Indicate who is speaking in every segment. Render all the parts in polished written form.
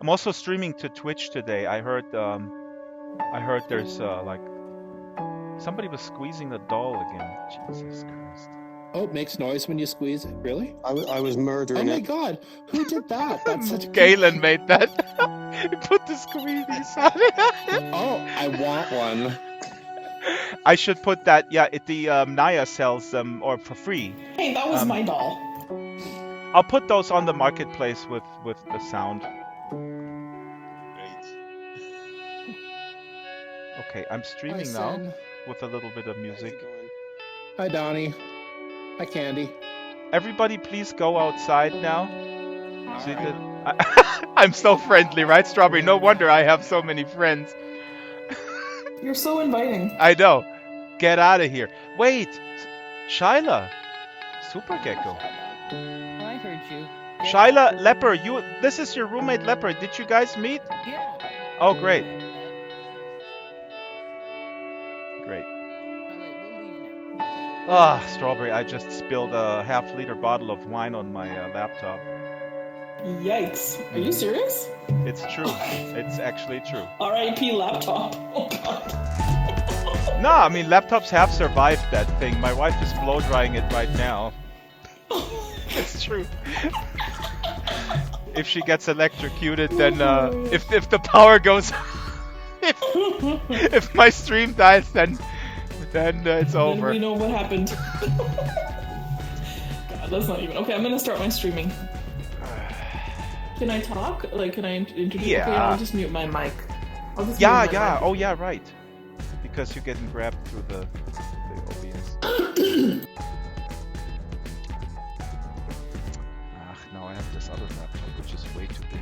Speaker 1: I'm also streaming to Twitch today. I heard there's like somebody was squeezing a doll again. Jesus Christ.
Speaker 2: Oh, it makes noise when you squeeze it. Really?
Speaker 3: I was murdering
Speaker 2: Oh my
Speaker 3: it.
Speaker 2: God! Who did that? That's such.
Speaker 1: Galen made that. He put the squeezies on it.
Speaker 2: Oh, I want one.
Speaker 1: I should put that. Yeah, Naya sells them or for free.
Speaker 4: Hey, that was my doll.
Speaker 1: I'll put those on the marketplace with the sound.
Speaker 3: Great.
Speaker 1: Okay, I'm streaming now with a little bit of music.
Speaker 2: Hi, Donnie. Hi, Candy.
Speaker 1: Everybody, please go outside now. See that? I'm so friendly, right, Strawberry? No wonder I have so many friends.
Speaker 4: You're so inviting.
Speaker 1: I know. Get out of here. Wait, Shyla, Super Gecko.
Speaker 5: I heard you.
Speaker 1: Shyla, Leper, this is your roommate Leper. Did you guys meet?
Speaker 5: Yeah.
Speaker 1: Oh, great. Great.
Speaker 5: Alright, we'll leave now.
Speaker 1: Ah, Strawberry, I just spilled a half-liter bottle of wine on my laptop.
Speaker 4: Yikes. Are you serious?
Speaker 1: It's true. It's actually true.
Speaker 4: R.I.P. laptop. Oh god.
Speaker 1: No, I mean, laptops have survived that thing. My wife is blow-drying it right now. It's true. If she gets electrocuted, then if the power goes, if my stream dies, then it's over.
Speaker 4: Then we know what happened. God, that's not even. Okay, I'm gonna start my streaming. Can I talk? Like, can I introduce?
Speaker 1: Yeah.
Speaker 4: Okay, I'll just mute my mic.
Speaker 1: Yeah. Oh, yeah, right. Because you're getting grabbed through the OBS. Now I have this other laptop, which is way too big.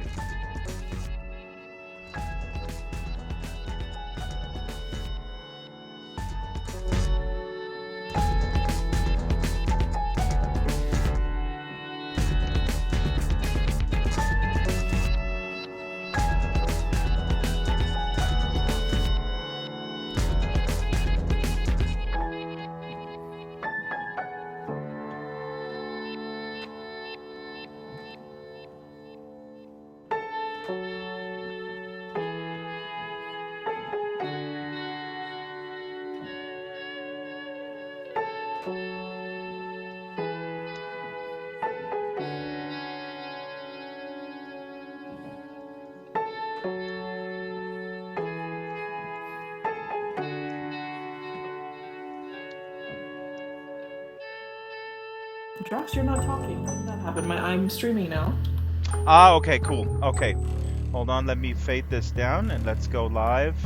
Speaker 4: Drax, you're not talking. How did that happen? I'm streaming now.
Speaker 1: Ah, okay, cool. Okay. Hold on, let me fade this down and let's go live.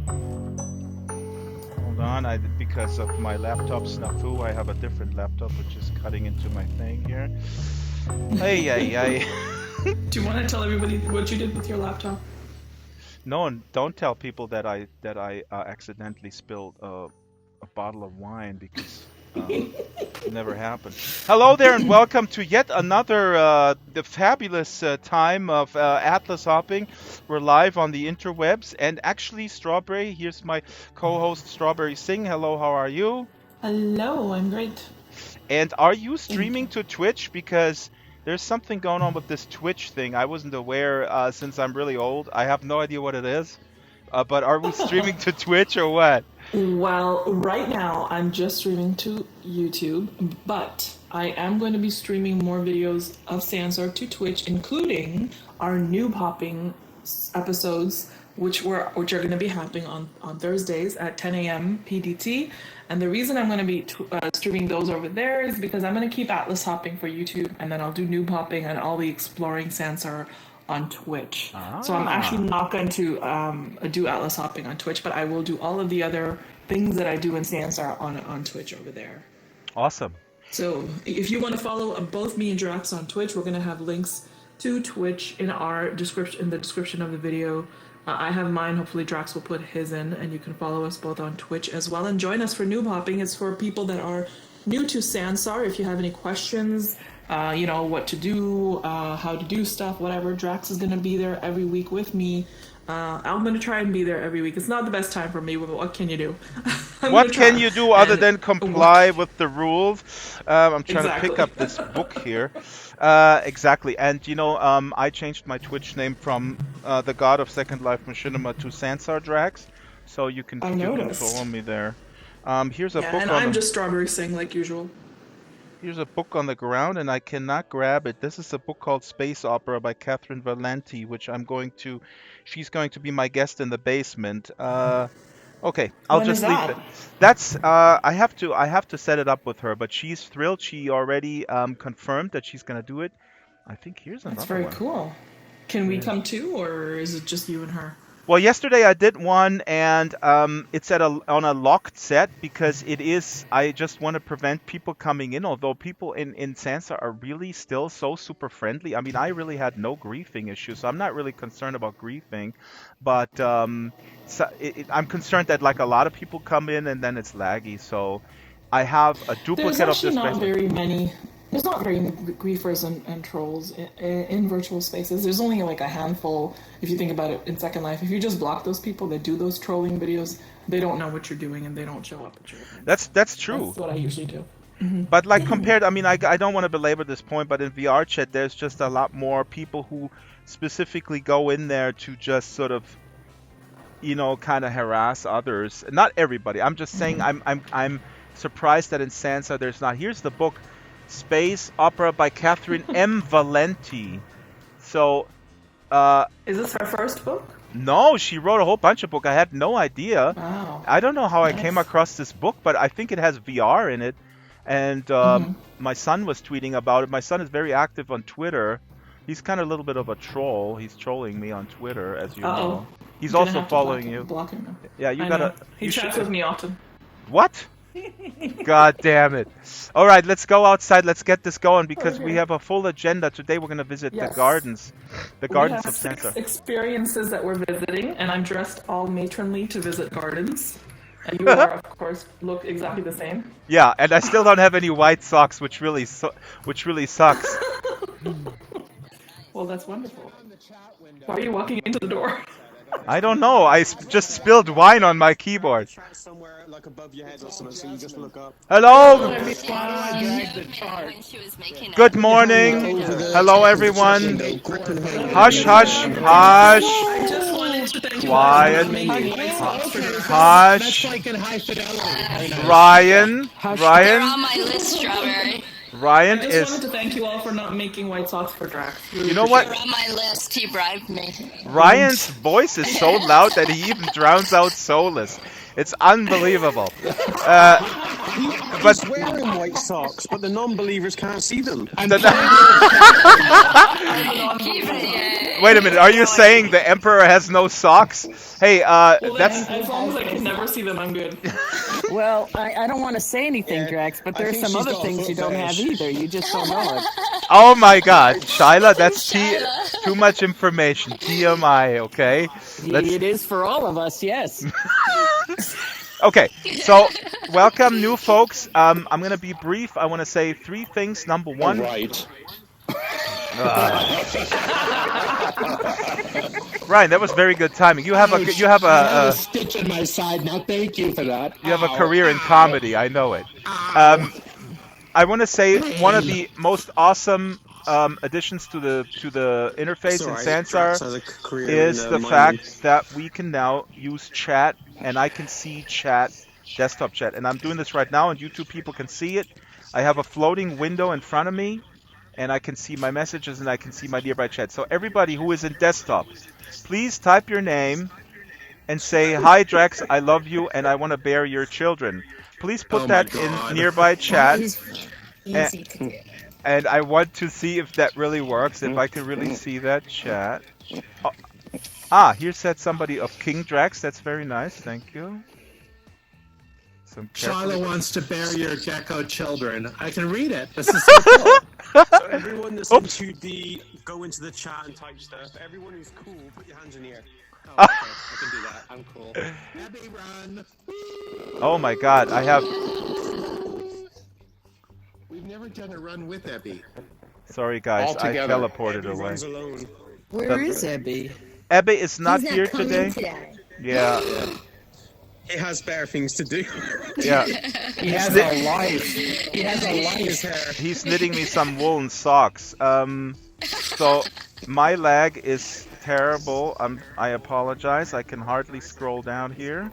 Speaker 1: Hold on, because of my laptop snafu, I have a different laptop which is cutting into my thing here. Hey.
Speaker 4: Do you want to tell everybody what you did with your laptop?
Speaker 1: No, don't tell people that I accidentally spilled a bottle of wine because it never happened. Hello there and welcome to yet another the fabulous time of Atlas hopping. We're live on the interwebs and actually Strawberry, here's my co-host Strawberry Singh. Hello, how are you?
Speaker 4: Hello, I'm great.
Speaker 1: And are you streaming to Twitch? Because there's something going on with this Twitch thing. I wasn't aware since I'm really old. I have no idea what it is. But are we streaming to Twitch or what?
Speaker 4: Well, right now I'm just streaming to YouTube, but I am going to be streaming more videos of Sansar to Twitch, including our new popping episodes, which are going to be happening on Thursdays at 10 a.m. PDT. And the reason I'm going to be streaming those over there is because I'm going to keep Atlas hopping for YouTube, and then I'll do new popping and I'll be exploring Sansar on Twitch. So I'm actually not going to do Atlas hopping on Twitch, but I will do all of the other things that I do in Sansar on Twitch over there.
Speaker 1: Awesome.
Speaker 4: So if you want to follow both me and Drax on Twitch, we're going to have links to Twitch in the description of the video. I have mine. Hopefully Drax will put his in, and you can follow us both on Twitch as well. And join us for noob hopping. It's for people that are new to Sansar. If you have any questions, what to do, how to do stuff, whatever, Drax is going to be there every week with me. I'm going to try and be there every week. It's not the best time for me, but what can you do?
Speaker 1: What can you do other than comply with the rules? I'm trying to pick up this book here. Exactly. And, I changed my Twitch name from the god of Second Life Machinima, to Sansar Drax, so you can
Speaker 4: I noticed.
Speaker 1: follow me there. Here's a
Speaker 4: Yeah,
Speaker 1: book
Speaker 4: and
Speaker 1: on
Speaker 4: I'm
Speaker 1: the
Speaker 4: just Strawberry Sing like usual.
Speaker 1: here's a book on the ground, and I cannot grab it. This is a book called Space Opera by Catherine Valenti, which she's going to be my guest in the basement. Okay, I'll
Speaker 4: When is
Speaker 1: just leave
Speaker 4: that?
Speaker 1: it. That's I have to set it up with her, but she's thrilled. She already confirmed that she's gonna do it. I think here's
Speaker 4: That's
Speaker 1: another
Speaker 4: very
Speaker 1: one.
Speaker 4: cool. Can we
Speaker 1: Yeah.
Speaker 4: come too, or is it just you and her?
Speaker 1: Well, yesterday I did one, and it's on a locked set because I just want to prevent people coming in. Although people in Sansa are really still so super friendly. I mean, I really had no griefing issues, so I'm not really concerned about griefing. But I'm concerned that like a lot of people come in and then it's laggy. So I have a
Speaker 4: There's
Speaker 1: duplicate of
Speaker 4: actually
Speaker 1: this
Speaker 4: not
Speaker 1: basement.
Speaker 4: very many. There's not very many griefers and trolls in virtual spaces. There's only like a handful, if you think about it, in Second Life. If you just block those people that do those trolling videos, they don't know what you're doing and they don't show up at your events.
Speaker 1: That's true.
Speaker 4: That's what I usually do.
Speaker 1: But like compared, I mean, I don't want to belabor this point, but in VR chat, there's just a lot more people who specifically go in there to just sort of, kind of harass others. Not everybody. I'm just saying I'm surprised that in Sansa there's not. Here's the book, Space Opera by Catherine M. Valenti. So,
Speaker 4: Is this her first book?
Speaker 1: no, she wrote a whole bunch of books. I had no idea.
Speaker 4: Wow.
Speaker 1: I don't know how I
Speaker 4: Nice.
Speaker 1: came across this book, but I think it has VR in it. And my son was tweeting about it. My son is very active on Twitter. He's kind of a little bit of a troll. He's trolling me on Twitter, as you know. He's
Speaker 4: Gonna
Speaker 1: also
Speaker 4: have to
Speaker 1: following you.
Speaker 4: block him now.
Speaker 1: Yeah, you
Speaker 4: I
Speaker 1: gotta.
Speaker 4: know. He
Speaker 1: you
Speaker 4: chats
Speaker 1: should-
Speaker 4: with me often.
Speaker 1: What? God damn it. All right, let's go outside. Let's get this going because we
Speaker 4: Okay.
Speaker 1: have a full agenda. Today we're going to visit the
Speaker 4: Yes.
Speaker 1: gardens. The
Speaker 4: We
Speaker 1: gardens
Speaker 4: have
Speaker 1: of
Speaker 4: 6
Speaker 1: Sansar.
Speaker 4: experiences that we're visiting, and I'm dressed all matronly to visit gardens. And you are, of course, look exactly the same.
Speaker 1: Yeah, and I still don't have any white socks, which really sucks.
Speaker 4: Well, that's wonderful. Why are you walking into the door?
Speaker 1: I don't know. Just spilled wine on my keyboard.
Speaker 3: Chat somewhere like above your head or something, so you just look up.
Speaker 1: Hello.
Speaker 5: When she was making it.
Speaker 1: Good morning. Hello, everyone. Hush, hush, hush.
Speaker 4: I just wanted to thank you
Speaker 1: Quiet.
Speaker 4: for making white socks for dress.
Speaker 1: Hush.
Speaker 2: That's like in high fidelity.
Speaker 1: Ryan.
Speaker 5: They're
Speaker 1: Ryan.
Speaker 5: on my list, Strawberry.
Speaker 1: Ryan
Speaker 4: I just wanted
Speaker 1: is.
Speaker 4: to thank you all for not making white socks for Drax. Really
Speaker 1: You know what?
Speaker 5: They're on my list. He bribed me.
Speaker 1: Ryan's voice is so loud that he even drowns out Solus. It's unbelievable. But
Speaker 3: He's wearing white socks, but the non-believers can't see them.
Speaker 1: wait a minute, are you saying the Emperor has no socks? Hey,
Speaker 4: Well,
Speaker 1: that's
Speaker 4: as long as I can never see them, I'm good.
Speaker 6: Well, I don't want to say anything,
Speaker 3: Yeah,
Speaker 6: Drax, but
Speaker 3: I
Speaker 6: there's
Speaker 3: think
Speaker 6: some
Speaker 3: she's
Speaker 6: other
Speaker 3: got a
Speaker 6: things
Speaker 3: foot
Speaker 6: you don't have
Speaker 3: fetish.
Speaker 6: either. You just don't know it.
Speaker 1: oh my God, Shyla, that's too much information. TMI, okay? Let's
Speaker 6: It is for all of us, yes.
Speaker 1: Okay, so welcome, new folks. I'm gonna be brief. I want to say 3 things. Number 1,
Speaker 2: Right.
Speaker 1: Ryan, that was very good timing. You have
Speaker 2: I have a
Speaker 1: a
Speaker 2: stitch in my side now. Thank you for that.
Speaker 1: you have a
Speaker 2: Ow.
Speaker 1: career in comedy. I know it. I want to say one of the most awesome additions to the interface in Sansar is the fact that we can now use chat, and I can see chat, desktop chat, and I'm doing this right now, and you two people can see it. I have a floating window in front of me, and I can see my messages, and I can see my nearby chat. So everybody who is in desktop, please type your name and say, "Hi Drax, I love you, and I want to bear your children." Please put
Speaker 3: Oh my
Speaker 1: that
Speaker 3: God.
Speaker 1: in nearby chat.
Speaker 7: Easy to do.
Speaker 1: And I want to see if that really works, if I can really see that chat. Oh. Here said somebody of King Drax. That's very nice. Thank you. Some
Speaker 2: Charlotte wants to bear your gecko children. I can read it. This is so cool.
Speaker 3: So everyone that's
Speaker 1: Oops.
Speaker 3: into the go into the chat and type stuff. Everyone who's cool, put your hands in the air.
Speaker 2: Oh, okay. I can do that. I'm cool. Abby, run.
Speaker 1: Oh my God, I have.
Speaker 2: We've never done a run with Abby.
Speaker 1: Sorry guys,
Speaker 2: All
Speaker 1: I
Speaker 2: together.
Speaker 1: teleported
Speaker 3: Everyone
Speaker 1: away.
Speaker 3: runs alone.
Speaker 6: Where is Ebby?
Speaker 1: Ebbe is not
Speaker 7: He's
Speaker 1: here
Speaker 7: coming
Speaker 1: today. Yeah,
Speaker 3: He has better things to do.
Speaker 1: yeah.
Speaker 2: He has a life. He has a
Speaker 3: His
Speaker 2: life.
Speaker 3: hair.
Speaker 1: He's knitting me some woolen socks. So my lag is terrible. I apologize. I can hardly scroll down here.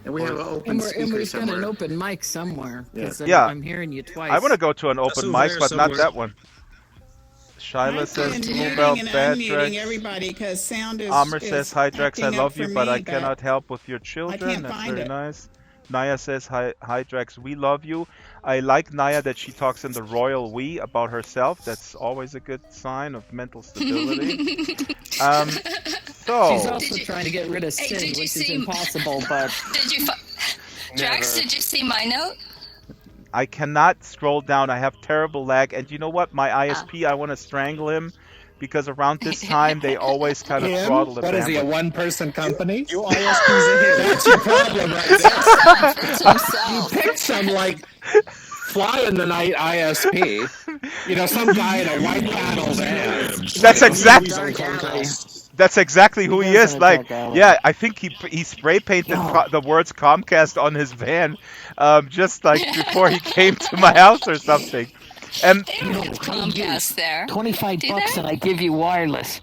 Speaker 2: And we have an
Speaker 6: And
Speaker 2: open
Speaker 6: we've
Speaker 2: speaker
Speaker 6: got an
Speaker 2: somewhere.
Speaker 6: open mic somewhere. Because
Speaker 1: Yeah.
Speaker 6: I'm hearing you twice.
Speaker 1: I want to go to an open
Speaker 3: over
Speaker 1: mic,
Speaker 3: there
Speaker 1: but not
Speaker 3: somewhere.
Speaker 1: that one. Shyla says
Speaker 8: I'm
Speaker 1: Bluebell
Speaker 8: muting and
Speaker 1: bad
Speaker 8: unmuting
Speaker 1: Drex.
Speaker 8: everybody because sound is.
Speaker 1: Amr
Speaker 8: is
Speaker 1: says hi Drex, I
Speaker 8: acting up
Speaker 1: love
Speaker 8: for
Speaker 1: you, but
Speaker 8: me,
Speaker 1: I cannot help with your children.
Speaker 8: can't
Speaker 1: That's
Speaker 8: find
Speaker 1: very
Speaker 8: it.
Speaker 1: nice. Naya says hi Drex, we love you. I like Naya that she talks in the royal we about herself. That's always a good sign of mental stability.
Speaker 6: She's
Speaker 1: So
Speaker 6: also trying to get rid of
Speaker 5: Hey,
Speaker 6: sin,
Speaker 5: did you
Speaker 6: which is
Speaker 5: see-
Speaker 6: impossible, but
Speaker 5: Did you, Drax? Did you see my note?
Speaker 1: I cannot scroll down. I have terrible lag, and you know what? My ISP, I want to strangle him because around this time they always kind of throttle the
Speaker 2: What is he, a
Speaker 1: bandwidth.
Speaker 2: one-person company?
Speaker 3: Your ISP's a hit.
Speaker 2: That's your problem right there. You picked some, like, fly-in-the-night ISP. You know, some guy in a white panel van.
Speaker 1: That's exactly
Speaker 3: He's on Comcast.
Speaker 1: that's exactly who he is.
Speaker 6: doesn't
Speaker 1: Like,
Speaker 6: attack Alan.
Speaker 1: yeah, I think he spray painted the words Comcast on his van, just like before he came to my house or something. And
Speaker 5: They don't have Comcast there.
Speaker 6: $25
Speaker 5: Do
Speaker 6: bucks
Speaker 5: they?
Speaker 6: and I give you wireless.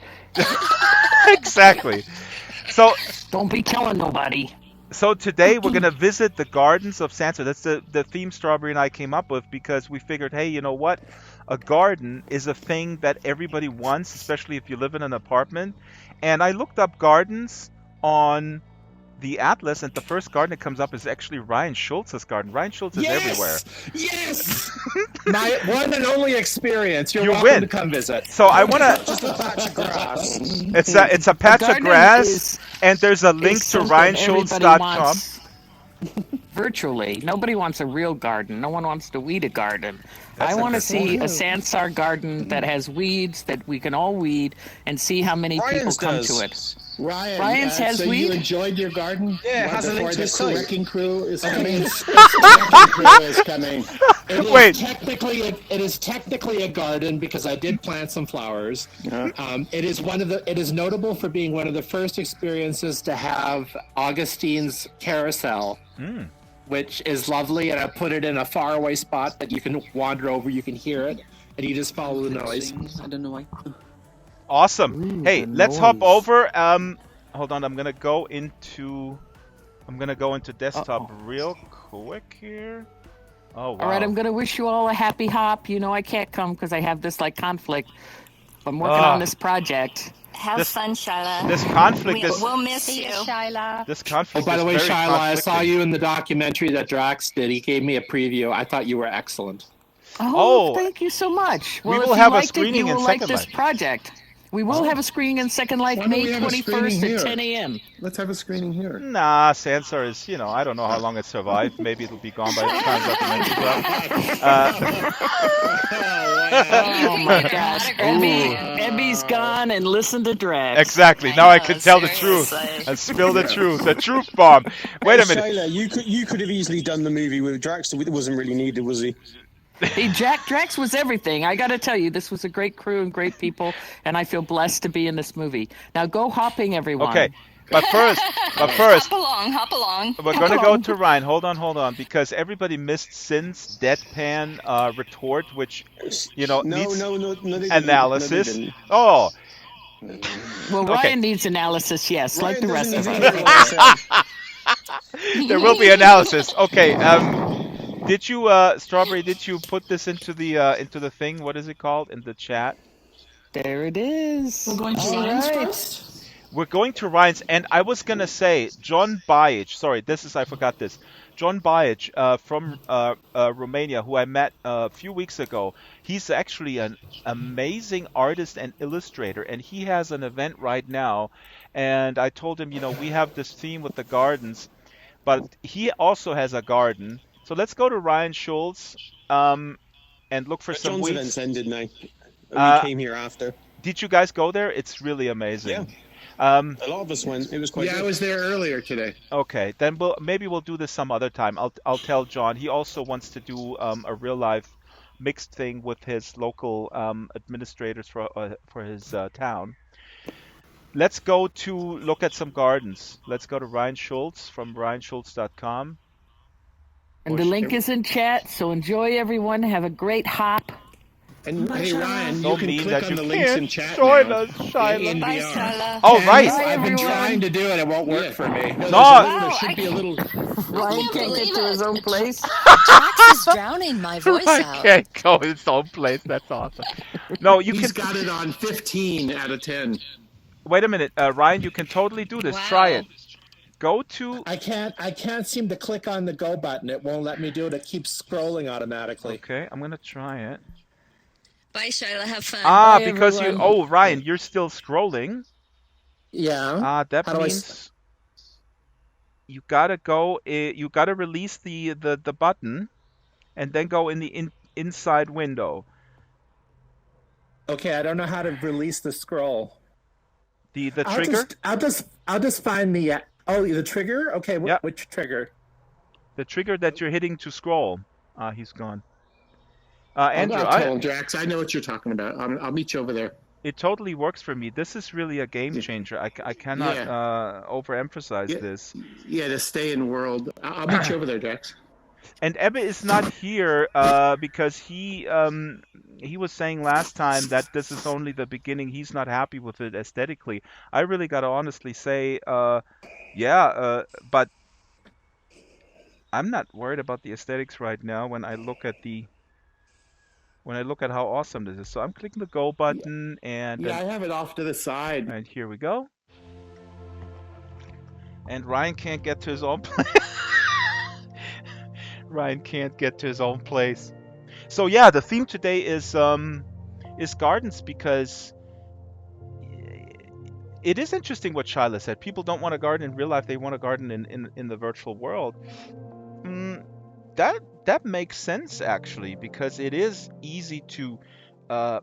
Speaker 1: exactly. So
Speaker 6: Don't be telling nobody.
Speaker 1: So today we're gonna visit the gardens of Sansar. That's the theme Strawberry and I came up with because we figured, hey, you know what? A garden is a thing that everybody wants, especially if you live in an apartment. And I looked up gardens on the atlas, and the first garden that comes up is actually Ryan Schultz's garden. Ryan Schultz is everywhere.
Speaker 2: Yes! My one and only experience. You're
Speaker 1: You
Speaker 2: welcome
Speaker 1: win.
Speaker 2: to come visit.
Speaker 1: So I wanna.
Speaker 3: Just a patch of grass.
Speaker 1: It's a patch of
Speaker 6: garden
Speaker 1: grass,
Speaker 6: is-
Speaker 1: and there's a link
Speaker 6: It's
Speaker 1: to
Speaker 6: something everybody
Speaker 1: RyanSchultz.com.
Speaker 6: wants virtually. Nobody wants a real garden. No one wants to weed a garden.
Speaker 1: That's
Speaker 6: I want to
Speaker 1: interesting.
Speaker 6: see a Sansar garden that has weeds that we can all weed and see how many
Speaker 3: Ryan's
Speaker 6: people come
Speaker 3: does.
Speaker 6: to it.
Speaker 9: Ryan,
Speaker 6: Ryan's has
Speaker 9: so
Speaker 6: weed?
Speaker 9: you enjoyed your garden?
Speaker 3: Yeah, it has a link
Speaker 9: Before
Speaker 3: to
Speaker 9: the
Speaker 3: his site.
Speaker 9: wrecking crew is coming. Wrecking crew is coming. It is
Speaker 1: Wait.
Speaker 9: it is technically a garden because I did plant some flowers. It is notable for being one of the first experiences to have Augustine's Carousel, which is lovely, and I put it in a faraway spot that you can wander over, you can hear it, and you just follow the noise.
Speaker 6: I don't know why.
Speaker 1: Awesome.
Speaker 6: Ooh,
Speaker 1: Hey,
Speaker 6: the
Speaker 1: let's hop
Speaker 6: noise.
Speaker 1: over. Hold on. I'm gonna go into desktop real quick here. Oh wow.
Speaker 6: All right, I'm going to wish you all a happy hop. You know I can't come because I have this conflict. I'm working on this project.
Speaker 5: Have
Speaker 1: This-
Speaker 5: fun, Shyla.
Speaker 1: This conflict is
Speaker 5: We'll miss
Speaker 7: See
Speaker 5: you.
Speaker 7: you, Shyla.
Speaker 1: this
Speaker 2: Oh,
Speaker 1: conflict.
Speaker 2: by the
Speaker 1: is
Speaker 2: way,
Speaker 1: very
Speaker 2: Shyla, I saw
Speaker 1: conflicting.
Speaker 2: you in the documentary that Drax did. He gave me a preview. I thought you were excellent.
Speaker 6: Oh,
Speaker 1: Oh,
Speaker 6: thank you so much.
Speaker 1: we
Speaker 6: Well,
Speaker 1: will
Speaker 6: if
Speaker 1: have a
Speaker 6: you liked it,
Speaker 1: screening
Speaker 6: you
Speaker 1: in
Speaker 6: will like
Speaker 1: Second
Speaker 6: this
Speaker 1: Life.
Speaker 6: project. We will have a screening in Second Life
Speaker 9: Why don't
Speaker 6: May
Speaker 9: we have a screening
Speaker 6: 21st
Speaker 9: here?
Speaker 6: at 10 a.m.
Speaker 9: Let's have a screening here.
Speaker 1: Nah, Sansar is. I don't know how long it survived. Maybe it'll be gone by the time documentary's up.
Speaker 6: Oh my gosh. Ebby's gone and listen to Drax.
Speaker 1: Exactly. Now I can tell the
Speaker 5: seriously.
Speaker 1: truth and spill the truth. The truth bomb. Wait a minute.
Speaker 3: Shayla, you could have easily done the movie with Drax. It wasn't really needed, was he?
Speaker 6: Hey, Drax was everything. I got to tell you, this was a great crew and great people, and I feel blessed to be in this movie. Now go hopping, everyone.
Speaker 1: Okay, but first,
Speaker 5: Hop along.
Speaker 1: we're gonna go to Ryan. Hold on, because everybody missed Sin's deadpan retort, which
Speaker 3: No,
Speaker 1: needs
Speaker 3: no, they didn't.
Speaker 1: analysis.
Speaker 3: No, they didn't.
Speaker 1: Oh,
Speaker 6: Well,
Speaker 1: Okay.
Speaker 6: Ryan needs analysis, yes, like the
Speaker 3: Ryan
Speaker 6: rest of
Speaker 3: doesn't
Speaker 6: us.
Speaker 3: even know what I said.
Speaker 1: there will be analysis. Okay. Did you, Strawberry? Did you put this into the thing? What is it called in the chat?
Speaker 6: There it is.
Speaker 4: We're going to
Speaker 6: All
Speaker 4: Ryan's
Speaker 6: right.
Speaker 4: first.
Speaker 1: We're going to Ryan's, and I was gonna say John Bajic. Sorry, I forgot this. John Bajic from Romania, who I met a few weeks ago. He's actually an amazing artist and illustrator, and he has an event right now. And I told him, we have this theme with the gardens, but he also has a garden. So let's go to Ryan Schultz and look for some
Speaker 3: John's
Speaker 1: weeds.
Speaker 3: event's ended now.
Speaker 1: Uh,
Speaker 3: We came here after.
Speaker 1: Did you guys go there? It's really amazing.
Speaker 3: A lot of us went. It was quite
Speaker 2: Yeah, I
Speaker 3: good.
Speaker 2: was there earlier today.
Speaker 1: Okay, then maybe we'll do this some other time. I'll tell John. He also wants to do a real life mixed thing with his local administrators for his town. Let's go to look at some gardens. Let's go to Ryan Schultz from RyanSchultz.com.
Speaker 6: And the link is in chat, so enjoy, everyone. Have a great hop.
Speaker 9: And
Speaker 4: Bye,
Speaker 9: hey,
Speaker 4: Shyla.
Speaker 9: Ryan,
Speaker 1: So
Speaker 9: you can
Speaker 1: mean
Speaker 9: click
Speaker 1: that
Speaker 9: on
Speaker 1: you
Speaker 9: the links
Speaker 1: can't
Speaker 9: in chat
Speaker 1: join
Speaker 9: now.
Speaker 1: us, Shyla.
Speaker 9: In
Speaker 5: Bye,
Speaker 9: VR.
Speaker 5: Shyla.
Speaker 1: Oh,
Speaker 9: Candace,
Speaker 1: right.
Speaker 9: I've been
Speaker 6: everyone.
Speaker 9: trying to do it. It won't work for me. No,
Speaker 1: No.
Speaker 9: there
Speaker 5: Wow,
Speaker 9: should be a little.
Speaker 6: Ryan
Speaker 5: can't
Speaker 6: can't get
Speaker 5: believe
Speaker 6: to his
Speaker 5: it.
Speaker 6: own place.
Speaker 5: Jax is drowning my voice
Speaker 1: I
Speaker 5: out.
Speaker 1: can't go his own place. That's awesome. No, you
Speaker 9: He's
Speaker 1: can.
Speaker 9: got it on 15 out of 10.
Speaker 1: Wait a minute, Ryan. You can totally do this. Try
Speaker 5: Wow.
Speaker 1: it. Go to.
Speaker 9: I can't seem to click on the go button. It won't let me do it. It keeps scrolling automatically.
Speaker 1: Okay, I'm gonna try it.
Speaker 5: Bye, Shyla. Have fun.
Speaker 1: Ah,
Speaker 6: Bye,
Speaker 1: because you.
Speaker 6: everyone.
Speaker 1: Oh, Ryan, you're still scrolling.
Speaker 9: Yeah.
Speaker 1: That
Speaker 9: How do I
Speaker 1: means you gotta go. You gotta release the button, and then go in the inside window.
Speaker 9: Okay, I don't know how to release the scroll.
Speaker 1: The trigger.
Speaker 9: I'll just find the the trigger. Okay,
Speaker 1: Yeah.
Speaker 9: which trigger?
Speaker 1: The trigger that you're hitting to scroll. He's gone. Andrew,
Speaker 9: I'll tell him, Drax. I know what you're talking about. I'll meet you over there.
Speaker 1: it totally works for me. This is really a game changer. I cannot overemphasize this.
Speaker 9: Yeah, to stay in world. I'll meet you over there, Drax.
Speaker 1: And Ebbe is not here because he was saying last time that this is only the beginning. He's not happy with it aesthetically. I really got to honestly say, but I'm not worried about the aesthetics right now when I look at how awesome this is. So I'm clicking the go button and
Speaker 9: I have it off to the side.
Speaker 1: and here we go. And Ryan can't get to his own place. Ryan can't get to his own place. So yeah, the theme today is gardens because it is interesting what Shyla said. People don't want a garden in real life; they want a garden in the virtual world. That makes sense actually because it is easy to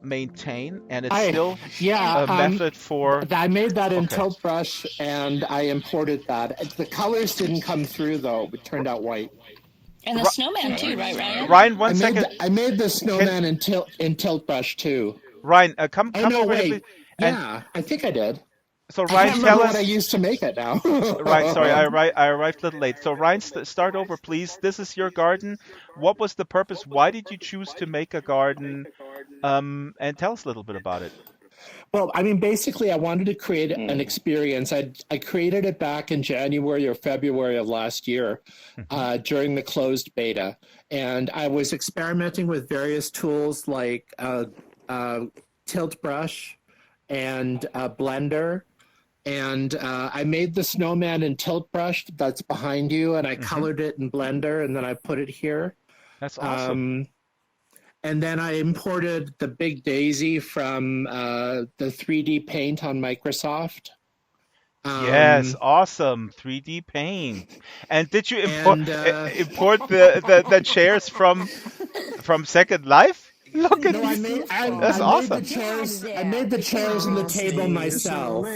Speaker 1: maintain and it's still a method for.
Speaker 9: I made that in
Speaker 1: Okay.
Speaker 9: Tilt Brush and I imported that. The colors didn't come through though; it turned out white.
Speaker 5: And the snowman too, right, Ryan?
Speaker 1: Ryan, one second.
Speaker 9: I made the snowman in Tilt Brush too.
Speaker 1: Ryan, come
Speaker 9: Oh no,
Speaker 1: over here,
Speaker 9: wait.
Speaker 1: please. And
Speaker 9: Yeah, I think I did.
Speaker 1: so
Speaker 9: I
Speaker 1: Ryan,
Speaker 9: can't
Speaker 1: tell
Speaker 9: remember
Speaker 1: us.
Speaker 9: what I used to make it now.
Speaker 1: Right, sorry, I arrived a little late. So Ryan, start over, please. This is your garden. What was the purpose? Why did you choose to make a garden? And tell us a little bit about it.
Speaker 9: Well, I mean, basically, I wanted to create an experience. I created it back in January or February of last year during the closed beta. And I was experimenting with various tools like Tilt Brush and Blender. And I made the snowman in Tilt Brush that's behind you, and I colored it in Blender, and then I put it here.
Speaker 1: That's awesome.
Speaker 9: And then I imported the Big Daisy from the 3D Paint on Microsoft.
Speaker 1: Yes, awesome. 3D Paint. And did you import the chairs from Second Life? Look at these. That's awesome.
Speaker 9: I made the chairs and the table myself.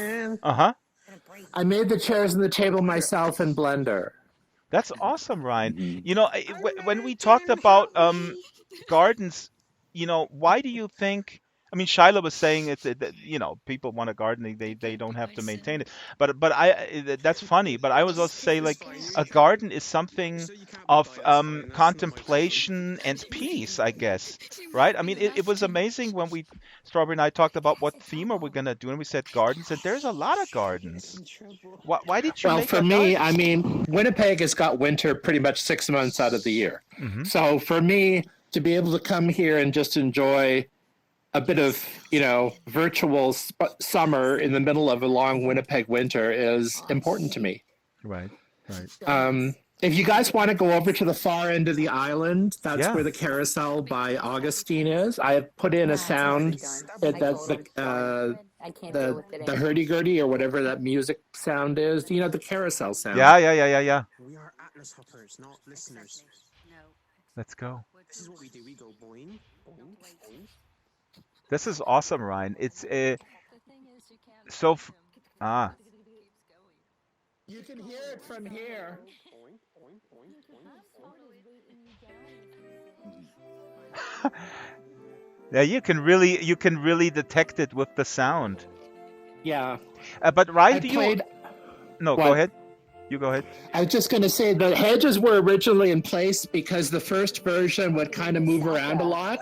Speaker 9: I made the chairs and the table myself in Blender.
Speaker 1: That's awesome, Ryan. You know, when we talked about gardens, you know, why do you think? I mean, Shyla was saying people want a garden, they don't have to maintain it. But that's funny. But I was also saying like a garden is something of contemplation and peace, I guess, right? I mean, it was amazing when Strawberry and I talked about what theme are we gonna do, and we said gardens, and there's a lot of gardens. Why did you?
Speaker 9: Well,
Speaker 1: make
Speaker 9: for me, I mean, Winnipeg has got winter pretty much 6 months out of the year. So for me to be able to come here and just enjoy a bit of, virtual summer in the middle of a long Winnipeg winter is important to me.
Speaker 1: Right.
Speaker 9: If you guys want to go over to the far end of the island, that's where the Carousel by Augustine is. I have put in a sound the hurdy-gurdy or whatever that music sound is. The Carousel sound.
Speaker 1: Yeah.
Speaker 3: We are Atlas hoppers, not listeners.
Speaker 1: Let's go.
Speaker 3: This is what we do. We go boing, boing, boing.
Speaker 1: This is awesome, Ryan. It's
Speaker 9: You can hear it from here.
Speaker 1: Yeah, you can really detect it with the sound.
Speaker 9: Yeah.
Speaker 1: But Ryan, No, go ahead. You go ahead.
Speaker 9: I was just going to say the hedges were originally in place because the first version would kind of move around a lot.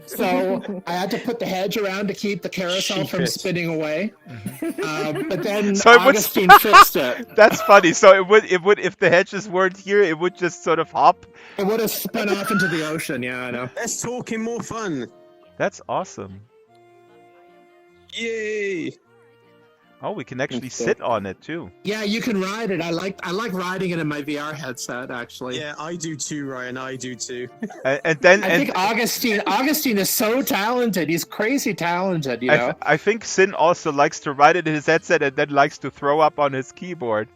Speaker 9: So I had to put the hedge around to keep the carousel from spinning away. But then
Speaker 1: So it would-
Speaker 9: Augustine fixed it.
Speaker 1: That's funny. So it would if the hedges weren't here, it would just sort of hop.
Speaker 9: It would have spun off into the ocean. Yeah, I know.
Speaker 3: Let's talk in more fun.
Speaker 1: That's awesome.
Speaker 3: Yay!
Speaker 1: Oh, we can actually sit on it too.
Speaker 9: Yeah, you can ride it. I like riding it in my VR headset. Actually.
Speaker 3: Yeah, I do too, Ryan. I do too.
Speaker 1: And then
Speaker 9: I think Augustine is so talented. He's crazy talented, you know.
Speaker 1: I think Sin also likes to ride it in his headset and then likes to throw up on his keyboard.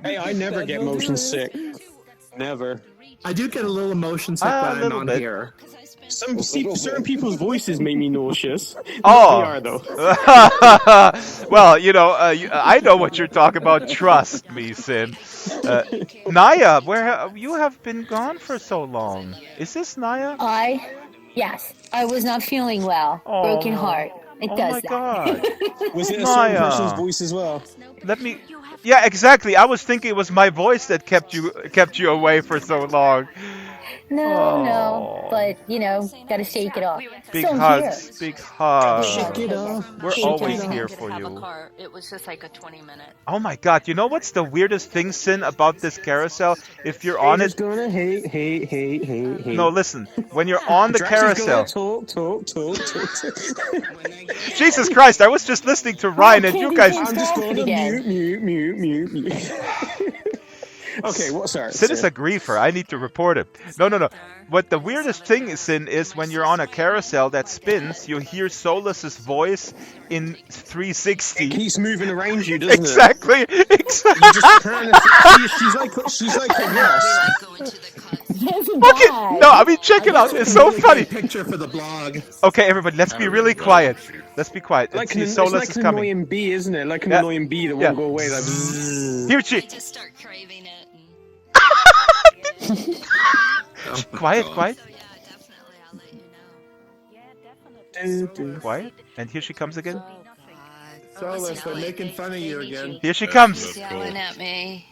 Speaker 3: Hey, I never get motion sick. Never.
Speaker 9: I do get a little motion sick when I'm on here.
Speaker 3: Certain people's voices make me nauseous.
Speaker 1: Oh.
Speaker 3: They are though.
Speaker 1: Well, you know, I know what you're talking about. Trust me, Sin. Naya, you have been gone for so long? Is this Naya?
Speaker 7: Yes, I was not feeling well. Broken heart. It does
Speaker 1: my
Speaker 7: that.
Speaker 1: God.
Speaker 3: Was it a
Speaker 1: Naya.
Speaker 3: certain person's voice as well?
Speaker 1: Let me. Yeah, exactly. I was thinking it was my voice that kept you away for so long.
Speaker 7: No, but you know, gotta shake it off.
Speaker 1: Big
Speaker 7: So
Speaker 1: hugs, big hugs.
Speaker 3: Shake it off.
Speaker 1: We're
Speaker 7: Shake it
Speaker 1: always
Speaker 7: off.
Speaker 1: here for you.
Speaker 6: It was just like a 20-minute.
Speaker 1: Oh my God! You know what's the weirdest thing, Sin, about this carousel? If you're on it,
Speaker 3: Gonna hate.
Speaker 1: no, listen. When you're on the
Speaker 3: Drax is
Speaker 1: carousel,
Speaker 3: gonna talk.
Speaker 1: Jesus Christ! I was just listening to Ryan, and you guys.
Speaker 3: I'm just going to
Speaker 7: Again.
Speaker 3: mute. Okay, what? Sorry.
Speaker 1: Sin is a griefer. I need to report him. No. What the weirdest thing is, Sin, is when you're on a carousel that spins, you hear Solus's voice in 360.
Speaker 3: It keeps moving around you, doesn't
Speaker 1: Exactly.
Speaker 3: it? You just turn and she's like a horse.
Speaker 1: Look it! No, I mean, check it out. It's so funny.
Speaker 9: Picture for the blog.
Speaker 1: Okay, everybody, let's be really quiet. Let's be quiet. Let's see,
Speaker 3: It's
Speaker 1: Solus
Speaker 3: like
Speaker 1: is
Speaker 3: an
Speaker 1: coming.
Speaker 3: annoying bee, isn't it? Like an
Speaker 1: Yeah.
Speaker 3: annoying bee that
Speaker 1: Yeah.
Speaker 3: won't go away. Like, bzzz.
Speaker 1: Here she.
Speaker 5: Just start craving it.
Speaker 1: Quiet.
Speaker 5: So yeah, definitely, I'll let you know.
Speaker 1: Quiet. And here she comes again.
Speaker 9: Solus, they're making fun of you again.
Speaker 1: Here she comes.
Speaker 5: Yelling at me.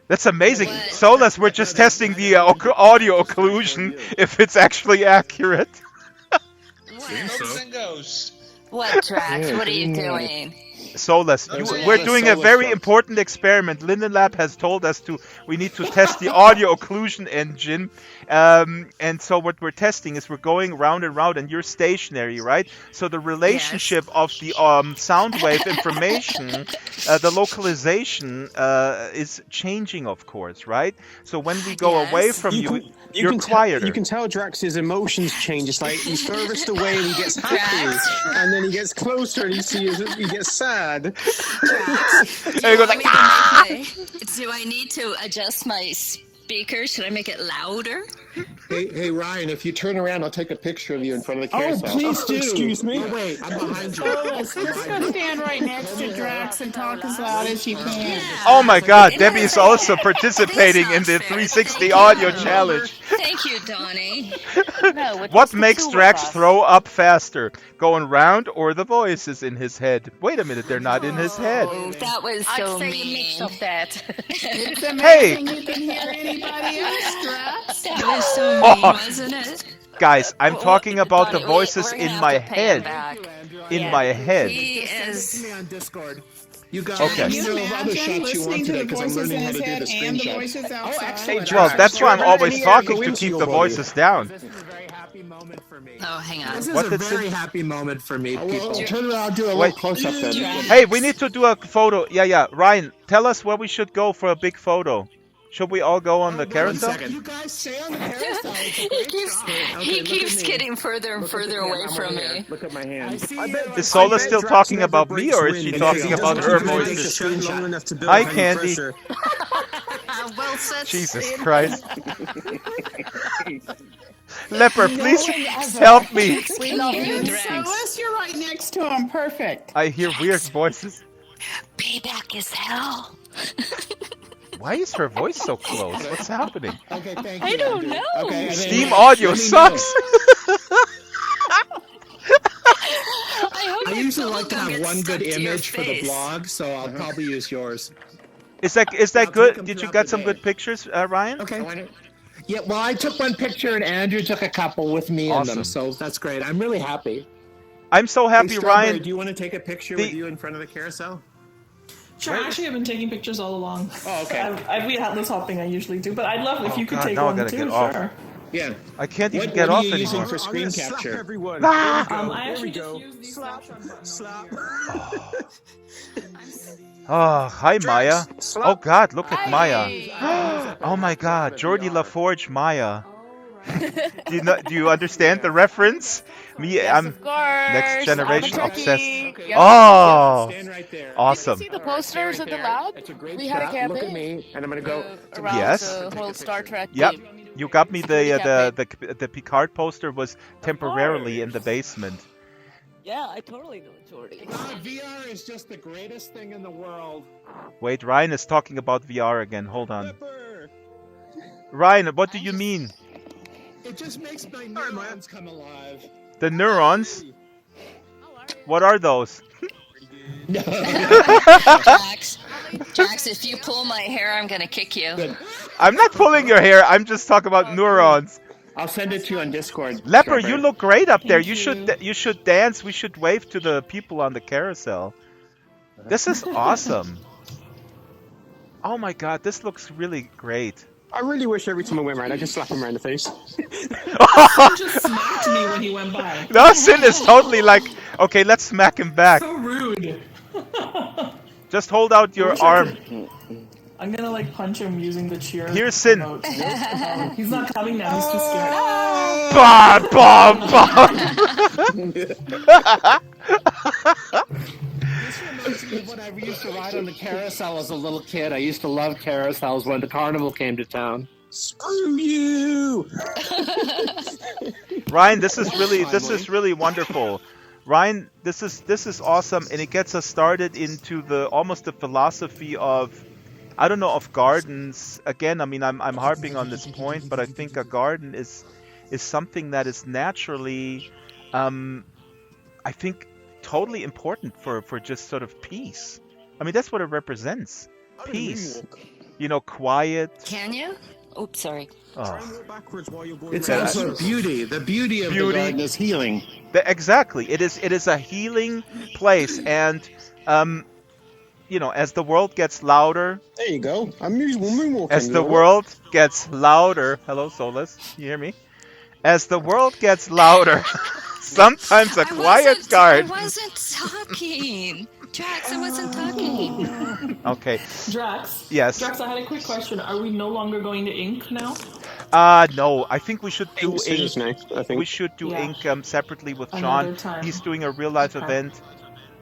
Speaker 1: That's amazing.
Speaker 5: What?
Speaker 1: Solus, we're just testing the audio occlusion, if it's actually accurate.
Speaker 5: What, Drax? What are you doing?
Speaker 1: Solus, we're doing a very important experiment. Linden Lab has told us we need to test the audio occlusion engine. And so what we're testing is we're going round and round, and you're stationary, right? So the relationship of the sound wave information, the localization is changing, of course, right? So when we go away from you're quieter.
Speaker 3: You can tell Drax's emotions change. It's like he's furthest away and he gets happy, and then he gets closer and he gets sad.
Speaker 1: And he goes like,
Speaker 5: Do I need to adjust my speaker? Should I make it louder?
Speaker 9: Hey, Ryan, if you turn around, I'll take a picture of you in front of the
Speaker 3: Oh,
Speaker 9: carousel.
Speaker 3: please do. Excuse me.
Speaker 9: Oh, wait, I'm behind you.
Speaker 8: Just go stand right next to Drax and talk as loud as you can.
Speaker 1: oh my God, Debbie is also participating in the 360 audio challenge.
Speaker 5: Thank you, Donnie.
Speaker 1: What makes Drax throw up faster? Going round or the voices in his head? Wait a minute, they're not in his head.
Speaker 5: Oh, that was so mean.
Speaker 6: that.
Speaker 8: It's amazing you can hear anybody else, Drax.
Speaker 5: That was so mean, wasn't it?
Speaker 1: Guys, I'm talking about the
Speaker 5: Donnie,
Speaker 1: voices
Speaker 5: we're
Speaker 1: in
Speaker 5: gonna
Speaker 1: my
Speaker 5: have to pay him
Speaker 1: head.
Speaker 5: back.
Speaker 1: In my head.
Speaker 5: He
Speaker 9: Send it
Speaker 5: is.
Speaker 9: to me on Discord. You guys,
Speaker 1: Okay.
Speaker 8: Can you
Speaker 9: know of other
Speaker 8: imagine
Speaker 9: shots you
Speaker 8: listening
Speaker 9: want
Speaker 8: to
Speaker 9: today
Speaker 8: the
Speaker 9: because I'm
Speaker 8: voices
Speaker 9: learning
Speaker 8: in
Speaker 9: how
Speaker 8: his
Speaker 9: to do
Speaker 8: head
Speaker 9: the
Speaker 8: and the
Speaker 9: screenshots.
Speaker 8: voices outside?
Speaker 1: Well, that's why I'm always
Speaker 3: Here,
Speaker 1: talking
Speaker 3: go
Speaker 1: to
Speaker 3: into
Speaker 1: keep
Speaker 3: your
Speaker 1: the
Speaker 3: body.
Speaker 1: voices down.
Speaker 9: This is a very happy moment for me.
Speaker 5: Oh, hang on.
Speaker 9: This is
Speaker 1: What
Speaker 9: a
Speaker 1: did
Speaker 9: very happy moment for me, people.
Speaker 3: well,
Speaker 9: Turn around, do a
Speaker 1: Wait.
Speaker 9: little close-up then.
Speaker 1: Hey, we need to do a photo. Yeah. Ryan, tell us where we should go for a big photo. Should we all go on the carousel?
Speaker 9: You guys stay on the carousel.
Speaker 5: He keeps getting further and further away from me.
Speaker 9: Look at my hand.
Speaker 1: Is Sola still talking about me, or is she talking about her voices? Hi, Candy.
Speaker 5: Well said.
Speaker 1: Jesus Christ. Leper, please help me.
Speaker 5: We love you,
Speaker 8: So
Speaker 5: Drax.
Speaker 8: unless you're right next to him, perfect.
Speaker 1: I hear weird voices.
Speaker 5: Payback is hell.
Speaker 1: Why is her voice so close? What's happening?
Speaker 9: Okay, thank you.
Speaker 5: I don't know.
Speaker 9: Okay, and then
Speaker 1: Steam audio
Speaker 9: let me
Speaker 1: sucks.
Speaker 9: I usually like to have one good image for the blog, so I'll probably use yours.
Speaker 1: Is that good? Did you get some good pictures, Ryan?
Speaker 9: Okay. Yeah, well, I took one picture and Andrew took a couple with me in
Speaker 1: Awesome.
Speaker 9: them, so that's great. I'm really happy.
Speaker 1: I'm so happy,
Speaker 3: Hey, Strawberry,
Speaker 1: Ryan.
Speaker 3: do you want to take a picture with you in front of the carousel?
Speaker 4: Sure, actually, I've been taking pictures all along.
Speaker 3: Oh, okay.
Speaker 4: I've been this hopping I usually do, but I'd love if you could
Speaker 1: God,
Speaker 4: take
Speaker 1: now I
Speaker 4: one
Speaker 1: gotta
Speaker 4: too.
Speaker 1: get off.
Speaker 4: Sure.
Speaker 3: Yeah.
Speaker 1: I can't even
Speaker 3: What
Speaker 1: get
Speaker 3: are
Speaker 1: off
Speaker 3: you using
Speaker 1: anymore.
Speaker 3: for screen
Speaker 1: Slap
Speaker 3: capture?
Speaker 1: everyone.
Speaker 4: I actually just use these snapshot buttons.
Speaker 3: Slap.
Speaker 1: Oh, hi, Maya. Oh, God, look at Maya. Oh, my God. Jordi LaForge, Maya. Do you understand the reference? Me,
Speaker 6: Yes,
Speaker 1: I'm
Speaker 6: of course.
Speaker 1: next generation
Speaker 6: I'm a
Speaker 1: obsessed.
Speaker 6: turkey. Yep.
Speaker 1: Oh,
Speaker 3: Stand right there.
Speaker 1: awesome.
Speaker 6: Did you see the posters at the lab?
Speaker 3: It's a great
Speaker 6: We had a
Speaker 3: shot.
Speaker 6: campaign.
Speaker 3: Look at me, and I'm going to go.
Speaker 6: Around
Speaker 1: Yes.
Speaker 6: the whole Star Trek
Speaker 1: Yep.
Speaker 6: theme.
Speaker 1: You got me
Speaker 6: Security
Speaker 1: the Picard poster was temporarily in the basement.
Speaker 6: Yeah, I totally know Jordy.
Speaker 9: VR is just the greatest thing in the world.
Speaker 1: Wait, Ryan is talking about VR again. Hold on. Ryan, what do you mean?
Speaker 9: It just makes my neurons come alive.
Speaker 1: The neurons? What are those?
Speaker 5: Jax, if you pull my hair, I'm gonna kick you.
Speaker 1: I'm not pulling your hair. I'm just talking about neurons.
Speaker 3: I'll send it to you on Discord.
Speaker 1: Leper,
Speaker 3: Strawberry.
Speaker 1: you look great up there.
Speaker 4: Thank
Speaker 1: You should dance. We should wave to the people on the carousel. This is awesome. Oh my God, this looks really great.
Speaker 3: I really wish every time I went around, I just slap him around the face.
Speaker 4: He just smacked me when he went by.
Speaker 1: No, Sin is totally like, okay, let's smack him back.
Speaker 4: So rude.
Speaker 1: Just hold out your
Speaker 4: wish I
Speaker 1: arm.
Speaker 4: I'm gonna like punch him using the cheer.
Speaker 1: Here's Sin.
Speaker 4: emote. He's not coming now. He's too scared.
Speaker 1: Bah, bah, bah.
Speaker 9: This reminds me of when I used to ride on the carousel as a little kid. I used to love carousels when the carnival came to town.
Speaker 3: Screw you!
Speaker 1: Ryan, this is really wonderful. Ryan, this is awesome, and it gets us started into almost the philosophy of, I don't know, of gardens. Again, I mean, I'm harping on this point, but I think a garden is something that is naturally, I think, totally important for just sort of peace. I mean, that's what it represents. Peace. You know, quiet.
Speaker 5: Can you? Oops, sorry.
Speaker 1: Oh.
Speaker 3: It's also beauty. The beauty of the garden is healing.
Speaker 1: Exactly. It is a healing place, and you know, as the world gets louder.
Speaker 3: There you go. I'm moonwalking.
Speaker 1: As the world gets louder. Hello, Solus. You hear me? As the world gets louder, sometimes a quiet garden.
Speaker 5: I wasn't talking. Drax, I wasn't talking.
Speaker 1: Okay.
Speaker 4: Drax.
Speaker 1: Yes.
Speaker 4: Drax, I had a quick question. Are we no longer going to ink now?
Speaker 1: No. I think we should do
Speaker 3: Ink's
Speaker 1: ink.
Speaker 3: finished now, I think.
Speaker 1: We should do
Speaker 4: Yeah.
Speaker 1: ink separately with
Speaker 4: Another
Speaker 1: John.
Speaker 4: time.
Speaker 1: He's doing a real life
Speaker 4: Okay.
Speaker 1: event.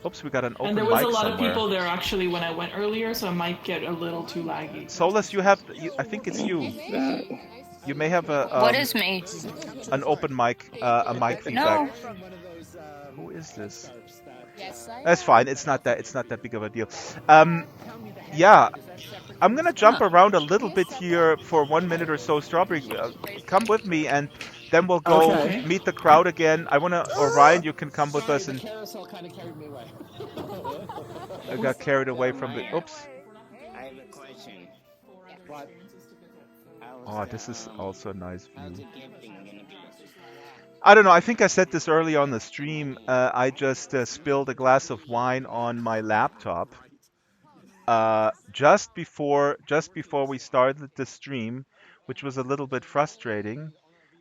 Speaker 1: Oops, we got an open
Speaker 4: And there
Speaker 1: mic
Speaker 4: was a lot
Speaker 1: somewhere.
Speaker 4: of people there actually when I went earlier, so it might get a little too laggy.
Speaker 1: Solus, I think it's you. You may have
Speaker 5: What is me?
Speaker 1: an open mic, a mic feedback. Who is this? That's fine. It's not that big of a deal. Yeah, I'm gonna jump around a little bit here for 1 minute or so. Strawberry, come with me, and then we'll go meet the crowd again. Or Ryan, you can come with us. And
Speaker 9: Carousel kind of carried me away.
Speaker 1: I got carried away from the. Oops.
Speaker 10: I have a question.
Speaker 9: What?
Speaker 1: Oh, this is also a nice view. I don't know. I think I said this early on the stream. I just spilled a glass of wine on my laptop just before we started the stream, which was a little bit frustrating.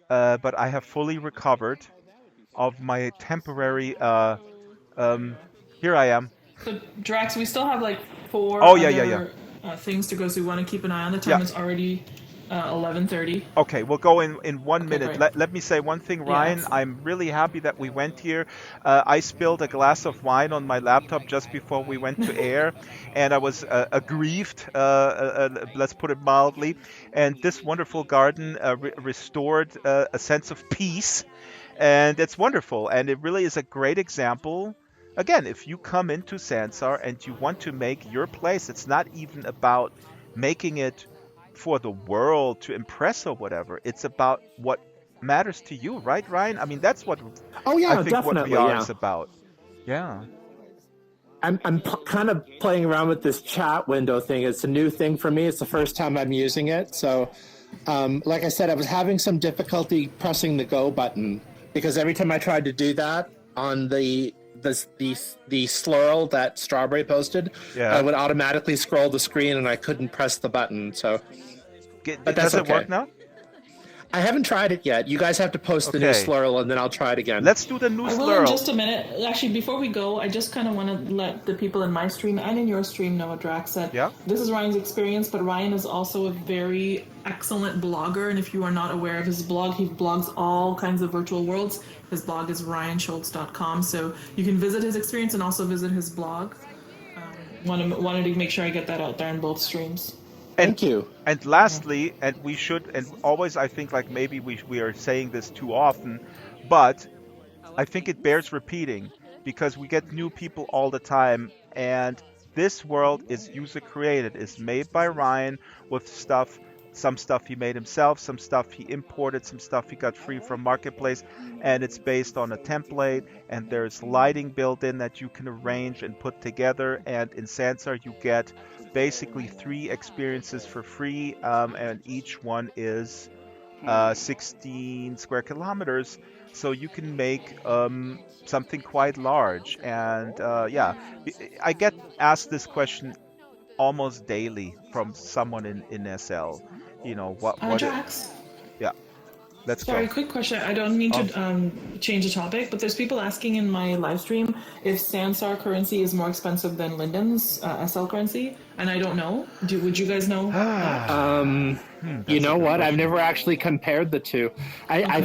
Speaker 1: But I have fully recovered of my temporary. Here I am.
Speaker 4: So Drax, we still have like 4 things to go, so we want to keep an eye on the time.
Speaker 1: Yeah.
Speaker 4: It's already 11:30.
Speaker 1: Okay, we'll go in 1 minute.
Speaker 4: great.
Speaker 1: Let me say one thing,
Speaker 4: Yeah,
Speaker 1: Ryan.
Speaker 4: absolutely.
Speaker 1: I'm really happy that we went here. I spilled a glass of wine on my laptop just before we went to air, and I was aggrieved, let's put it mildly. And this wonderful garden restored a sense of peace, and it's wonderful. And it really is a great example. Again, if you come into Sansar and you want to make your place, it's not even about making it for the world to impress or whatever. It's about what matters to you, right, Ryan? I mean, that's what
Speaker 9: Oh yeah,
Speaker 1: I think
Speaker 9: definitely.
Speaker 1: what VR
Speaker 9: Yeah.
Speaker 1: is about. Yeah.
Speaker 9: I'm kind of playing around with this chat window thing. It's a new thing for me. It's the first time I'm using it, so Like I said, I was having some difficulty pressing the go button because every time I tried to do that on the slurl that Strawberry posted, I would automatically scroll the screen and I couldn't press the button. So, but that's
Speaker 1: Does it work now?
Speaker 9: I haven't tried it yet. You guys have to post the new slurl and then I'll try it again.
Speaker 1: Let's do the new
Speaker 4: I will
Speaker 1: slurl.
Speaker 4: in just a minute. Actually, before we go, I just kind of want to let the people in my stream and in your stream know, Drax, that this is Ryan's experience, but Ryan is also a very excellent blogger, and if you are not aware of his blog, he blogs all kinds of virtual worlds. His blog is ryanschultz.com, so you can visit his experience and also visit his blog. Wanted to make sure I get that out there in both streams.
Speaker 9: Thank you.
Speaker 1: And lastly, and we should, and always I think like maybe we are saying this too often, but I think it bears repeating because we get new people all the time, and this world is user created, is made by Ryan with stuff. Some stuff he made himself, some stuff he imported, some stuff he got free from Marketplace, and it's based on a template, and there's lighting built in that you can arrange and put together, and in Sansar you get basically 3 experiences for free, and each one is 16 square kilometers, so you can make something quite large. And I get asked this question almost daily from someone in SL. You know, what
Speaker 4: Drax?
Speaker 1: Yeah. Let's
Speaker 4: Sorry,
Speaker 1: go.
Speaker 4: quick question. I don't mean to change the topic, but there's people asking in my live stream if Sansar currency is more expensive than Linden's SL currency, and I don't know. Would you guys know?
Speaker 9: You know what? I've never actually compared the two. I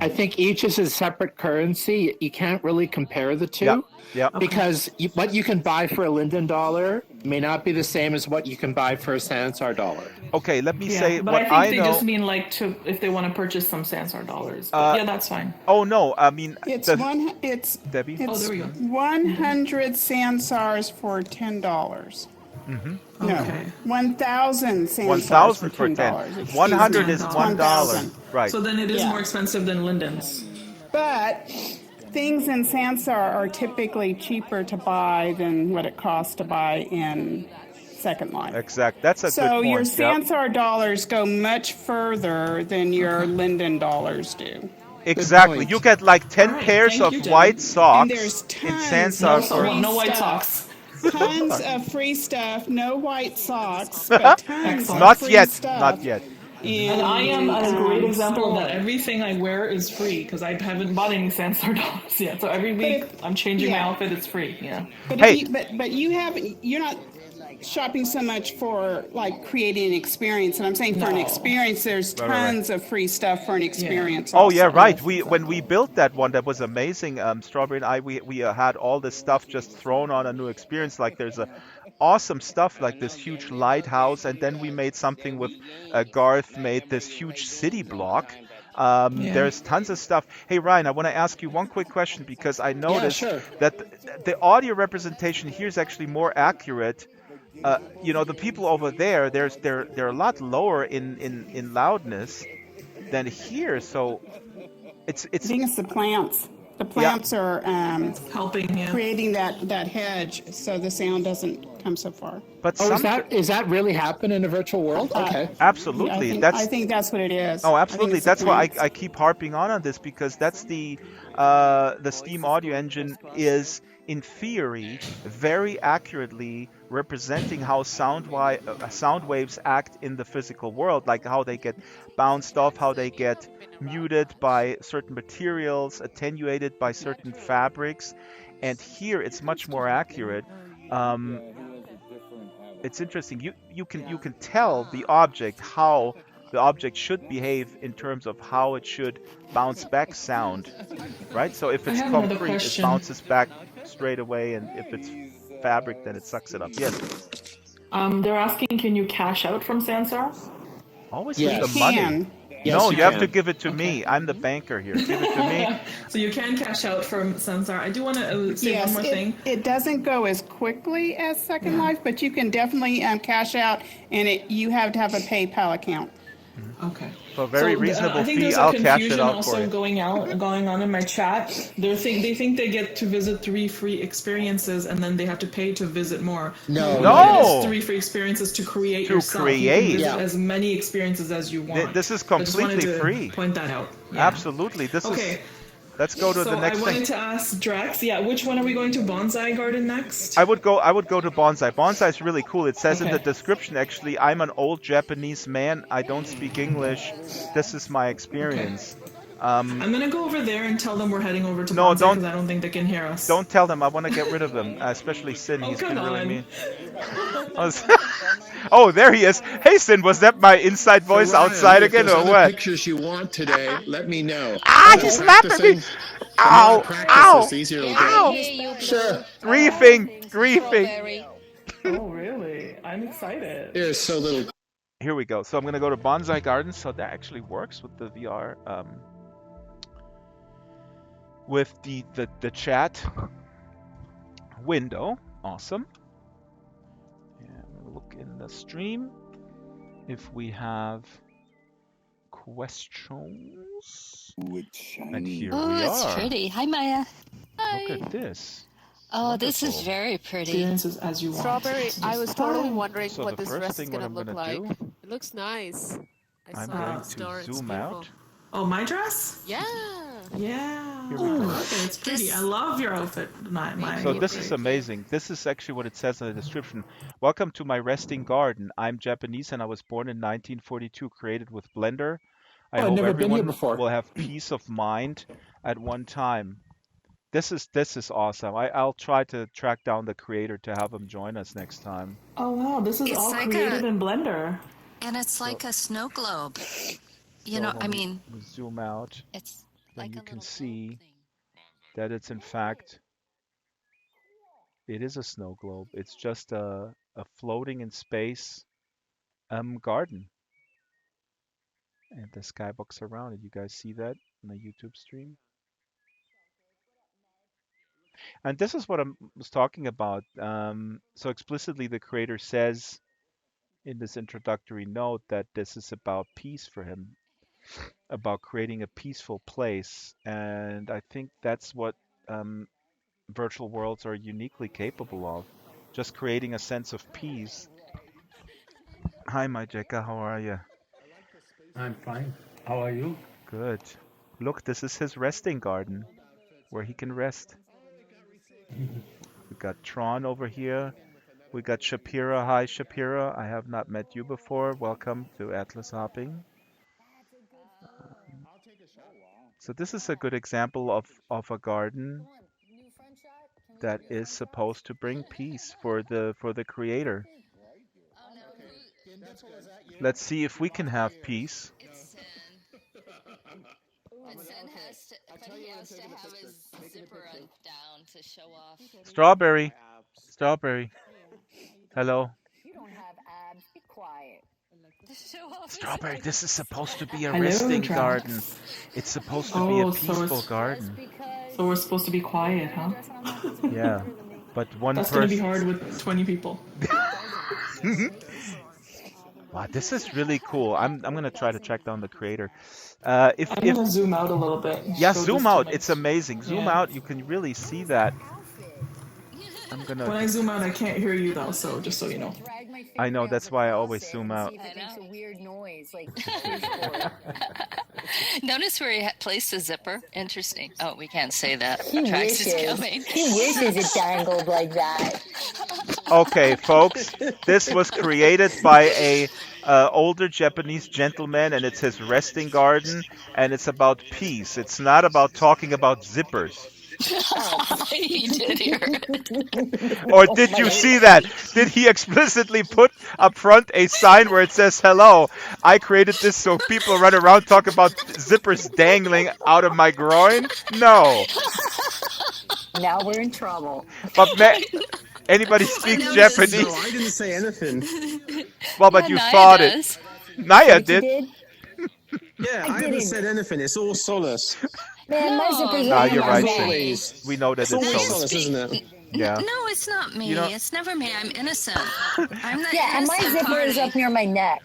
Speaker 9: think each is a separate currency. You can't really compare the two. Because what you can buy for a Linden dollar may not be the same as what you can buy for a Sansar dollar.
Speaker 1: Okay, let me say
Speaker 4: but
Speaker 1: what
Speaker 4: I
Speaker 1: I
Speaker 4: think
Speaker 1: know.
Speaker 4: they just mean like if they want to purchase some Sansar dollars. But that's fine.
Speaker 1: Oh no, I mean
Speaker 8: It's
Speaker 1: Debbie.
Speaker 8: It's
Speaker 4: there we go.
Speaker 8: 100 Sansars for $10.
Speaker 1: Mm-hmm.
Speaker 8: No,
Speaker 4: Okay.
Speaker 8: 1,000 Sansars
Speaker 1: 1,000 for
Speaker 8: $10.
Speaker 1: 10. 100 is $1.
Speaker 8: 1,000.
Speaker 1: Right.
Speaker 4: So then it is more expensive than Linden's.
Speaker 8: But things in Sansar are typically cheaper to buy than what it costs to buy in Second Life.
Speaker 1: Exact. That's a good
Speaker 8: So
Speaker 1: point.
Speaker 8: your Sansar dollars go much further than your Linden dollars do.
Speaker 1: Exactly. You get like 10 pairs of white socks
Speaker 8: And there's
Speaker 1: in
Speaker 8: tons
Speaker 1: Sansar
Speaker 8: of
Speaker 1: for
Speaker 8: free
Speaker 4: no white
Speaker 8: stuff.
Speaker 4: socks.
Speaker 8: Tons of free stuff, no white socks, but tons of
Speaker 1: Not
Speaker 8: free
Speaker 1: yet.
Speaker 8: stuff.
Speaker 1: Not yet.
Speaker 4: And I am a great example of that. Everything I wear is free because I haven't bought any Sansar dollars yet. So every week I'm changing my outfit. It's free. Yeah.
Speaker 8: But you're not shopping so much for like creating an experience. And I'm saying for an experience, there's tons of free stuff for an experience.
Speaker 1: Oh yeah,
Speaker 8: also.
Speaker 1: right. When we built that one, that was amazing. Strawberry and I, we had all this stuff just thrown on a new experience. Like there's a awesome stuff like this huge lighthouse, and then we made something with Garth made this huge city block. There's tons of stuff. Hey Ryan, I want to ask you one quick question because I noticed that the audio representation here is actually more accurate. The people over there, they're a lot lower in loudness than here. So it's.
Speaker 8: I think it's the plants. The plants are
Speaker 4: helping
Speaker 8: creating that hedge so the sound doesn't come so far.
Speaker 1: But
Speaker 9: is that really happen in a virtual world? Okay.
Speaker 1: Absolutely.
Speaker 8: I think that's what it is.
Speaker 1: Oh, absolutely. That's why I keep harping on this because that's the Steam audio engine is in theory very accurately representing how sound waves act in the physical world, like how they get bounced off, how they get muted by certain materials, attenuated by certain fabrics, and here it's much more accurate. It's interesting. You can tell the object how the object should behave in terms of how it should bounce back sound, right? So if it's concrete, it bounces back straight away, and if it's fabric, then it sucks it up. Yes.
Speaker 4: They're asking, can you cash out from Sansar?
Speaker 1: Always with the money.
Speaker 9: Yes,
Speaker 1: no,
Speaker 9: you
Speaker 1: have
Speaker 9: can.
Speaker 1: to give it to me. I'm the banker here. Give it to me.
Speaker 4: So you can cash out from Sansar. I do want to say one more thing.
Speaker 8: It doesn't go as quickly as Second Life, but you can definitely cash out, and you have to have a PayPal account.
Speaker 4: Okay.
Speaker 1: For a very reasonable
Speaker 4: I think
Speaker 1: fee,
Speaker 4: there's a
Speaker 1: I'll cash it
Speaker 4: confusion
Speaker 1: out for
Speaker 4: also
Speaker 1: you.
Speaker 4: going on in my chat. They think they get to visit 3 free experiences and then they have to pay to visit more.
Speaker 9: No,
Speaker 4: What
Speaker 9: no.
Speaker 4: you get is
Speaker 1: No!
Speaker 4: 3 free experiences to create
Speaker 1: To
Speaker 4: yourself. You
Speaker 1: create.
Speaker 4: can visit
Speaker 9: Yeah.
Speaker 4: as many experiences as you want.
Speaker 1: This is
Speaker 4: I just wanted
Speaker 1: completely
Speaker 4: to
Speaker 1: free.
Speaker 4: point that out. Yeah.
Speaker 1: Absolutely. This
Speaker 4: Okay.
Speaker 1: is. Let's go to
Speaker 4: So
Speaker 1: the
Speaker 4: I
Speaker 1: next
Speaker 4: wanted
Speaker 1: thing.
Speaker 4: to ask Drax, which one are we going to? Bonsai Garden next?
Speaker 1: I would go to bonsai. Bonsai is really cool. It says in
Speaker 4: Okay.
Speaker 1: the description, actually, I'm an old Japanese man. I don't speak English. This is my experience.
Speaker 4: I'm gonna go over there and tell them we're heading over to
Speaker 1: No,
Speaker 4: Bonsai
Speaker 1: don't-
Speaker 4: because I don't think they can hear us.
Speaker 1: Don't tell them. I want to get rid of him, especially Sin.
Speaker 4: Oh,
Speaker 1: He's
Speaker 4: come
Speaker 1: been really
Speaker 4: on.
Speaker 1: mean. Oh, there he is. Hey, Sin, was that my inside voice
Speaker 11: Ryan,
Speaker 1: outside
Speaker 11: if
Speaker 1: again,
Speaker 11: there's
Speaker 1: or
Speaker 11: other
Speaker 1: what?
Speaker 11: pictures you want today, let me know.
Speaker 1: You slapped at me!
Speaker 11: The more
Speaker 1: Ow!
Speaker 11: I practice
Speaker 1: Ow!
Speaker 11: this, the easier it'll
Speaker 1: Ow!
Speaker 11: get. Sure.
Speaker 1: Griefing!
Speaker 4: Oh, really? I'm excited.
Speaker 11: There's so little.
Speaker 1: Here we go. So I'm going to go to Bonsai Gardens. So that actually works with the VR. With the chat window. Awesome. And we'll look in the stream if we have questions. And here we
Speaker 5: Oh, it's
Speaker 1: are.
Speaker 5: pretty. Hi, Maya.
Speaker 1: Look at this.
Speaker 5: Oh, this is
Speaker 1: Wonderful.
Speaker 5: very pretty.
Speaker 4: Experiences as you want.
Speaker 12: Strawberry, I was totally wondering
Speaker 1: So
Speaker 12: what
Speaker 1: the
Speaker 12: this
Speaker 1: first
Speaker 12: dress is
Speaker 1: thing
Speaker 12: going
Speaker 1: what
Speaker 12: to
Speaker 1: I'm
Speaker 12: look
Speaker 1: gonna
Speaker 12: like.
Speaker 1: do,
Speaker 12: It looks nice. I
Speaker 1: I'm
Speaker 12: saw
Speaker 1: going
Speaker 12: it
Speaker 1: to
Speaker 12: store. It's
Speaker 1: zoom
Speaker 12: beautiful.
Speaker 1: out.
Speaker 4: Oh, my dress?
Speaker 12: Yeah.
Speaker 4: Yeah.
Speaker 1: Here we
Speaker 4: Ooh,
Speaker 1: go.
Speaker 4: okay, it's pretty. I love your outfit. My
Speaker 1: So this is amazing. This is actually what it says in the description. Welcome to my resting garden. I'm Japanese and I was born in 1942, created with Blender. I
Speaker 2: Oh, I've
Speaker 1: hope
Speaker 2: never been here
Speaker 1: everyone
Speaker 2: before.
Speaker 1: will have peace of mind at one time. This is awesome. I'll try to track down the creator to have him join us next time.
Speaker 4: Oh wow, this is
Speaker 5: It's
Speaker 4: all
Speaker 5: like
Speaker 4: created in Blender.
Speaker 5: And it's like a snow globe. You
Speaker 1: So
Speaker 5: know,
Speaker 1: when
Speaker 5: I mean,
Speaker 1: we zoom out,
Speaker 5: it's
Speaker 1: then
Speaker 5: like
Speaker 1: you
Speaker 5: a
Speaker 1: can
Speaker 5: little
Speaker 1: see
Speaker 5: globe thing.
Speaker 1: that it's in fact, it is a snow globe. It's just a floating in space garden. And the skybox around it. You guys see that in the YouTube stream? And this is what I was talking about. So explicitly, the creator says in this introductory note that this is about peace for him, about creating a peaceful place. And I think that's what virtual worlds are uniquely capable of, just creating a sense of peace. Hi, Majeka, how are you?
Speaker 13: I'm fine. How are you?
Speaker 1: Good. Look, this is his resting garden, where he can rest. We got Tron over here. We got Shapira. Hi, Shapira. I have not met you before. Welcome to Atlas Hopping. So this is a good example of a garden that is supposed to bring peace for the creator. Let's see if we can have peace.
Speaker 5: But he has to have his zipper down to show off.
Speaker 1: Strawberry. Strawberry. Hello.
Speaker 7: You don't have abs. Be quiet.
Speaker 1: Strawberry, this is supposed to be a
Speaker 4: Hello,
Speaker 1: resting
Speaker 4: Drax.
Speaker 1: garden. It's supposed to be a
Speaker 4: Oh, so
Speaker 1: peaceful
Speaker 4: it's-
Speaker 1: garden.
Speaker 4: So we're supposed to be quiet, huh?
Speaker 1: Yeah. But one
Speaker 4: That's gonna be
Speaker 1: person.
Speaker 4: hard with 20 people.
Speaker 1: Wow, this is really cool. I'm gonna try to track down the creator. If
Speaker 4: I'm gonna zoom out a little bit. and
Speaker 1: yeah,
Speaker 4: show
Speaker 1: zoom
Speaker 4: this
Speaker 1: out.
Speaker 4: to
Speaker 1: It's amazing. Zoom
Speaker 4: Yeah.
Speaker 1: out. You can really see that. I'm
Speaker 4: When I
Speaker 1: gonna.
Speaker 4: zoom out, I can't hear you though. So just so you know.
Speaker 1: I know. That's why I always zoom out.
Speaker 7: See if it makes a weird noise, like
Speaker 5: Notice where he placed the zipper. Interesting. Oh, we can't say that.
Speaker 7: He
Speaker 5: Trax is
Speaker 7: wishes.
Speaker 5: coming.
Speaker 7: He wishes it dangled like that.
Speaker 1: Okay, folks. This was created by a older Japanese gentleman, and it's his resting garden, and it's about peace. It's not about talking about zippers.
Speaker 5: He did hear it.
Speaker 1: Or did you see that? Did he explicitly put up front a sign where it says, "Hello, I created this so people run around talk about zippers dangling out of my groin"? No.
Speaker 7: Now we're in trouble.
Speaker 1: But anybody speaks
Speaker 5: noticed.
Speaker 1: Japanese?
Speaker 3: No, I didn't say anything.
Speaker 1: Well, but
Speaker 5: Yeah,
Speaker 1: you
Speaker 5: Naya
Speaker 1: thought
Speaker 5: does.
Speaker 1: it. Naya
Speaker 7: What you
Speaker 1: did.
Speaker 3: Yeah, I haven't said anything. It's all solace.
Speaker 7: Man, my zipper's
Speaker 1: Nah,
Speaker 7: on
Speaker 1: you're
Speaker 7: my
Speaker 1: right,
Speaker 7: neck.
Speaker 1: Sid.
Speaker 3: Always.
Speaker 1: We know that
Speaker 3: It's
Speaker 1: it's
Speaker 3: always
Speaker 1: solace.
Speaker 3: solace, isn't it?
Speaker 1: Yeah.
Speaker 5: No, it's not me.
Speaker 1: You know-
Speaker 5: It's never me. I'm innocent. I'm the
Speaker 7: Yeah, and my
Speaker 5: innocent
Speaker 7: zipper is
Speaker 5: party.
Speaker 7: up near my neck.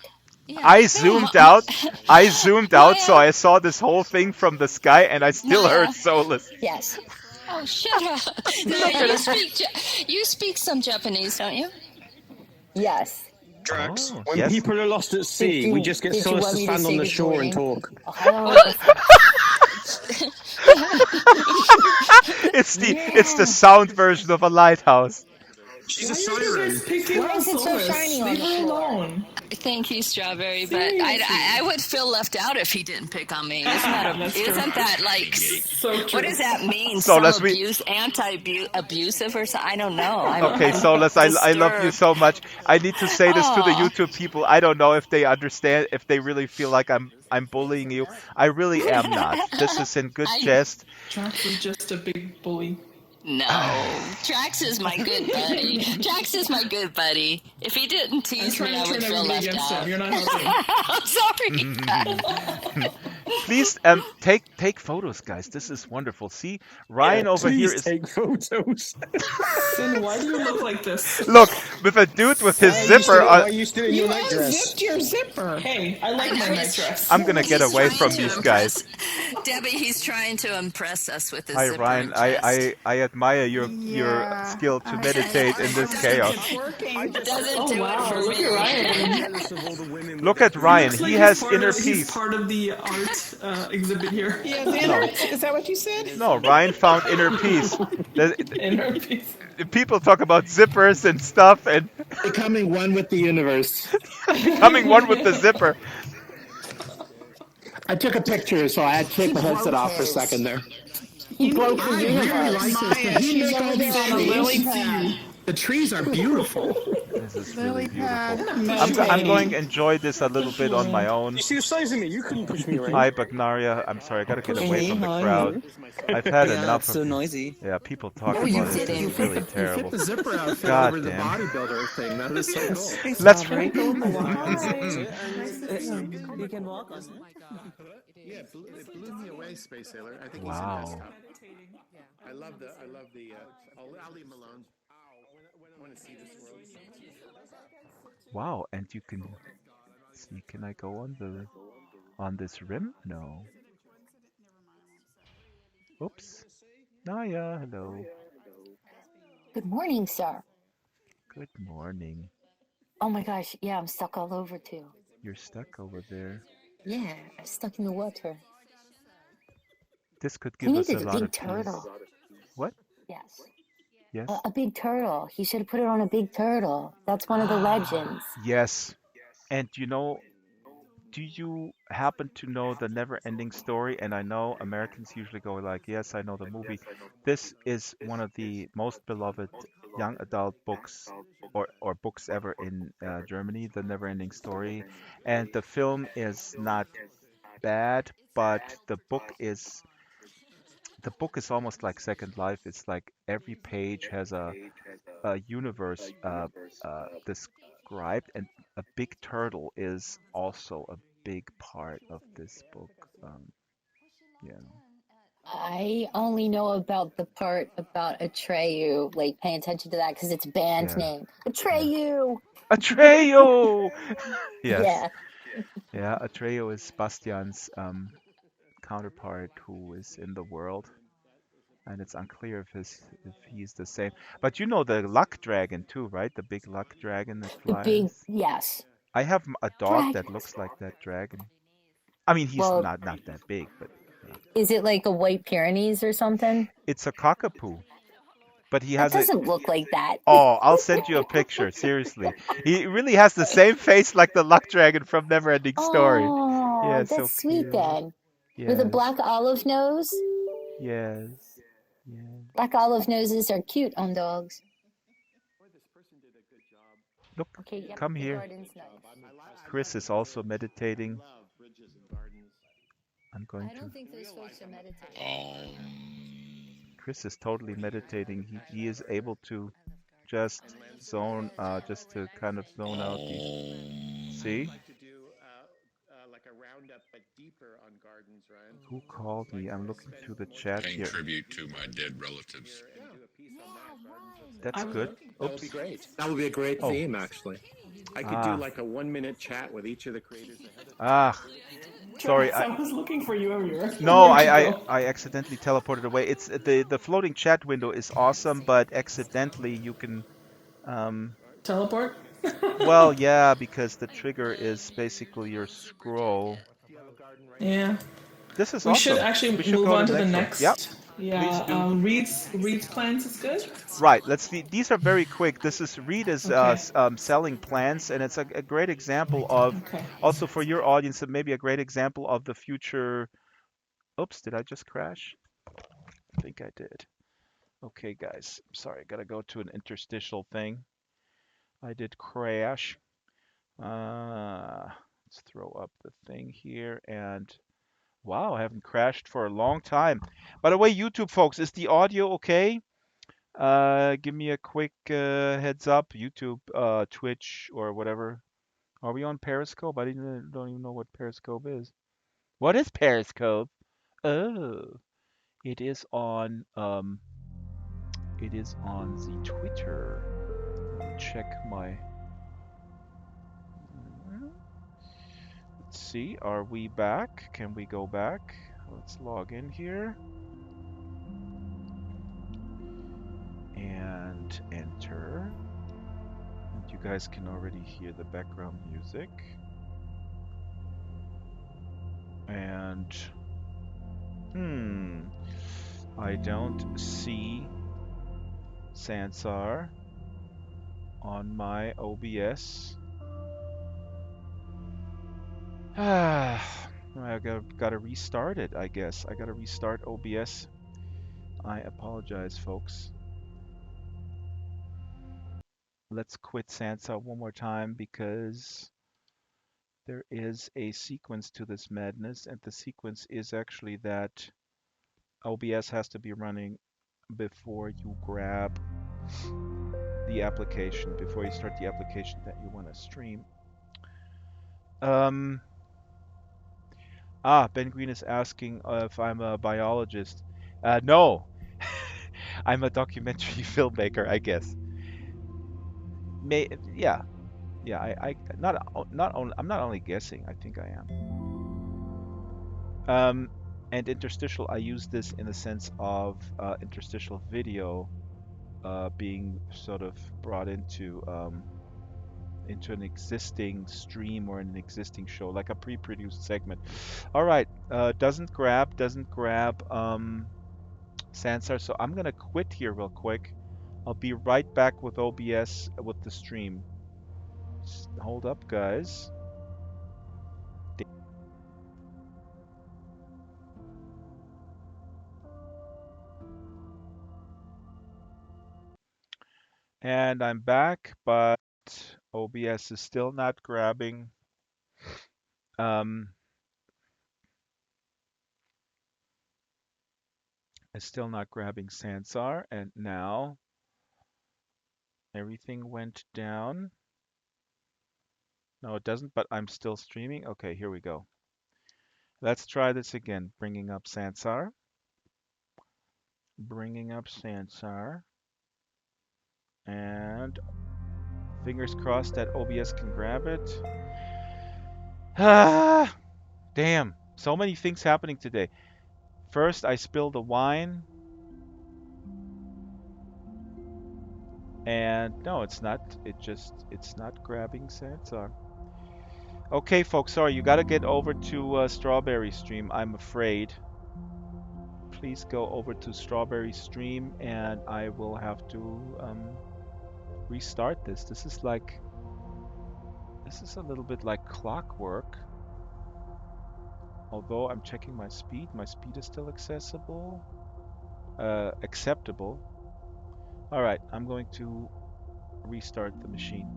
Speaker 5: Yeah.
Speaker 1: I zoomed out. I zoomed out, so I saw this whole thing from the sky, and I still heard
Speaker 5: Maya.
Speaker 1: Soulless.
Speaker 7: Yes.
Speaker 5: Oh, shut up. Maya, you speak some Japanese, don't you?
Speaker 7: Yes.
Speaker 3: Drax,
Speaker 1: Oh,
Speaker 3: when
Speaker 1: yes.
Speaker 3: people are lost at sea, we just get
Speaker 7: did you
Speaker 3: Solus
Speaker 7: want
Speaker 3: to
Speaker 7: me to
Speaker 3: stand
Speaker 7: say
Speaker 3: on the
Speaker 7: good
Speaker 3: shore and
Speaker 7: morning?
Speaker 3: talk.
Speaker 1: It's the sound version of a lighthouse.
Speaker 3: She's
Speaker 4: Why
Speaker 3: a
Speaker 4: are you guys
Speaker 3: siren.
Speaker 4: picking
Speaker 7: Why
Speaker 4: on
Speaker 7: is it so
Speaker 4: Solus?
Speaker 7: shiny on
Speaker 4: Leave
Speaker 7: the
Speaker 4: her
Speaker 7: floor?
Speaker 4: alone.
Speaker 5: Thank you, Strawberry, but
Speaker 4: Seriously.
Speaker 5: I would feel left out if he didn't pick on me.
Speaker 4: That's true.
Speaker 5: Isn't that like
Speaker 4: So true.
Speaker 5: what does that mean?
Speaker 1: So
Speaker 5: Some
Speaker 1: let's
Speaker 5: anti-abusive or something? I don't know.
Speaker 1: Okay, Solus, I love you so much. I need to say this to the YouTube people. I don't know if they understand, if they really feel like I'm bullying you. I really am not. This is in good jest.
Speaker 4: Drax is just a big bully.
Speaker 5: No, Drax is my good buddy. Drax is my good buddy. If he didn't tease me, I would feel left out.
Speaker 4: You're not helping.
Speaker 5: I'm sorry.
Speaker 1: Please take photos, guys. This is wonderful. See, Ryan over here is
Speaker 3: take photos.
Speaker 4: Sin, why do you look like this?
Speaker 1: look with a dude with his zipper
Speaker 3: Why are
Speaker 1: on.
Speaker 3: you still in your
Speaker 8: You
Speaker 3: nightdress?
Speaker 8: unzipped your zipper.
Speaker 4: Hey, I like my nightdress.
Speaker 1: I'm gonna get
Speaker 5: He's
Speaker 1: away
Speaker 5: trying
Speaker 1: from
Speaker 5: to
Speaker 1: these
Speaker 5: impress-
Speaker 1: guys.
Speaker 5: Debbie, he's trying to impress us with his
Speaker 1: Hi
Speaker 5: zipper
Speaker 1: Ryan,
Speaker 5: and chest.
Speaker 1: I admire your skill to meditate in this chaos.
Speaker 5: Doesn't do it for
Speaker 4: Look
Speaker 5: me.
Speaker 4: at Ryan.
Speaker 1: Look at Ryan.
Speaker 4: Looks like
Speaker 1: He has
Speaker 4: he's part
Speaker 1: inner
Speaker 4: of- He's
Speaker 1: peace.
Speaker 4: part of the art exhibit here.
Speaker 8: He has innards? Is that what you said?
Speaker 1: No, Ryan found inner peace.
Speaker 4: Inner peace.
Speaker 1: People talk about zippers and stuff, and
Speaker 9: Becoming one with the universe.
Speaker 1: becoming one with the zipper.
Speaker 9: I took a picture, so I had to take the headset off for a second there.
Speaker 7: He broke the universe.
Speaker 9: Did he make all these trees? The trees are beautiful.
Speaker 1: This is really beautiful. I'm going to enjoy this a little bit on my own.
Speaker 3: You see the size of me? You couldn't push me around.
Speaker 1: Hi, Bagnaria. I'm sorry, I gotta get away from the crowd. I've had enough of
Speaker 14: noisy.
Speaker 1: Yeah, people talk about it. It's really terrible.
Speaker 9: The zipper outfit
Speaker 1: God
Speaker 9: over the
Speaker 1: damn.
Speaker 9: bodybuilder thing. That is so cool.
Speaker 1: Let's.
Speaker 14: You can walk on it.
Speaker 2: Yeah, it blew me away, Space Sailor. I think
Speaker 1: Wow.
Speaker 2: he's a nice cop. I love the. I'll leave him alone. I want to see this world.
Speaker 1: Wow, and you can see. Can I go on this rim? No. Oops. Naya, hello.
Speaker 7: Good morning, sir.
Speaker 1: Good morning.
Speaker 7: Oh my gosh, yeah, I'm stuck all over too.
Speaker 1: You're stuck over there.
Speaker 7: Yeah, I'm stuck in the water.
Speaker 1: This could
Speaker 7: He
Speaker 1: give us a
Speaker 7: needed a
Speaker 1: lot
Speaker 7: big
Speaker 1: of peace.
Speaker 7: turtle.
Speaker 1: What?
Speaker 7: Yes.
Speaker 1: Yes.
Speaker 7: A big turtle. He should have put it on a big turtle. That's one of the legends.
Speaker 1: Yes. And you know, do you happen to know the never-ending story? And I know Americans usually go like, yes, I know the movie. This is one of the most beloved young adult books or books ever in Germany, The Never-Ending Story. And the film is not bad, but the book is almost like Second Life. It's like every page has a universe described, and a big turtle is also a big part of this book. Yeah.
Speaker 7: I only know about the part about Atreyu. Like, pay attention to that because it's a band
Speaker 1: Yeah.
Speaker 7: name. Atreyu!
Speaker 1: Atreyu! Yes.
Speaker 7: Yeah.
Speaker 1: Yeah, Atreyu is Bastian's counterpart who is in the world. And it's unclear if he's the same. But you know the luck dragon too, right? The big luck dragon that
Speaker 7: The
Speaker 1: flies.
Speaker 7: big, yes.
Speaker 1: I have a dog that
Speaker 7: Dragons.
Speaker 1: looks like that dragon. I mean, he's
Speaker 7: Well-
Speaker 1: not that big, but
Speaker 7: Is it like a White Pyrenees or something?
Speaker 1: it's a cockapoo. But he
Speaker 7: It
Speaker 1: has a.
Speaker 7: doesn't look like that.
Speaker 1: Oh, I'll send you a picture. Seriously, he really has the same face like the luck dragon from Neverending Story.
Speaker 7: Oh,
Speaker 1: Yeah,
Speaker 7: that's
Speaker 1: so
Speaker 7: sweet
Speaker 1: cute.
Speaker 7: then. With a
Speaker 1: Yes.
Speaker 7: black olive nose.
Speaker 1: Yes.
Speaker 7: Black olive noses are cute on dogs.
Speaker 1: Look,
Speaker 7: Okay, yep,
Speaker 1: come
Speaker 7: the
Speaker 1: here.
Speaker 7: garden's nice.
Speaker 1: Chris is also meditating. I'm going
Speaker 7: I
Speaker 1: to.
Speaker 7: don't think those folks are meditating.
Speaker 1: Chris is totally meditating. He is able to just zone, just to kind of zone out. See?
Speaker 2: Like to do like a roundup, but deeper on gardens, Ryan.
Speaker 1: Who called me? I'm looking through the chat
Speaker 15: Paying
Speaker 1: here.
Speaker 15: tribute to my dead relatives.
Speaker 1: That's good.
Speaker 9: That would be
Speaker 1: Oops.
Speaker 9: great. That would be a great
Speaker 1: Oh.
Speaker 9: theme, actually.
Speaker 11: I could do like a 1-minute chat with each of the creators ahead of time.
Speaker 1: Sorry.
Speaker 4: I was looking for you earlier.
Speaker 1: No,
Speaker 4: Where'd you go?
Speaker 1: I accidentally teleported away. It's the floating chat window is awesome, but accidentally you can
Speaker 4: Teleport?
Speaker 1: well, yeah, because the trigger is basically your scroll.
Speaker 4: Yeah.
Speaker 1: This is
Speaker 4: We should
Speaker 1: awesome.
Speaker 4: actually
Speaker 1: We should
Speaker 4: move
Speaker 1: go
Speaker 4: on
Speaker 1: to
Speaker 4: to
Speaker 1: the
Speaker 4: the
Speaker 1: next one. Yep.
Speaker 4: next.
Speaker 1: Please
Speaker 4: Yeah.
Speaker 1: do.
Speaker 4: Reed's plants is good.
Speaker 1: Right. Let's see. These are very quick. This is Reed is
Speaker 4: Okay.
Speaker 1: selling plants, and it's a great example of also for your audience, maybe a great example of the future. Oops, did I just crash? I think I did. Okay, guys. Sorry, gotta go to an interstitial thing. I did crash. Let's throw up the thing here and wow, I haven't crashed for a long time. By the way, YouTube folks, is the audio okay? Give me a quick heads up. YouTube, Twitch, or whatever. Are we on Periscope? I don't even know what Periscope is. What is Periscope? Oh, it is on the Twitter. Let me check my. Let's see. Are we back? Can we go back? Let's log in here. And enter. And you guys can already hear the background music. And I don't see Sansar on my OBS. I gotta restart it, I guess. I gotta restart OBS. I apologize, folks. Let's quit Sansar one more time because there is a sequence to this madness, and the sequence is actually that OBS has to be running before you grab the application, before you start the application that you want to stream. Ben Green is asking if I'm a biologist. No, I'm a documentary filmmaker, I guess. Yeah. I'm not only guessing. I think I am. And interstitial, I use this in the sense of interstitial video being sort of brought into an existing stream or an existing show, like a pre-produced segment. All right, doesn't grab Sansar, so I'm gonna quit here real quick. I'll be right back with OBS with the stream. Just hold up, guys. And I'm back, but OBS is still not grabbing. It's still not grabbing Sansar, and now everything went down. No, it doesn't, but I'm still streaming. Okay, here we go. Let's try this again. Bringing up Sansar. Bringing up Sansar. And fingers crossed that OBS can grab it. Ah, damn. So many things happening today. First, I spilled the wine. And no, it's not. It's not grabbing Sansar. Okay, folks, sorry. You got to get over to Strawberry Stream, I'm afraid. Please go over to Strawberry Stream, and I will have to restart this. This is a little bit like clockwork. Although I'm checking my speed is still acceptable. All right, I'm going to restart the machine.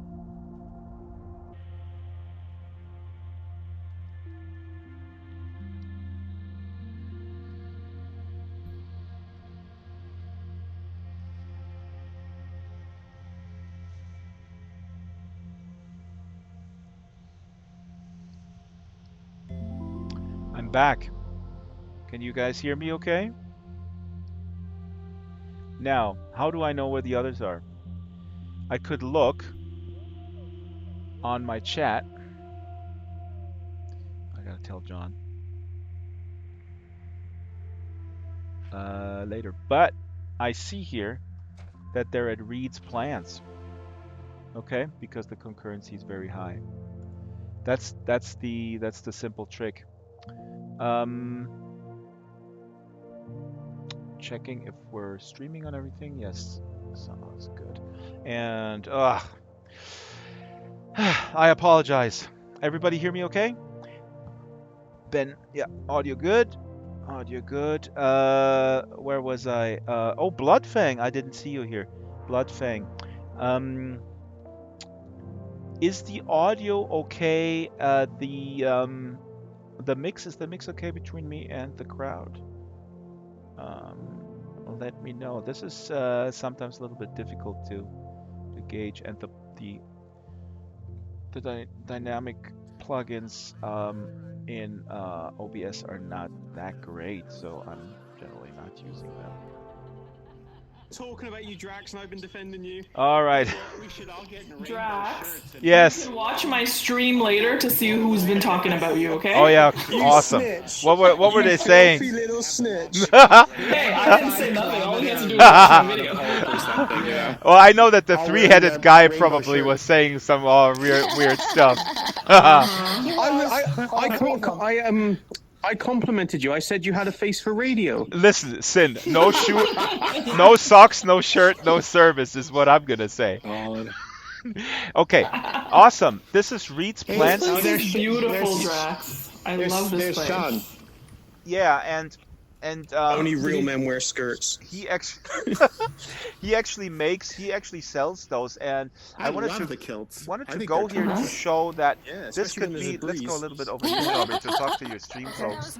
Speaker 1: I'm back. Can you guys hear me okay? Now, how do I know where the others are? I could look. on my chat. I gotta tell John later. But I see here that they're at Reed's plants. Okay, because the concurrency is very high. That's the simple trick. Checking if we're streaming on everything. Yes, sounds good. And I apologize. Everybody hear me okay? Ben, yeah, audio good. Audio good. Where was I? Oh, Bloodfang. I didn't see you here. Bloodfang. Is the audio okay? The mix, is the mix okay between me and the crowd? Let me know. This is sometimes a little bit difficult to gauge, and the dynamic plugins in OBS are not that great, so I'm generally not using them.
Speaker 3: Talking about you, Drax, and I've been defending you.
Speaker 1: All right.
Speaker 3: We should all get in
Speaker 4: Drax.
Speaker 1: Yes.
Speaker 4: You can watch my stream later to see who's been talking about you, okay?
Speaker 1: Oh yeah,
Speaker 3: You
Speaker 1: awesome.
Speaker 3: snitch.
Speaker 1: What were they saying?
Speaker 3: Filthy little snitch.
Speaker 4: Hey, I didn't say nothing. All he has to do is watch my video.
Speaker 1: Well, I know that the three-headed guy probably was saying some weird stuff.
Speaker 3: I complimented you. I said you had a face for radio.
Speaker 1: Listen, Sin, no shoe, no socks, no shirt, no service is what I'm gonna say. Okay, awesome. This is Reed's Plants.
Speaker 4: This is beautiful, Drax. I love this place.
Speaker 3: Sean.
Speaker 1: Yeah, and
Speaker 3: only real men wear skirts.
Speaker 1: He actually he actually sells those, and I wanted
Speaker 11: love
Speaker 1: to
Speaker 11: the kilts.
Speaker 1: wanted
Speaker 11: I
Speaker 1: to
Speaker 11: think
Speaker 1: go
Speaker 11: they're
Speaker 1: here to
Speaker 11: cool.
Speaker 1: show that
Speaker 3: Yeah,
Speaker 1: this
Speaker 3: especially
Speaker 1: could
Speaker 3: when there's
Speaker 1: be.
Speaker 3: a
Speaker 1: Let's go a
Speaker 3: breeze.
Speaker 1: little bit over here, Robert, to talk to your stream folks.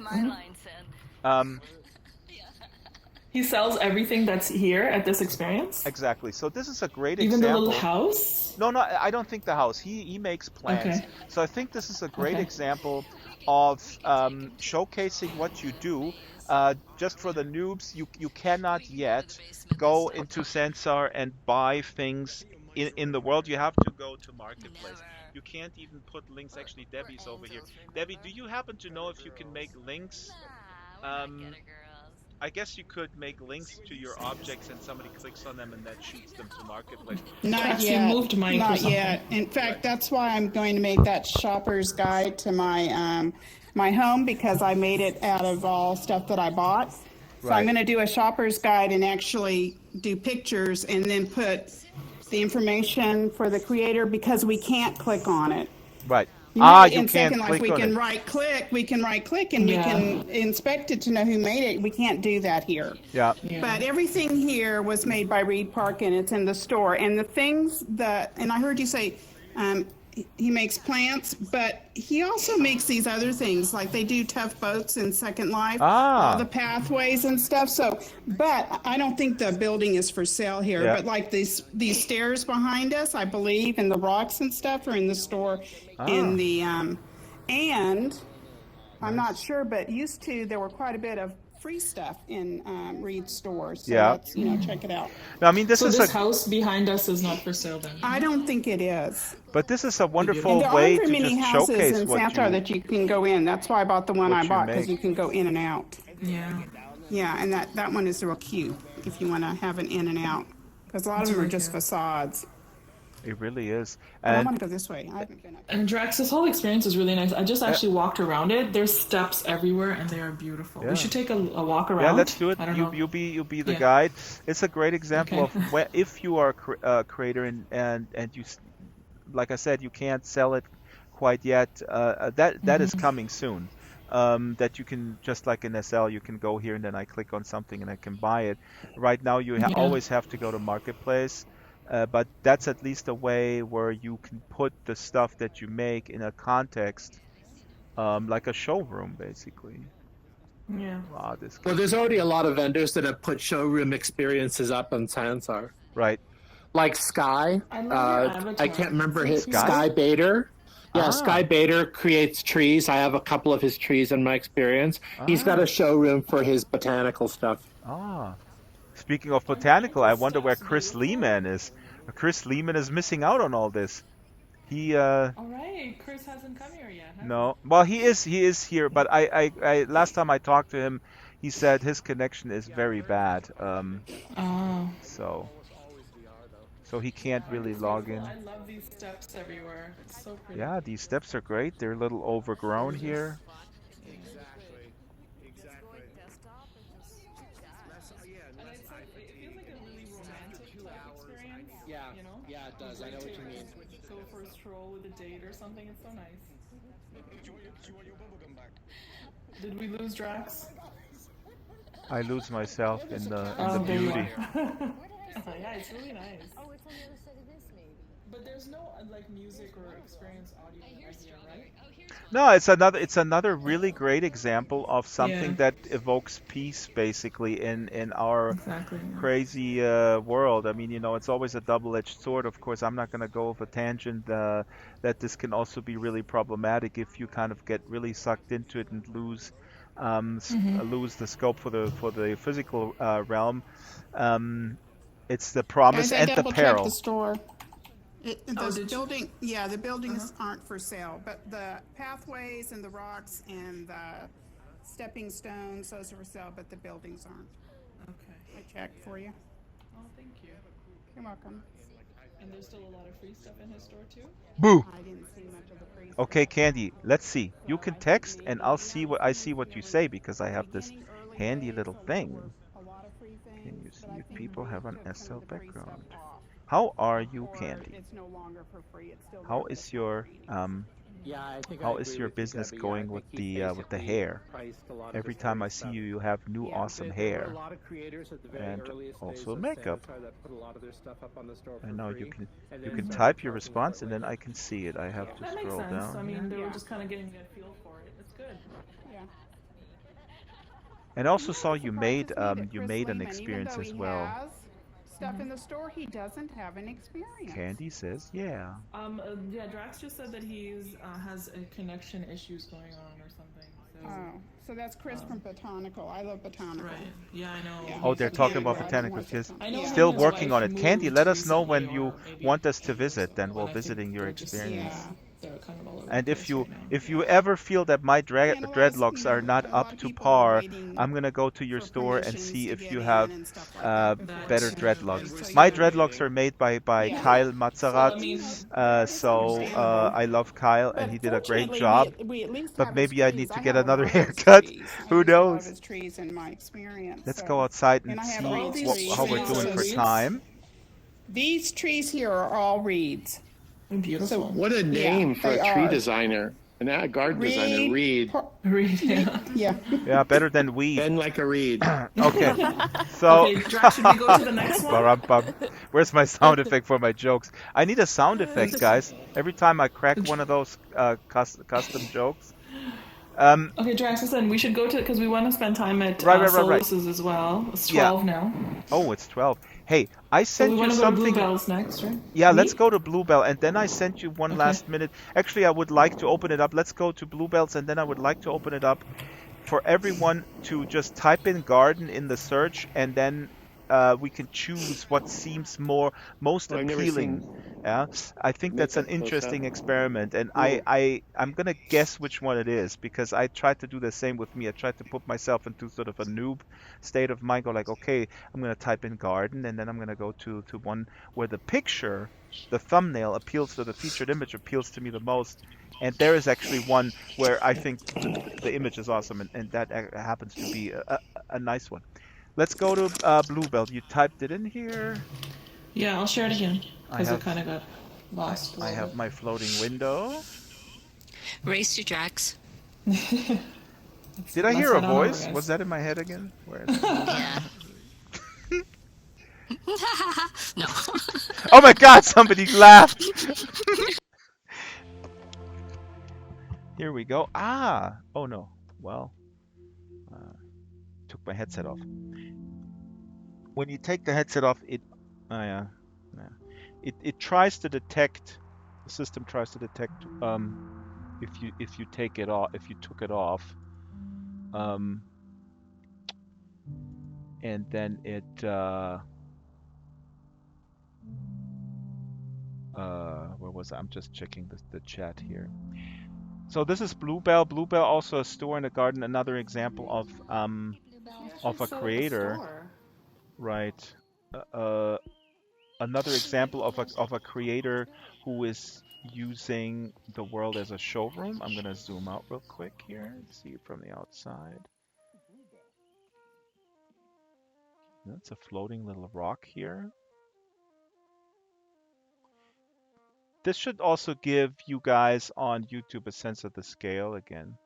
Speaker 4: He sells everything that's here at this experience?
Speaker 1: Exactly. So this is a great
Speaker 4: Even
Speaker 1: example.
Speaker 4: the little house?
Speaker 1: No, I don't think the house. He makes plans.
Speaker 4: Okay.
Speaker 1: So I think this is a great
Speaker 4: Okay.
Speaker 1: example of showcasing what you do. Just for the noobs, you cannot yet go into Sansar and buy things in the world. You have to go to Marketplace. You can't even put links. Actually, Debbie's over here. Debbie, do you happen to know if you can make links? I guess you could make links to your objects and somebody clicks on them and that shoots them to Marketplace.
Speaker 8: Not
Speaker 4: Drax, you
Speaker 8: yet.
Speaker 4: moved mine for
Speaker 8: Not
Speaker 4: something.
Speaker 8: yet. In fact, that's why I'm going to make that shopper's guide to my my home, because I made it out of all stuff that I bought. So
Speaker 1: Right.
Speaker 8: I'm going to do a shopper's guide and actually do pictures and then put the information for the creator, because we can't click on it.
Speaker 1: Right.
Speaker 8: You
Speaker 1: You
Speaker 8: in
Speaker 1: can't
Speaker 8: Second Life,
Speaker 1: click
Speaker 8: we
Speaker 1: on
Speaker 8: can
Speaker 1: it.
Speaker 8: right click and we
Speaker 4: Yeah.
Speaker 8: can inspect it to know who made it. We can't do that here.
Speaker 1: Yeah.
Speaker 8: But everything here was made by Reed Park, and it's in the store. And the things that, and I heard you say, he makes plants, but he also makes these other things, like they do tough boats in Second Life, all the pathways and stuff. So, but I don't think the building is for sale here.
Speaker 1: Yeah.
Speaker 8: But like these stairs behind us, I believe, and the rocks and stuff are in the store. In the and I'm not sure, but used to there were quite a bit of free stuff in Reed's stores. So
Speaker 1: Yeah.
Speaker 8: let's, check it out.
Speaker 1: No, I mean this
Speaker 4: So
Speaker 1: is
Speaker 4: this
Speaker 1: a
Speaker 4: house behind us is not for sale then?
Speaker 8: I don't think it is.
Speaker 1: but this is a
Speaker 8: And
Speaker 1: wonderful
Speaker 8: there
Speaker 1: way
Speaker 8: aren't
Speaker 1: to
Speaker 8: very many
Speaker 1: just
Speaker 8: houses
Speaker 1: showcase
Speaker 8: in
Speaker 1: what
Speaker 8: Sansar
Speaker 1: you.
Speaker 8: that you can go in. That's why I bought the one
Speaker 1: what
Speaker 8: I
Speaker 1: you
Speaker 8: bought, because
Speaker 1: make.
Speaker 8: you can go in and out.
Speaker 4: Yeah.
Speaker 8: Yeah, and that one is real cute if you want to have an in and out, because a lot of them are
Speaker 4: really
Speaker 8: just
Speaker 4: cute.
Speaker 8: facades.
Speaker 1: It really is.
Speaker 8: But I
Speaker 1: And
Speaker 8: want to go this way. I haven't been up.
Speaker 4: And Drax, this whole experience is really nice. I just actually walked around it. There's steps everywhere, and they are beautiful.
Speaker 1: Yeah.
Speaker 4: We should take a walk around.
Speaker 1: yeah, let's do it.
Speaker 4: I don't
Speaker 1: You
Speaker 4: know.
Speaker 1: you be the
Speaker 4: Yeah.
Speaker 1: guide. It's a great example
Speaker 4: Okay.
Speaker 1: of if you are a creator and you like I said, you can't sell it quite yet. That is coming soon. That you can, just like in SL, you can go here and then I click on something and I can buy it. Right now you
Speaker 4: Yeah.
Speaker 1: always have to go to Marketplace, but that's at least a way where you can put the stuff that you make in a context, like a showroom, basically.
Speaker 4: Yeah.
Speaker 1: Wow, this
Speaker 9: Well, there's already a lot of vendors that have put showroom experiences up on Sansar.
Speaker 1: right.
Speaker 9: Like Sky.
Speaker 4: I love your
Speaker 9: I can't remember his
Speaker 1: Sky?
Speaker 9: Sky Bader. Yeah,
Speaker 1: Ah.
Speaker 9: Sky Bader creates trees. I have a couple of his trees in my experience. He's got a showroom for his botanical stuff.
Speaker 1: Ah. Speaking of botanical, I wonder where Chris Lehman is. Chris Lehman is missing out on all this. He
Speaker 4: All right, Chris hasn't come here yet, has
Speaker 1: no. Well, he is here, but I last time I talked to him, he said his connection is very bad.
Speaker 4: Oh.
Speaker 1: So he can't really log in.
Speaker 4: I love these steps everywhere. It's so pretty.
Speaker 1: Yeah, these steps are great. They're a little overgrown here.
Speaker 8: Exactly.
Speaker 4: It feels like a really romantic type experience.
Speaker 9: Yeah.
Speaker 4: You know?
Speaker 9: Yeah, it does. I know what you mean.
Speaker 4: Go for a stroll with a date or something. It's so nice. Did we lose Drax?
Speaker 1: I lose myself in the
Speaker 4: there you
Speaker 1: beauty.
Speaker 4: Yeah, it's really nice. Oh, it's on the other side of this, maybe. But there's no like music or experience audio idea, right?
Speaker 1: No, it's another really great example of something that evokes peace, basically, in our crazy world. I mean, it's always a double-edged sword. Of course, I'm not going to go off a tangent that this can also be really problematic if you kind of get really sucked into it and lose the scope for the physical realm. It's the promise and the peril.
Speaker 8: The store. The buildings aren't for sale, but the pathways and the rocks and the stepping stones, those are for sale, but the buildings aren't.
Speaker 4: Okay.
Speaker 8: I checked for you.
Speaker 4: Oh, thank you.
Speaker 8: You're welcome.
Speaker 4: And there's still a lot of free stuff in his store too?
Speaker 1: Boo!
Speaker 8: I didn't see much of the free stuff.
Speaker 1: Okay, Candy, let's see. You can text and I'll see what you say because I have this handy little thing. Can you see if people have an SL background? How are you, Candy?
Speaker 8: It's no longer for free. It's still
Speaker 1: How is your business going with the hair? Every time I see you, you have new awesome hair, and also makeup. I know you can type your response and then I can see it. I have to
Speaker 4: That makes
Speaker 1: scroll
Speaker 4: sense.
Speaker 1: down.
Speaker 4: I mean, they were just kind of getting a feel for it. It's good.
Speaker 8: Yeah.
Speaker 1: And I also saw you made an experience as well.
Speaker 8: Stuff in the store, he doesn't have an experience.
Speaker 1: Candy says, yeah.
Speaker 4: Yeah, Drax just said that he's has connection issues going on or something. So.
Speaker 8: So that's Chris from Botanical. I love Botanical.
Speaker 4: Right. Yeah, I know.
Speaker 1: Oh, they're talking about Botanical. Still working on it. Candy, let us know when you want us to visit, then we'll visiting your experience. And if you ever feel that my dreadlocks are not up to par, I'm gonna go to your store and see if you have better dreadlocks. My dreadlocks are made by Kyle Mazarat, so I love Kyle and he did a great job. But maybe I need to get another haircut. Who knows? Let's go outside and see how we're doing for time.
Speaker 8: These trees here are all reeds.
Speaker 4: Beautiful.
Speaker 8: So,
Speaker 9: what a name for a tree designer. A garden designer, Reed.
Speaker 4: Reed,
Speaker 8: yeah.
Speaker 1: Yeah, better than weed.
Speaker 9: Bend like a reed.
Speaker 1: Okay. So,
Speaker 4: okay, Drax, should we go to the next one?
Speaker 1: Where's my sound effect for my jokes? I need a sound effect, guys. Every time I crack one of those custom jokes.
Speaker 4: Okay, Drax, listen, we should go to because we want to spend time at Solous's as well. It's 12 now.
Speaker 1: Oh, it's 12. Hey, I sent you something.
Speaker 4: So we want to go to Bluebell's next, right?
Speaker 1: Yeah, let's go to Bluebell, and then I sent you one last minute. Actually, I would like to open it up. Let's go to Bluebell's, and then I would like to open it up for everyone to just type in garden in the search, and then we can choose what seems most appealing. Yeah, I think that's an interesting experiment, and I'm gonna guess which one it is because I tried to do the same with me. I tried to put myself into sort of a noob state of mind. Go like, okay, I'm gonna type in garden, and then I'm gonna go to one where the picture, the thumbnail appeals to the featured image appeals to me the most. And there is actually one where I think the image is awesome, and that happens to be a nice one. Let's go to Bluebell. You typed it in here.
Speaker 4: Yeah, I'll share it again because it kind of got lost.
Speaker 1: I have my floating window.
Speaker 5: Race to Drax.
Speaker 1: Did I hear a voice? Was that in my head again? Where
Speaker 5: yeah. No.
Speaker 1: Oh my God! Somebody laughed. Here we go. Ah! Oh no. Well, took my headset off. When you take the headset off, it tries to detect. The system tries to detect if you take it off, if you took it off, and then it where was I? I'm just checking the chat here. So this is Bluebell. Bluebell also a store in the garden. Another example of a creator, right? Another example of a creator who is using the world as a showroom. I'm gonna zoom out real quick here and see it from the outside. That's a floating little rock here. This should also give you guys on YouTube a sense of the scale again.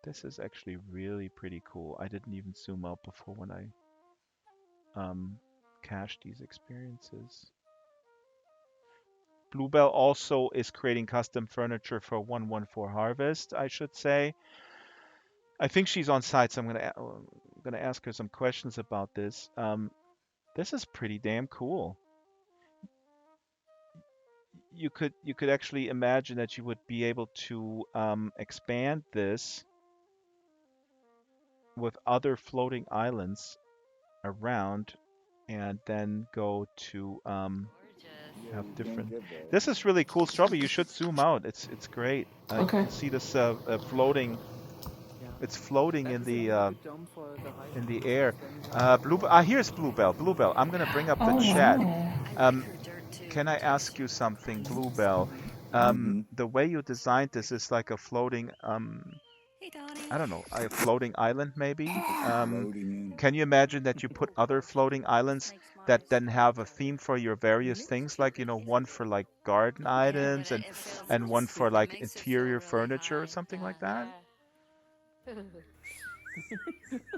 Speaker 1: This is actually really pretty cool. I didn't even zoom out before when I cached these experiences. Bluebell also is creating custom furniture for 114 Harvest, I should say. I think she's on site, so I'm gonna ask her some questions about this. This is pretty damn cool. You could actually imagine that you would be able to expand this with other floating islands around, and then go to have different. This is really cool, Strawberry. You should zoom out. It's great. You
Speaker 4: Okay.
Speaker 1: can see this floating. It's floating in the air. Here's Bluebell. Bluebell, I'm gonna bring up the chat. Can I ask you something, Bluebell? The way you designed this is like a floating, I don't know, a floating island maybe? Can you imagine that you put other floating islands that then have a theme for your various things? Like, you know, one for like garden items and one for like interior furniture or something like that?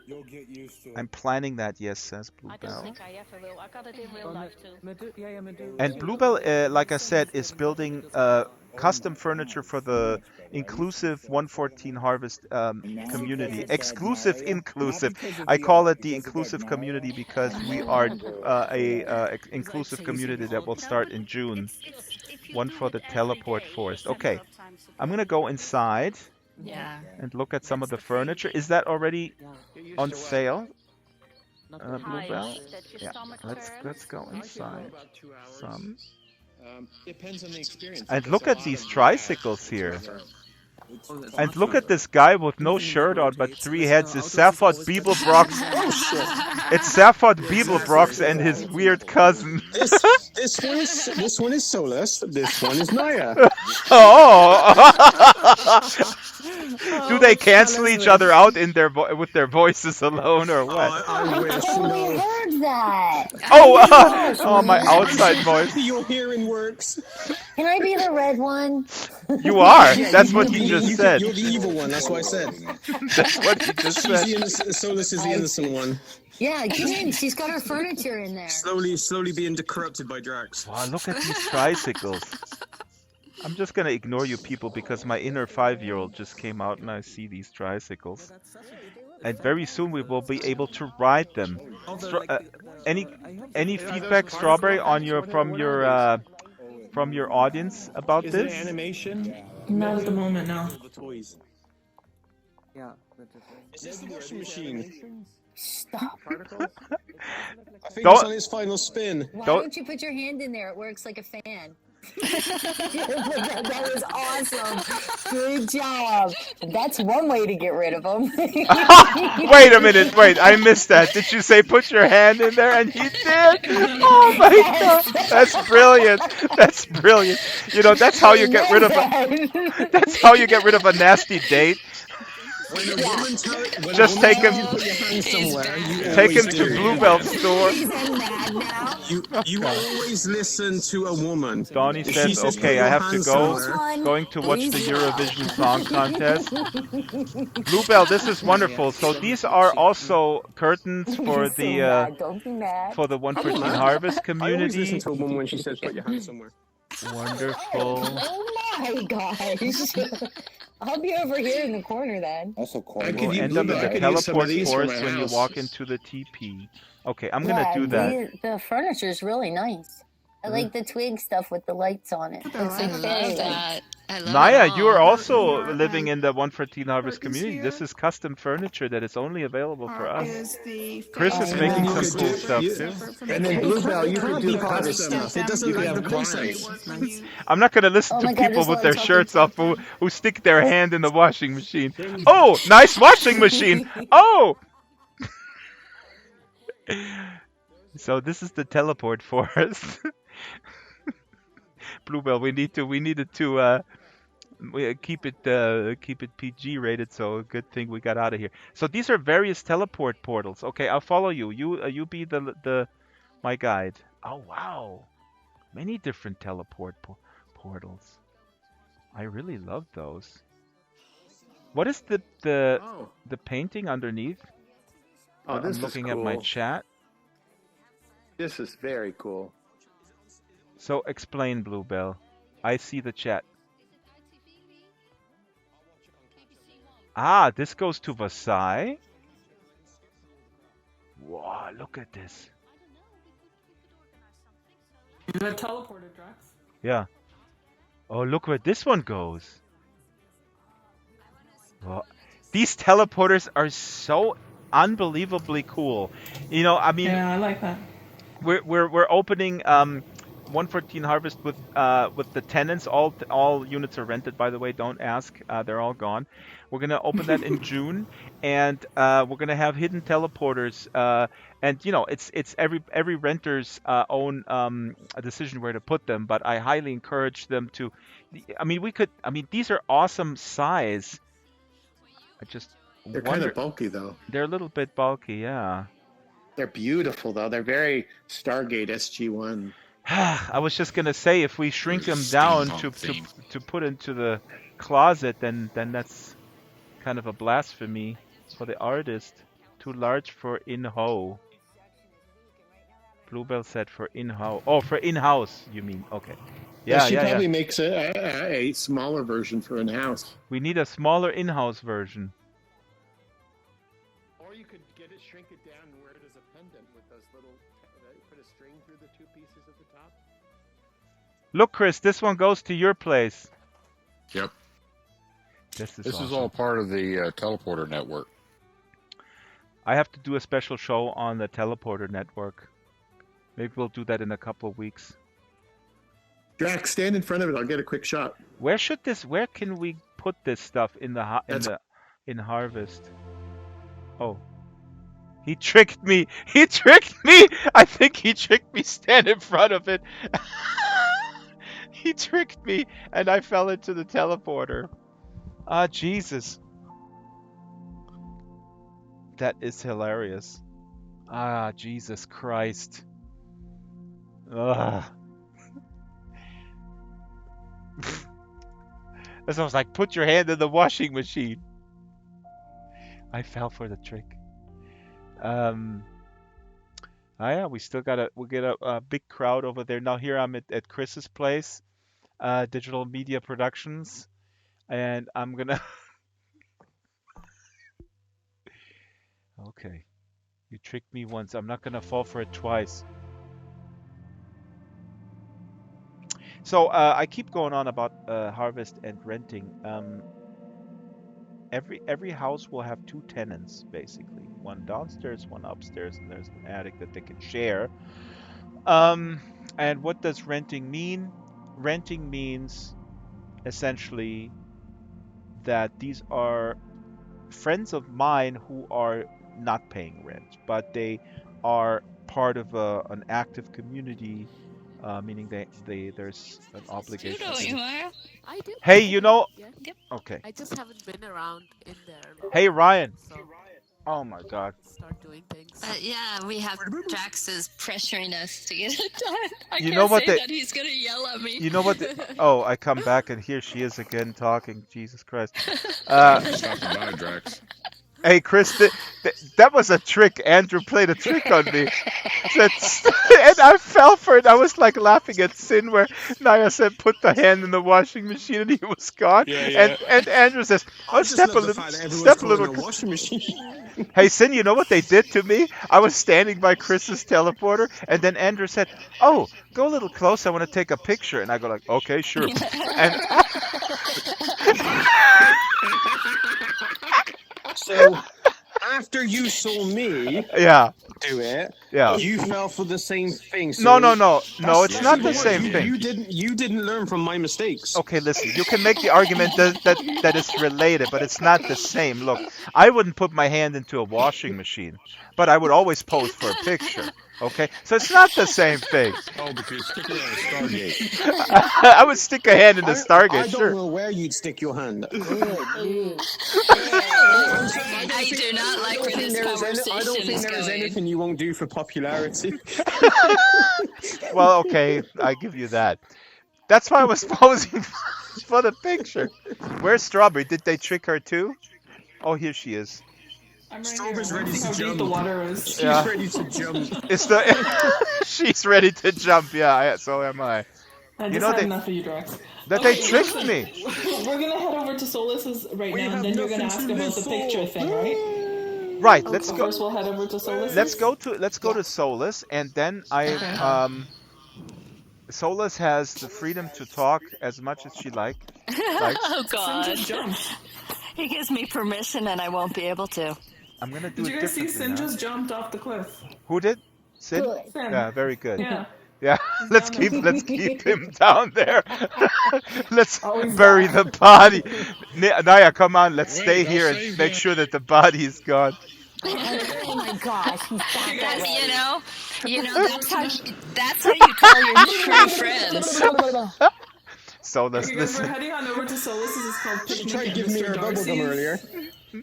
Speaker 10: You'll get used to it.
Speaker 1: I'm planning that, yes, says Bluebell.
Speaker 5: I don't think I ever will. I got it in real life too.
Speaker 1: And Bluebell, like I said, is building custom furniture for the inclusive 114 Harvest community. Exclusive, inclusive. I call it the inclusive community because we are a inclusive community that will start in June. One for the teleport forest. Okay, I'm gonna go inside.
Speaker 5: Yeah.
Speaker 1: And look at some of the furniture. Is that already on sale? Bluebell? Yeah. Let's go inside. Some.
Speaker 3: Depends on the experience.
Speaker 1: And look at these tricycles here. And look at this guy with no shirt on but 3 heads. It's Safford Beeblebrox. It's Safford Beeblebrox and his weird cousin.
Speaker 3: This one is Solus. This one is Naya.
Speaker 1: Oh! Do they cancel each other out in with their voices alone, or what?
Speaker 3: I wish.
Speaker 7: I heard that.
Speaker 1: Oh, my outside voice.
Speaker 3: Your hearing works.
Speaker 7: Can I be the red one?
Speaker 1: You are. That's what you just said.
Speaker 3: You're the evil one. That's what I said.
Speaker 1: That's what you just said.
Speaker 3: Solus is the innocent one.
Speaker 7: Yeah, get in. She's got her furniture in there.
Speaker 3: Slowly being corrupted by Drax.
Speaker 1: Wow, look at these tricycles. I'm just gonna ignore you people because my inner 5-year-old just came out and I see these tricycles. And very soon we will be able to ride them. Any feedback, Strawberry, on from your audience about
Speaker 11: Is
Speaker 1: this?
Speaker 11: it animation?
Speaker 4: Not at the moment, no.
Speaker 14: Yeah.
Speaker 3: Is this the washing machine?
Speaker 7: Stop.
Speaker 3: I think it's on its final spin.
Speaker 7: Why don't you put your hand in there? It works like a fan. That was awesome. Good job. That's one way to get rid of them.
Speaker 1: Wait a minute. Wait, I missed that. Did you say put your hand in there? And he did. Oh my God, that's brilliant. That's brilliant. You know, that's how you get rid of That's how you get rid of a nasty date. Just take him to Bluebell's store.
Speaker 3: You always listen to a woman.
Speaker 1: Donnie says, okay, I have to go. Going to watch the Eurovision Song Contest. Bluebell, this is wonderful. So these are also curtains for the 114 Harvest community.
Speaker 3: I always listen to a woman when she says put your hand somewhere.
Speaker 1: Wonderful.
Speaker 7: Oh my gosh. I'll be over here in the corner then.
Speaker 10: Also cool.
Speaker 1: You'll end up in the teleport forest when you walk into the TP. Okay, I'm gonna do that.
Speaker 7: The furniture is really nice. I like the twig stuff with the lights on it. Looks like
Speaker 5: I love
Speaker 7: fairy
Speaker 5: that. I love
Speaker 1: Naya,
Speaker 5: it
Speaker 1: you are
Speaker 5: all.
Speaker 1: also living in the 114 Harvest community.
Speaker 8: here.
Speaker 1: This is custom furniture that is only available for us.
Speaker 8: Is the
Speaker 1: Chris is
Speaker 8: fairy
Speaker 1: making
Speaker 8: lights
Speaker 1: some cool stuff
Speaker 3: you-
Speaker 1: too.
Speaker 2: And then Bluebell, you could do
Speaker 3: harvest
Speaker 2: custom.
Speaker 3: stuff. It doesn't
Speaker 2: You could
Speaker 3: like the
Speaker 2: have
Speaker 3: princess.
Speaker 2: clients.
Speaker 1: I'm not going to listen
Speaker 7: Oh
Speaker 1: to
Speaker 7: my God,
Speaker 1: people
Speaker 7: there's
Speaker 1: with
Speaker 7: a
Speaker 1: their
Speaker 7: lot of
Speaker 1: shirts off
Speaker 7: talking.
Speaker 1: who stick their hand in the washing machine. Oh, nice washing machine. Oh. So this is the teleport forest. Bluebell, we needed to keep it PG rated. So good thing we got out of here. So these are various teleport portals. Okay, I'll follow you. You be the my guide. Oh wow, many different teleport portals. I really love those. What is the painting underneath?
Speaker 11: Oh, this
Speaker 1: I'm looking
Speaker 11: is
Speaker 1: at my
Speaker 11: cool.
Speaker 1: chat.
Speaker 11: This is very cool.
Speaker 1: So explain, Bluebell. I see the chat. Ah, this goes to Versailles. Wow, look at this.
Speaker 4: You got teleported, Drax.
Speaker 1: Yeah. Oh, look where this one goes. Wow. These teleporters are so unbelievably cool. You know, I mean,
Speaker 4: Yeah, I like that.
Speaker 1: we're opening 114 Harvest with the tenants. All units are rented, by the way. Don't ask. They're all gone. We're gonna open that in June, and we're gonna have hidden teleporters. And you know, it's every renter's own a decision where to put them. But I highly encourage them to. I mean, these are awesome size. I just
Speaker 2: They're kind of bulky, though.
Speaker 1: They're a little bit bulky, yeah.
Speaker 2: They're beautiful, though. They're very Stargate SG-1.
Speaker 1: I was just gonna say, if we shrink them down to put into the closet, then that's kind of a blasphemy for the artist. Too large for in-ho. Bluebell said for in-ho. Oh, for in-house, you mean? Okay. Yeah,
Speaker 2: she probably
Speaker 1: yeah.
Speaker 2: makes a smaller version for in-house.
Speaker 1: We need a smaller in-house version.
Speaker 2: Or you could get it, shrink it down, and wear it as a pendant with those little. Put a string through the two pieces at the top.
Speaker 1: Look, Chris, this one goes to your place.
Speaker 15: Yep.
Speaker 1: This is
Speaker 15: This
Speaker 1: awesome.
Speaker 15: is all part of the teleporter network.
Speaker 1: I have to do a special show on the teleporter network. Maybe we'll do that in a couple of weeks.
Speaker 2: Drax, stand in front of it. I'll get a quick shot.
Speaker 1: Where can we put this stuff in in Harvest? Oh. He tricked me. He tricked me. I think he tricked me. Stand in front of it. He tricked me and I fell into the teleporter. Ah, Jesus. That is hilarious. Ah, Jesus Christ. Ugh. That's almost like, put your hand in the washing machine. I fell for the trick. Yeah, we'll get a big crowd over there. Now here I'm at Chris's place, Digital Media Productions, and I'm gonna. Okay, you tricked me once. I'm not gonna fall for it twice. So I keep going on about Harvest and renting. Every house will have two tenants, basically. One downstairs, one upstairs, and there's an attic that they can share. And what does renting mean? Renting means essentially that these are friends of mine who are not paying rent, but they are part of an active community, meaning there's an obligation.
Speaker 5: You know what you are.
Speaker 12: I do.
Speaker 1: Hey, you know.
Speaker 5: Yep.
Speaker 1: Okay.
Speaker 12: I just haven't been around in there.
Speaker 1: Hey, Ryan.
Speaker 12: So
Speaker 1: Oh my God.
Speaker 12: start doing things.
Speaker 5: Yeah, we have Drax is pressuring us to get it done. I
Speaker 1: You
Speaker 5: can't
Speaker 1: know what
Speaker 5: say
Speaker 1: they-
Speaker 5: that he's gonna yell at me.
Speaker 1: You know what? Oh, I come back and here she is again talking. Jesus Christ.
Speaker 15: Stopping by, Drax.
Speaker 1: Hey, Chris, that was a trick. Andrew played a trick on me. That's, and I fell for it. I was like laughing at Sin where Naya said, "Put the hand in the washing machine," and he was gone.
Speaker 3: Yeah.
Speaker 1: And Andrew says, "Oh,
Speaker 3: I just
Speaker 1: step a
Speaker 3: love the
Speaker 1: little,
Speaker 3: fact that everyone's
Speaker 1: step a
Speaker 3: calling
Speaker 1: little."
Speaker 3: a washing machine.
Speaker 1: Hey, Sin, you know what they did to me? I was standing by Chris's teleporter, and then Andrew said, "Oh, go a little close. I want to take a picture." And I go like, "Okay, sure." And
Speaker 3: So after you saw me
Speaker 1: yeah,
Speaker 3: do it,
Speaker 1: yeah.
Speaker 3: you fell for the same thing. So
Speaker 1: No. It's
Speaker 3: that's
Speaker 1: not the
Speaker 3: what
Speaker 1: same thing.
Speaker 3: You didn't learn from my mistakes.
Speaker 1: Okay, listen. You can make the argument that it's related, but it's not the same. Look, I wouldn't put my hand into a washing machine, but I would always pose for a picture. Okay, so it's not the same thing.
Speaker 15: Oh, but you're sticking out a Stargate.
Speaker 1: I would stick a hand in the Stargate,
Speaker 3: I don't
Speaker 1: sure.
Speaker 3: know where you'd stick your hand.
Speaker 5: I do not like where this
Speaker 3: I don't
Speaker 5: conversation
Speaker 3: think
Speaker 5: is
Speaker 3: there is
Speaker 5: going.
Speaker 3: anything you won't do for popularity.
Speaker 1: Well, okay, I give you that. That's why I was posing for the picture. Where's Strawberry? Did they trick her too? Oh, here she is.
Speaker 3: Strawberry's ready to jump.
Speaker 4: The water is.
Speaker 3: She's ready to jump.
Speaker 1: It's the she's ready to jump. Yeah, so am I.
Speaker 4: I just had enough of you, Drax.
Speaker 1: That
Speaker 4: Okay,
Speaker 1: they tricked
Speaker 4: listen,
Speaker 1: me.
Speaker 4: We're gonna head over to Solis's right now, and then you're gonna ask about the picture thing, right?
Speaker 1: Right. Let's
Speaker 4: So
Speaker 1: go.
Speaker 4: first, we'll head over to Solis's.
Speaker 1: Let's go to Solus, and then Solus has the freedom to talk as much as she likes.
Speaker 5: Oh God!
Speaker 4: Sin just jumped.
Speaker 5: He gives me permission, and I won't be able to.
Speaker 1: I'm gonna do
Speaker 4: Did
Speaker 1: it
Speaker 4: you guys see
Speaker 1: differently
Speaker 4: Sin
Speaker 1: now.
Speaker 4: just jumped off the cliff?
Speaker 1: Who did? Sid?
Speaker 4: Sin.
Speaker 1: Yeah, very good.
Speaker 4: Yeah.
Speaker 1: Yeah, let's keep him down there. Let's
Speaker 4: Always
Speaker 1: bury
Speaker 4: back.
Speaker 1: the body. Naya, come on, let's stay here and make sure that the body is gone.
Speaker 7: Oh my gosh, he's back already.
Speaker 5: You know, that's how you call your true friends.
Speaker 1: Solus,
Speaker 4: Okay, guys, we're
Speaker 1: listen.
Speaker 4: heading on over to Solis's. It's called
Speaker 3: She
Speaker 4: Picnic
Speaker 3: tried to
Speaker 4: at
Speaker 3: give me
Speaker 4: Mr.
Speaker 3: her bubble gum
Speaker 4: Darcy's.
Speaker 3: earlier.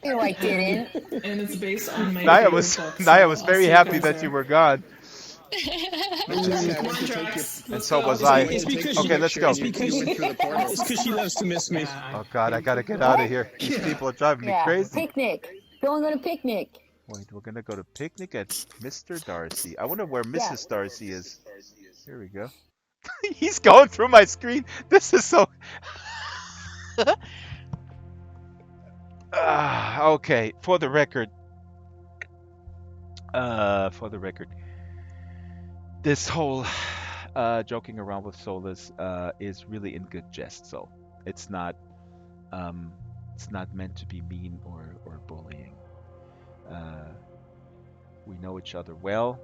Speaker 7: No, I didn't.
Speaker 4: And it's based on my
Speaker 1: Naya
Speaker 4: favorite
Speaker 1: was
Speaker 4: books,
Speaker 1: Naya
Speaker 4: so
Speaker 1: was
Speaker 4: I'll
Speaker 1: very
Speaker 4: see
Speaker 1: happy
Speaker 4: guys
Speaker 1: that
Speaker 4: there.
Speaker 1: you were gone,
Speaker 4: Come on, Drax.
Speaker 1: and
Speaker 4: Let's
Speaker 1: so
Speaker 4: go.
Speaker 1: was I.
Speaker 3: It's because
Speaker 1: Okay, let's go.
Speaker 3: It's because she loves to miss me.
Speaker 1: Oh God, I gotta get out of here. These people are driving me
Speaker 7: Yeah,
Speaker 1: crazy.
Speaker 7: picnic. Going on a picnic.
Speaker 1: Wait, we're gonna go to picnic at Mr. Darcy. I wonder where Mrs. Darcy is. Here we go. He's going through my screen. This is so. Okay, for the record. This whole joking around with Solus is really in good jest. So it's not meant to be mean or bullying. We know each other well.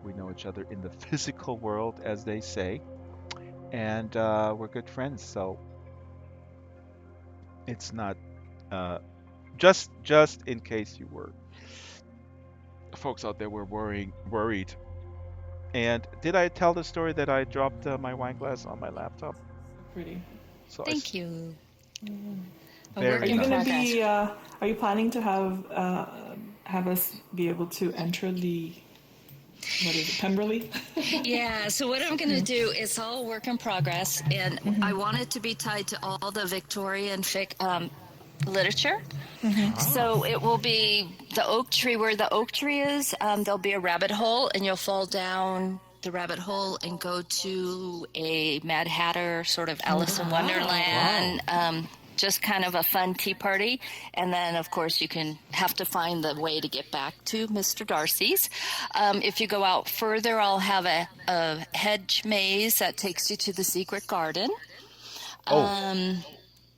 Speaker 1: We know each other in the physical world, as they say, and we're good friends. So it's not just in case you were folks out there were worried. And did I tell the story that I dropped my wine glass on my laptop?
Speaker 4: Pretty.
Speaker 1: So
Speaker 5: Thank you.
Speaker 1: Very
Speaker 4: Are you
Speaker 1: nice.
Speaker 4: gonna be? Are you planning to have us be able to enter the? What is it, Pemberley?
Speaker 5: Yeah, so what I'm going to do is all work in progress, and I want it to be tied to all the Victorian literature. So it will be the oak tree, where the oak tree is, there'll be a rabbit hole, and you'll fall down the rabbit hole and go to a Mad Hatter sort of Alice in Wonderland, just kind of a fun tea party. And then, of course, you can have to find the way to get back to Mr. Darcy's. If you go out further, I'll have a hedge maze that takes you to the secret garden.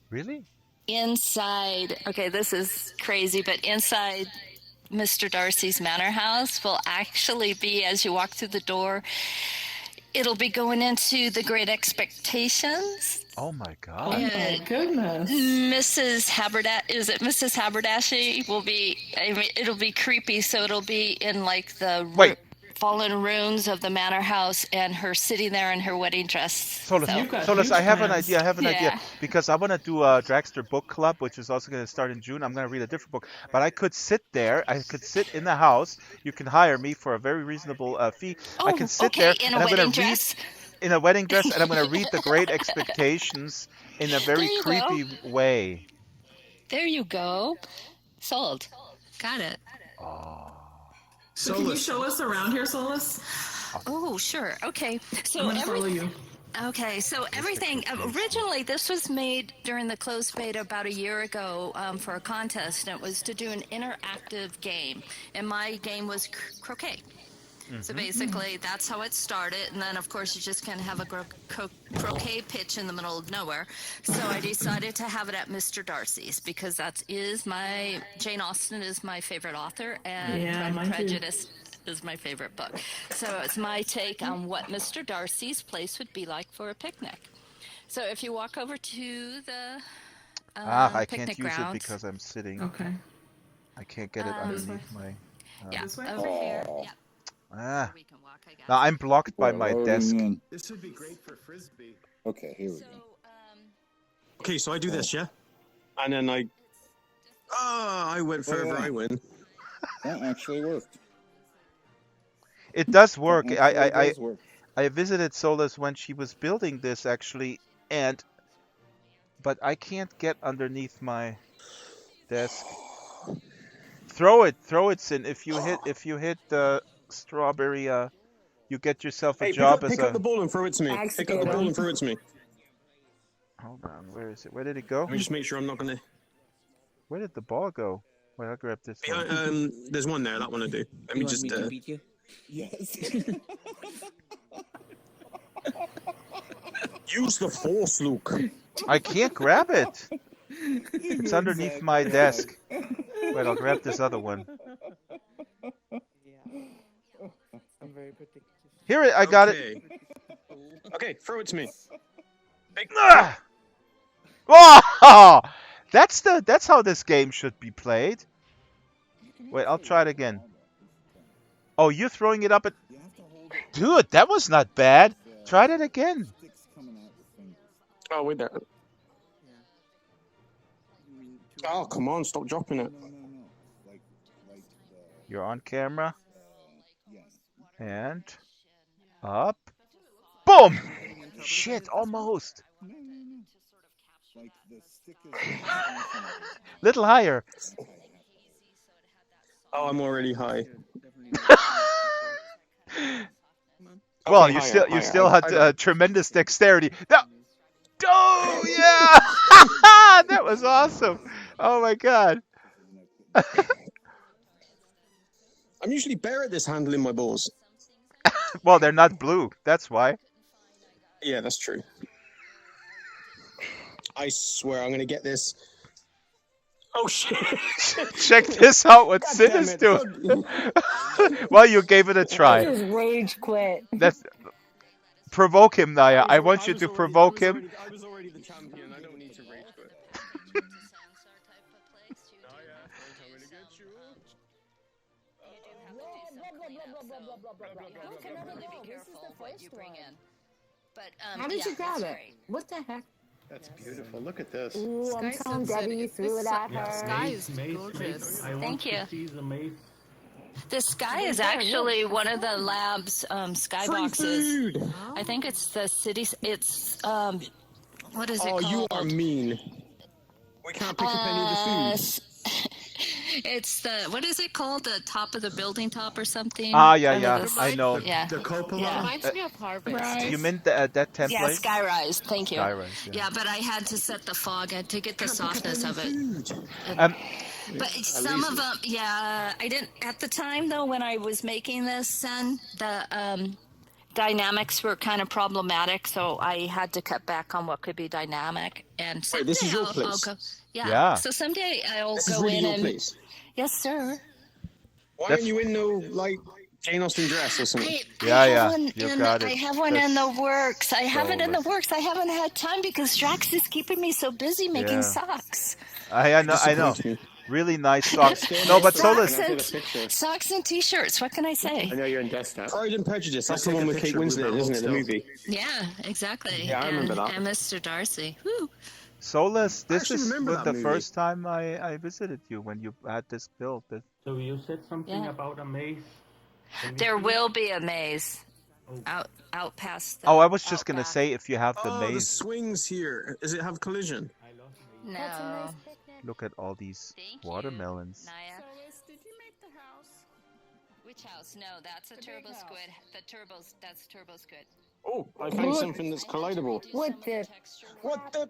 Speaker 1: Really?
Speaker 5: Inside, okay, this is crazy, but inside Mr. Darcy's manor house will actually be, as you walk through the door, it'll be going into the Great Expectations.
Speaker 1: Oh my God!
Speaker 4: Oh my goodness!
Speaker 5: Mrs. Haberdashy will be. I mean, it'll be creepy. So it'll be in like the fallen ruins of the manor house, and her sitting there in her wedding dress.
Speaker 1: Solus, I have an idea. Because I want to do a Dragster book club, which is also going to start in June. I'm going to read a different book, but I could sit there. I could sit in the house. You can hire me for a very reasonable fee. I can sit there
Speaker 5: in
Speaker 1: and
Speaker 5: a
Speaker 1: I'm
Speaker 5: wedding
Speaker 1: going to read
Speaker 5: dress.
Speaker 1: in a wedding dress, and I'm going to read The Great Expectations in a very creepy way.
Speaker 5: There you go. Sold. Got it.
Speaker 4: So can you show us around here, Solus?
Speaker 5: Oh, sure. Okay. So
Speaker 4: I'm gonna follow you.
Speaker 5: Okay, so everything, originally this was made during the closed beta about a year ago for a contest, and it was to do an interactive game, and my game was croquet. So basically, that's how it started, and then of course you just kind of have a croquet pitch in the middle of nowhere. So I decided to have it at Mr. Darcy's, because Jane Austen is my favorite author, and Pride and Prejudice is my favorite book. So it's my take on what Mr. Darcy's place would be like for a picnic. So if you walk over to the
Speaker 1: I
Speaker 5: picnic
Speaker 1: can't use
Speaker 5: grounds,
Speaker 1: it because I'm sitting.
Speaker 4: Okay.
Speaker 1: I can't get it underneath my...
Speaker 5: over here. Yeah.
Speaker 1: Now I'm blocked by my desk.
Speaker 11: This would be great for frisbee.
Speaker 10: Okay, here we go.
Speaker 3: Okay, so I do this, yeah? And then I went further, I win.
Speaker 10: That actually worked.
Speaker 1: It does work. I visited Solus when she was building this actually, but I can't get underneath my desk. Throw it, Sin. If you hit the strawberry, you get yourself a job
Speaker 3: pick up the ball and throw it to me. Pick up the ball and throw it to me.
Speaker 1: Hold on, where is it? Where did it go?
Speaker 3: Let me just make sure I'm not gonna...
Speaker 1: Where did the ball go? Wait, I'll grab this one.
Speaker 3: There's one there, that one I do. Let me just...
Speaker 14: beat you?
Speaker 10: Yes.
Speaker 3: Use the force, Luke.
Speaker 1: I can't grab it. It's underneath my desk. Wait, I'll grab this other one.
Speaker 14: I'm very protective.
Speaker 1: Here, I got it.
Speaker 3: Okay, throw it to me.
Speaker 1: Oh! That's how this game should be played. Wait, I'll try it again. Oh, you're throwing it up at... Dude, that was not bad. Try it again.
Speaker 3: Oh, wait there. Oh, come on, stop dropping it.
Speaker 1: You're on camera. And... Up. Boom! Shit, almost. Little higher.
Speaker 3: Oh, I'm already high.
Speaker 1: Well,
Speaker 3: Okay,
Speaker 1: you
Speaker 3: higher.
Speaker 1: still had tremendous dexterity. Oh yeah, that was awesome. Oh my god.
Speaker 3: I'm usually better at this handling my balls.
Speaker 1: Well, they're not blue. That's why.
Speaker 3: Yeah, that's true. I swear I'm gonna get this. Oh shit!
Speaker 1: Check this out. What
Speaker 3: God
Speaker 1: Sid
Speaker 3: damn
Speaker 1: is
Speaker 3: it.
Speaker 1: doing. Well, you gave it a try.
Speaker 7: Just rage quit.
Speaker 1: That's provoke him, Naya. I want you to provoke him.
Speaker 3: I was already the champion. I don't need to rage quit.
Speaker 5: You can really be careful what you bring in. But
Speaker 7: How did you grab it? What the heck?
Speaker 11: That's beautiful. Look at this.
Speaker 7: Ooh, I'm telling Debbie you threw it at her.
Speaker 12: Sky is gorgeous.
Speaker 5: Thank you.
Speaker 13: See the maze.
Speaker 5: The sky is actually one of the lab's skyboxes. I think it's the city's. It's what is it called?
Speaker 3: Oh, you are mean. We can't pick up any of the food.
Speaker 5: It's the, what is it called? The top of the building top or something?
Speaker 1: Yeah. I know.
Speaker 5: Yeah.
Speaker 3: The cupola?
Speaker 5: Yeah.
Speaker 12: Reminds me of Harvest.
Speaker 1: You meant that template?
Speaker 5: Yeah, Skyrise. Thank you.
Speaker 1: Skyrise, yeah.
Speaker 5: Yeah, but I had to set the fog to get the softness of it. But some of them, yeah, I didn't, at the time though, when I was making this, the dynamics were kind of problematic, so I had to cut back on what could be dynamic. And someday
Speaker 3: this is your
Speaker 5: I'll
Speaker 3: place?
Speaker 5: go,
Speaker 1: Yeah.
Speaker 5: So someday I'll
Speaker 3: This
Speaker 5: go
Speaker 3: is really
Speaker 5: in
Speaker 3: your
Speaker 5: and,
Speaker 3: place.
Speaker 5: yes, sir.
Speaker 3: Why aren't you in no, like, Jane Austen dress or something?
Speaker 1: Yeah.
Speaker 5: I have one in the works. I have it in the works. I haven't had time because Drax is keeping me so busy making socks.
Speaker 1: I know. Really nice socks. No, but Solus.
Speaker 5: Socks and t-shirts. What can I say?
Speaker 11: I know you're in desktop.
Speaker 3: Pride and Prejudice. That's the one with Kate Winslet, isn't it? The movie.
Speaker 5: Yeah, exactly.
Speaker 3: Yeah, I remember that.
Speaker 5: And Mr. Darcy. Woo.
Speaker 1: Solus, this is
Speaker 3: remember that
Speaker 1: the
Speaker 3: movie.
Speaker 1: first time I visited you when you had this build.
Speaker 13: So you said something about a maze.
Speaker 5: There will be a maze out past the,
Speaker 1: I was just gonna say if you have the
Speaker 3: The
Speaker 1: maze.
Speaker 3: swings here. Does it have collision?
Speaker 5: No.
Speaker 1: Look at all these
Speaker 5: Thank
Speaker 1: watermelons.
Speaker 5: you, Naya.
Speaker 8: Solis, did you make the house?
Speaker 5: Which house? No, that's a turbo squid. That's turbo squid.
Speaker 3: Oh, I found something that's collidable.
Speaker 7: What the?
Speaker 3: What the?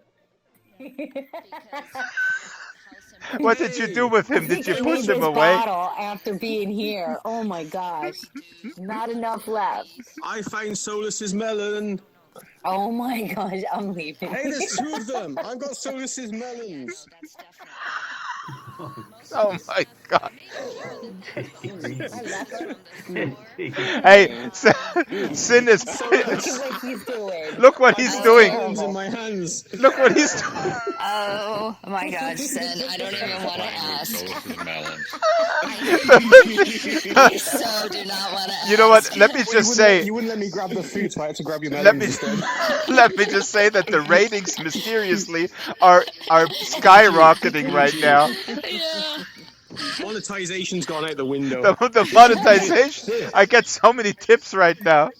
Speaker 1: What did you do with him? Did you
Speaker 7: He
Speaker 1: push
Speaker 7: needs
Speaker 1: him
Speaker 7: this
Speaker 1: away?
Speaker 7: bottle after being here. Oh my gosh. Not enough left.
Speaker 3: I found Solus's melon.
Speaker 7: Oh my gosh, I'm leaving.
Speaker 3: Hey, there's two of them. I've got Solus's melons.
Speaker 1: Oh my god.
Speaker 4: Hey,
Speaker 1: Hey, Sin is.
Speaker 7: What he's doing.
Speaker 1: Look what he's doing.
Speaker 3: Melons in my hands.
Speaker 1: Look what he's doing.
Speaker 5: Oh my gosh, Sin, I don't even want to ask. I so do not want to ask.
Speaker 1: You know what? Let me just say.
Speaker 3: You wouldn't let me grab the food, so I had to grab your melons
Speaker 1: Let me
Speaker 3: instead.
Speaker 1: let me just say that the ratings mysteriously are skyrocketing right now.
Speaker 5: Yeah.
Speaker 3: Monetization's gone out the window.
Speaker 1: The monetization. I get so many tips right now.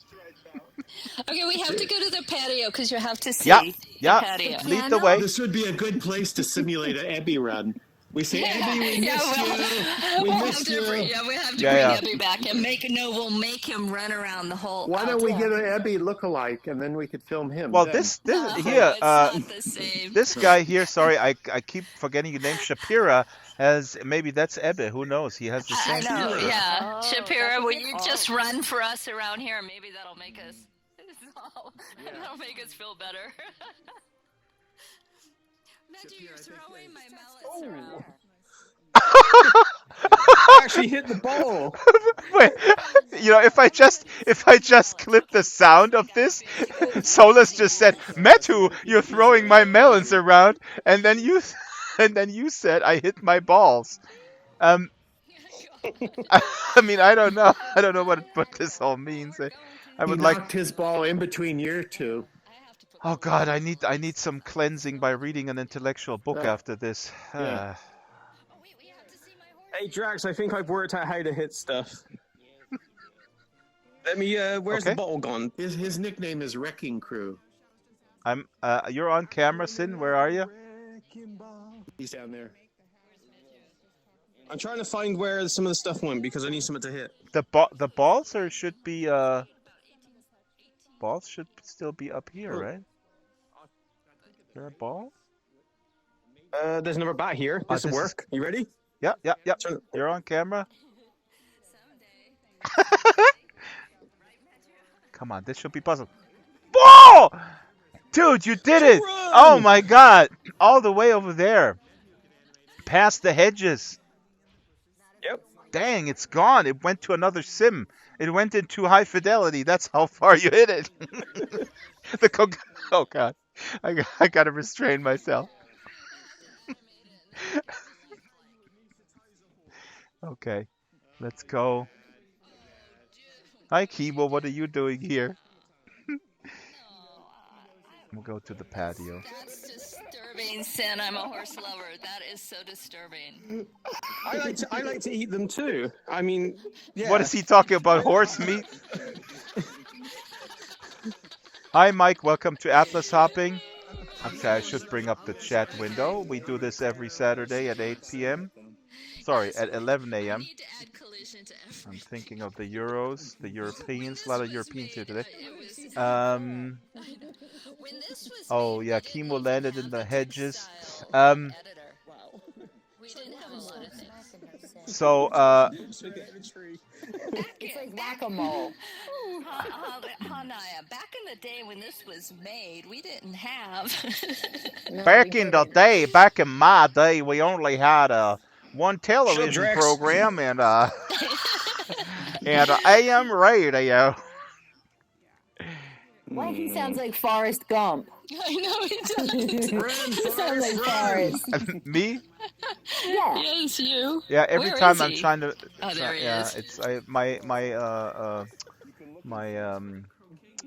Speaker 5: Okay, we have to go to the patio because you have to see
Speaker 1: Yeah,
Speaker 5: the
Speaker 1: yeah.
Speaker 5: patio.
Speaker 1: Lead the way.
Speaker 11: This would be a good place to simulate an Ebby run. We say, Ebby, we missed you. We
Speaker 5: We'll have
Speaker 11: missed
Speaker 5: to
Speaker 11: you.
Speaker 5: bring, we have to
Speaker 1: Yeah,
Speaker 5: bring
Speaker 1: yeah.
Speaker 5: Ebby back and we'll make him run around the whole.
Speaker 11: Why don't we
Speaker 5: outdoor.
Speaker 11: get an Ebby look-alike, and then we could film him?
Speaker 1: Well,
Speaker 11: then.
Speaker 1: this
Speaker 5: No,
Speaker 1: here,
Speaker 5: it's not the same.
Speaker 1: this guy here. Sorry, I keep forgetting your name. Shapira has maybe that's Ebbe. Who knows? He has the
Speaker 5: I
Speaker 1: same.
Speaker 5: know,
Speaker 1: feature.
Speaker 5: yeah. Shapira, will you just run for us around here? Maybe that'll make us. That'll make us feel better. Matthew, you're throwing my mallets around.
Speaker 3: I actually hit the ball.
Speaker 1: Wait, you know, if I just clip the sound of this, Solus just said, "Metu, you're throwing my melons around," and then you said, "I hit my balls." I mean, I don't know what this all means. I
Speaker 11: He
Speaker 1: would like.
Speaker 11: knocked his ball in between your two.
Speaker 1: Oh God, I need some cleansing by reading an intellectual book after this.
Speaker 11: Yeah.
Speaker 3: Hey, Drax, I think I've worked out how to hit stuff. Let me, where's the
Speaker 1: Okay.
Speaker 3: bottle gone?
Speaker 11: His nickname is Wrecking Crew.
Speaker 1: You're on camera, Sin. Where are you?
Speaker 11: He's down there.
Speaker 3: I'm trying to find where some of the stuff went because I need something to hit.
Speaker 1: The balls or should be balls should still be up here,
Speaker 3: Oh.
Speaker 1: right? Is there a ball?
Speaker 3: There's another bat here.
Speaker 1: Oh,
Speaker 3: This will
Speaker 1: this is-
Speaker 3: work. You ready?
Speaker 1: Yeah.
Speaker 3: Turn-
Speaker 1: You're on camera. Come on, this should be puzzle. Ball! Dude, you did it!
Speaker 3: Run!
Speaker 1: Oh my God! All the way over there, past the hedges.
Speaker 3: Yep.
Speaker 1: Dang, it's gone. It went to another sim. It went into high fidelity. That's how far you hit it. Oh God, I gotta restrain myself. Okay, let's go. Hi, Kibo. What are you doing here? We'll go to the patio.
Speaker 5: That's disturbing, Sin. I'm a horse lover. That is so disturbing.
Speaker 3: I like to eat them too. I mean, yeah.
Speaker 1: What is he talking about? Horse meat? Hi, Mike. Welcome to Atlas Hopping. Okay, I should bring up the chat window. We do this every Saturday at 8 p.m. Sorry, at 11 a.m.
Speaker 5: We need to add collision to every.
Speaker 1: I'm thinking of the Euros, the Europeans. A lot of Europeans here today.
Speaker 5: When this was
Speaker 1: Oh yeah, Kimo landed in the hedges.
Speaker 5: editor. We did have a lot of things.
Speaker 1: So
Speaker 7: It's like whack-a-mole.
Speaker 5: Hanaya, back in the day when this was made, we didn't have.
Speaker 1: back in the day, back in my day, we only had one television
Speaker 3: Drax.
Speaker 1: program and and AM radio.
Speaker 7: Why he sounds like Forrest Gump?
Speaker 5: I know it does.
Speaker 7: He sounds like Forrest.
Speaker 1: Me?
Speaker 7: Yeah.
Speaker 5: Yes, you.
Speaker 1: Yeah. Every
Speaker 5: Where
Speaker 1: time
Speaker 5: is
Speaker 1: I'm
Speaker 5: he?
Speaker 1: trying to.
Speaker 5: Oh, there he
Speaker 1: yeah,
Speaker 5: is.
Speaker 1: it's my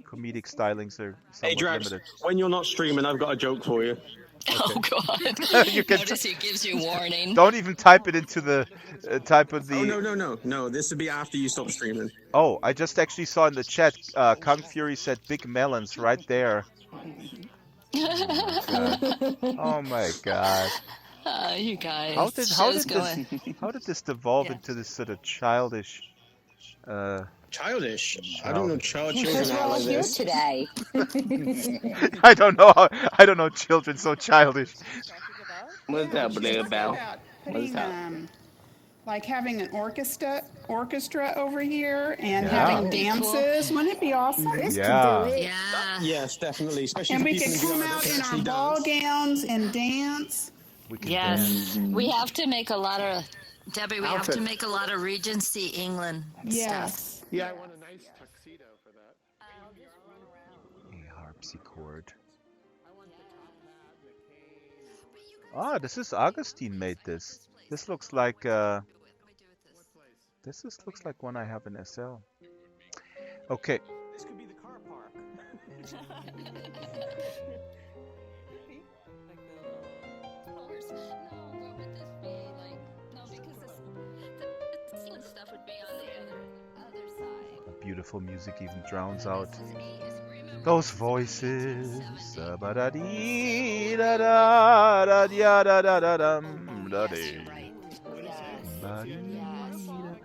Speaker 1: comedic stylings are
Speaker 3: Hey,
Speaker 1: somewhat
Speaker 3: Drax,
Speaker 1: limited.
Speaker 3: when you're not streaming, I've got a joke for you.
Speaker 5: Oh God!
Speaker 1: You can
Speaker 5: Notice he gives you warning.
Speaker 1: Don't even type it into the type of the.
Speaker 3: Oh, no. This would be after you stop streaming.
Speaker 1: Oh, I just actually saw in the chat, Kung Fury said big melons right there. Oh my God.
Speaker 5: You guys.
Speaker 1: How
Speaker 5: Show's going.
Speaker 1: did this devolve into this sort of childish?
Speaker 3: Childish. I don't know children
Speaker 7: Because we're
Speaker 3: out
Speaker 7: all
Speaker 3: like
Speaker 7: here
Speaker 3: this.
Speaker 7: today.
Speaker 1: I don't know children so childish.
Speaker 2: What's up, Bluebell?
Speaker 8: About
Speaker 2: What's
Speaker 8: putting,
Speaker 2: up?
Speaker 8: like having an orchestra over here and
Speaker 1: Yeah.
Speaker 8: having
Speaker 5: That'd be cool.
Speaker 8: dances. Wouldn't it be awesome?
Speaker 7: Chris
Speaker 5: Yeah.
Speaker 7: can do it.
Speaker 5: Yeah.
Speaker 3: Yes, definitely. Especially
Speaker 8: And
Speaker 3: for
Speaker 8: we
Speaker 3: people
Speaker 8: could
Speaker 3: who
Speaker 8: come
Speaker 3: don't
Speaker 8: out in our
Speaker 3: actually
Speaker 8: ball
Speaker 3: dance.
Speaker 8: gowns and dance.
Speaker 1: We can
Speaker 5: Yes.
Speaker 1: dance.
Speaker 5: We have to make a lot of Debbie. We have to
Speaker 3: Outfit.
Speaker 5: make a lot of Regency England stuff.
Speaker 8: Yes.
Speaker 9: Yeah, I want a nice tuxedo for that.
Speaker 1: A harpsichord. Ah, this is Augustine made this. This looks like looks like one I have in SL. Okay.
Speaker 3: This could be the car park.
Speaker 1: Beautiful music even drowns out those voices.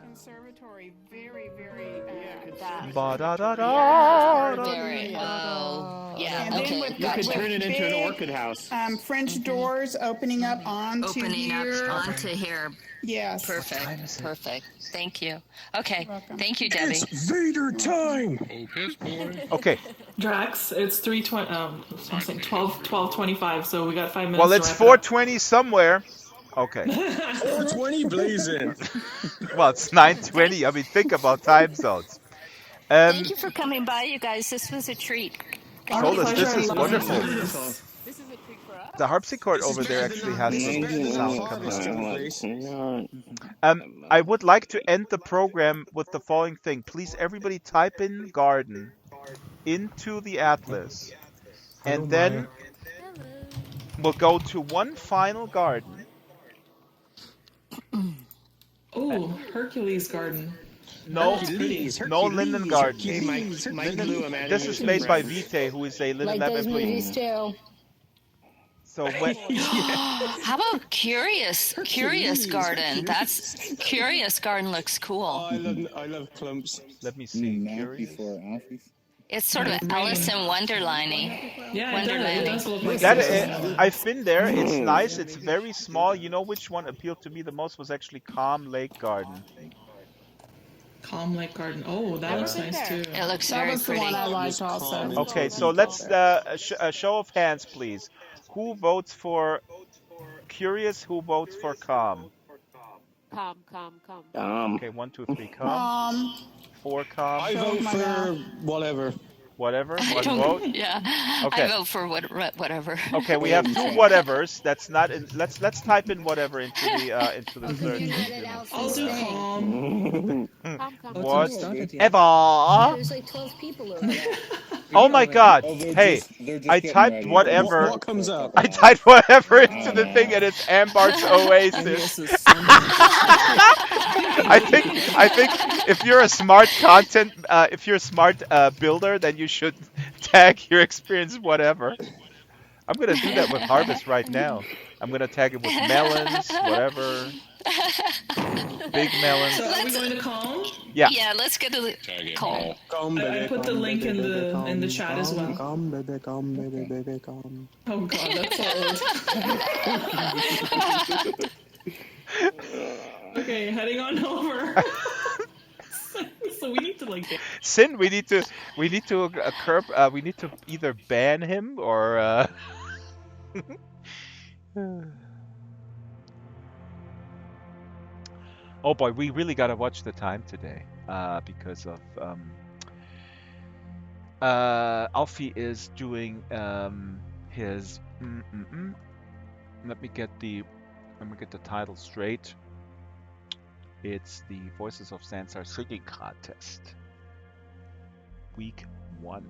Speaker 8: Conservatory, very, very.
Speaker 5: Very. Oh, yeah.
Speaker 8: And then
Speaker 5: Okay.
Speaker 8: with
Speaker 9: You could
Speaker 8: with
Speaker 9: turn it into an
Speaker 8: big,
Speaker 9: orchid house.
Speaker 8: French doors opening up onto
Speaker 5: Opening
Speaker 8: here.
Speaker 5: up onto here.
Speaker 8: Yes.
Speaker 5: Perfect. Perfect. Thank you. Okay.
Speaker 8: welcome.
Speaker 5: Thank you, Debbie.
Speaker 3: It's Vader time.
Speaker 1: Okay.
Speaker 4: Drax, it's 3:20. I was saying 12:25. So we got 5 minutes.
Speaker 1: Well,
Speaker 4: to
Speaker 1: it's
Speaker 4: wrap it up.
Speaker 1: 4:20 somewhere. Okay.
Speaker 3: 420 blazing.
Speaker 1: Well, it's 9:20. I mean, think about time zones.
Speaker 5: Thank you for coming by, you guys. This was a treat.
Speaker 1: Told us this is wonderful.
Speaker 12: This is a treat for us.
Speaker 1: The harpsichord over there actually has some sound coming out. I would like to end the program with the following thing. Please, everybody type in garden into the atlas. And then we'll go to one final garden.
Speaker 4: Oh, Hercules Garden.
Speaker 1: No,
Speaker 3: Hercules,
Speaker 1: no linden garden.
Speaker 3: Hercules.
Speaker 9: Hey, Mike Blue, imagine
Speaker 1: This is made by Vite, who is a
Speaker 7: Like
Speaker 1: linden
Speaker 7: those
Speaker 1: employee.
Speaker 7: movies too.
Speaker 1: So when
Speaker 5: How about Curious Garden? That's Curious Garden looks cool.
Speaker 3: I love clumps.
Speaker 1: let me see.
Speaker 10: Not
Speaker 1: Curious.
Speaker 10: before office.
Speaker 5: It's sort of Alice in Wonderland-y.
Speaker 4: Yeah, it does look like
Speaker 1: That
Speaker 4: that.
Speaker 1: I've been there. It's nice. It's very small. You know which one appealed to me the most was actually Calm Lake Garden.
Speaker 4: Calm Lake Garden. Oh, that looks nice too.
Speaker 5: It looks
Speaker 8: That
Speaker 5: very
Speaker 8: was the
Speaker 5: pretty.
Speaker 8: one I liked also.
Speaker 1: Okay, so let's a show of hands, please. Who votes for Curious? Who votes for Calm?
Speaker 12: Come.
Speaker 1: Okay, 1, 2, 3, Calm. 4, Calm.
Speaker 3: I vote for whatever.
Speaker 1: Whatever.
Speaker 5: I
Speaker 1: One
Speaker 5: don't-
Speaker 1: vote.
Speaker 5: Yeah,
Speaker 1: Okay.
Speaker 5: I vote for whatever.
Speaker 1: Okay, we have 2 whatevers. That's not in. Let's type in whatever into the search.
Speaker 4: I'll do calm.
Speaker 1: Whatever.
Speaker 7: There's like 12 people over there.
Speaker 1: Oh my God!
Speaker 10: Oh, they're
Speaker 1: Hey,
Speaker 10: just
Speaker 1: I
Speaker 10: getting
Speaker 1: typed
Speaker 10: ready.
Speaker 1: whatever.
Speaker 3: What comes up?
Speaker 1: I typed whatever into the thing, and it's Ambart's Oasis. I think if you're a smart builder, then you should tag your experience whatever. I'm gonna do that with Harvest right now. I'm gonna tag it with melons, whatever. Big melons.
Speaker 4: So are we going to calm?
Speaker 1: Yeah.
Speaker 5: Yeah, let's get to the call.
Speaker 4: I put the link in the chat as well.
Speaker 3: Calm, baby, calm, baby, baby, calm.
Speaker 4: Oh God, that's so old. Okay, heading on over. So we need to like.
Speaker 1: Sin, we need to curb. We need to either ban him or. Oh boy, we really gotta watch the time today, because of Alfie is doing his. Let me get the title straight. It's the Voices of Sansar singing contest. Week 1.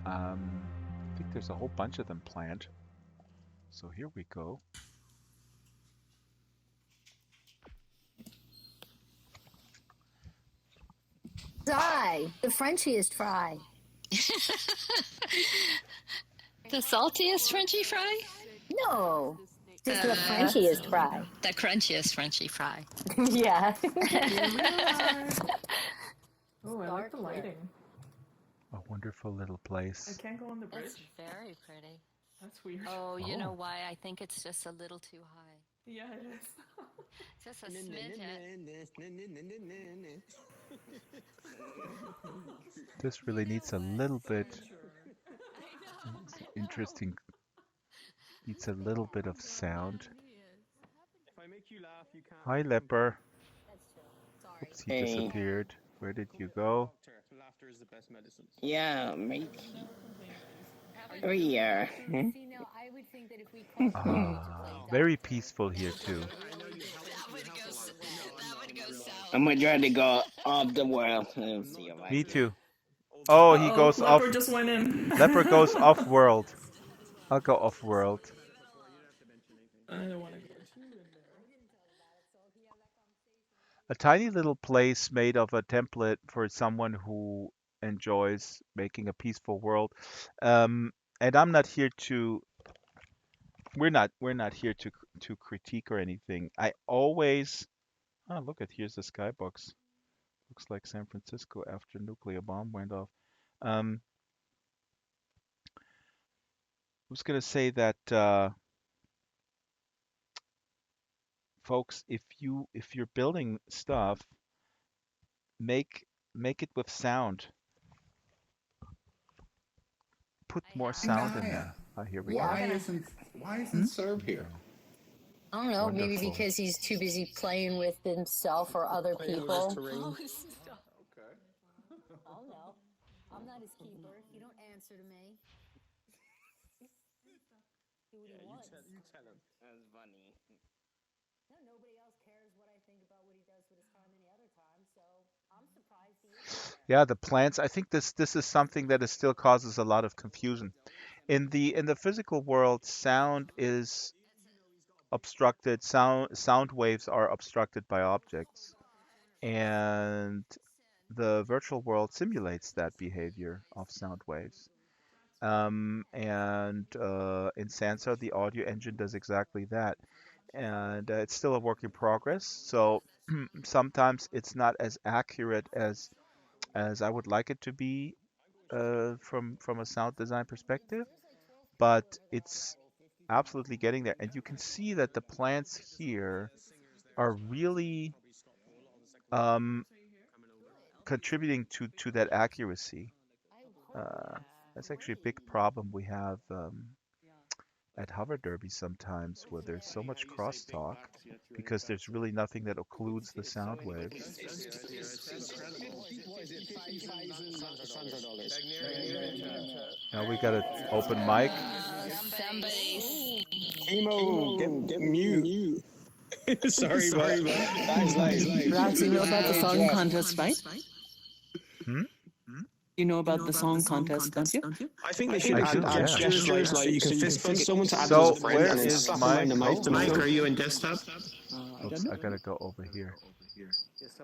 Speaker 1: I think there's a whole bunch of them planned. So here we go.
Speaker 7: Fry. The Frenchiest fry.
Speaker 5: The saltiest Frenchy fry?
Speaker 7: No, just the crunchiest fry.
Speaker 5: The crunchiest Frenchy fry.
Speaker 7: Yeah.
Speaker 4: Oh, I like the lighting.
Speaker 1: A wonderful little
Speaker 4: I
Speaker 1: place.
Speaker 4: can't go on the bridge.
Speaker 5: It's very pretty.
Speaker 4: That's weird.
Speaker 5: Oh, you know
Speaker 1: Oh.
Speaker 5: why? I think it's just a little too high.
Speaker 4: Yeah, it is.
Speaker 5: Just a smidget.
Speaker 1: This really needs a little bit. It's interesting. Needs a little bit of sound.
Speaker 3: If I make you laugh, you can't.
Speaker 1: Hi, leper. Oops, he
Speaker 16: Hey.
Speaker 1: disappeared. Where did you go?
Speaker 3: Laughter is the best medicine.
Speaker 16: Yeah, mate. Oh yeah. Hmm?
Speaker 7: See, now I would think that if we called
Speaker 1: Very peaceful here too.
Speaker 5: That would go south.
Speaker 16: I'm gonna try to go off the world. Let's see if I
Speaker 1: Me
Speaker 16: can.
Speaker 1: too. Oh, he
Speaker 4: Uh-oh,
Speaker 1: goes off.
Speaker 4: Leopard just went in.
Speaker 1: Leper goes off world. I'll go off world.
Speaker 4: I don't want to go.
Speaker 1: A tiny little place made of a template for someone who enjoys making a peaceful world. And I'm not here to. We're not here to critique or anything. I always. Oh, look at here's the skybox. Looks like San Francisco after nuclear bomb went off. I was gonna say that folks, if you're building stuff, make it with sound. Put more sound in there. Oh, here we go.
Speaker 15: Why isn't Serb here?
Speaker 7: I don't know, maybe
Speaker 1: Wonderful.
Speaker 7: because he's too busy playing with himself or other people.
Speaker 15: Okay.
Speaker 7: Oh no, I'm not his keeper. You don't answer to me. Do what he wants.
Speaker 3: You tell him.
Speaker 16: That's funny.
Speaker 7: No, nobody else cares what I think about what he does with his time any other time, so I'm surprised he is there.
Speaker 1: Yeah, the plants. I think this is something that is still causes a lot of confusion. In the physical world, sound is obstructed. Sound waves are obstructed by objects, and the virtual world simulates that behavior of sound waves. And in Sansar, the audio engine does exactly that. And it's still a work in progress. So sometimes it's not as accurate as I would like it to be from a sound design perspective, but it's absolutely getting there. And you can see that the plants here are really contributing to that accuracy. That's actually a big problem we have at Hover Derby sometimes, where there's so much crosstalk because there's really nothing that occludes the sound waves. Now we got an open mic.
Speaker 3: Emo, get mute. Sorry, but
Speaker 6: Rox, you know about the song contest, right?
Speaker 1: Hmm?
Speaker 6: You know about the song contest, don't you?
Speaker 3: I think they should
Speaker 1: I
Speaker 3: add
Speaker 1: do, yeah.
Speaker 3: gestures like you can fist bump someone to add
Speaker 1: So
Speaker 3: as a friend
Speaker 1: where
Speaker 3: and then
Speaker 1: is
Speaker 3: slap them around the mic.
Speaker 1: my-
Speaker 11: Mike, are you in desktop?
Speaker 1: Oops, I gotta go over here.
Speaker 11: Yeah,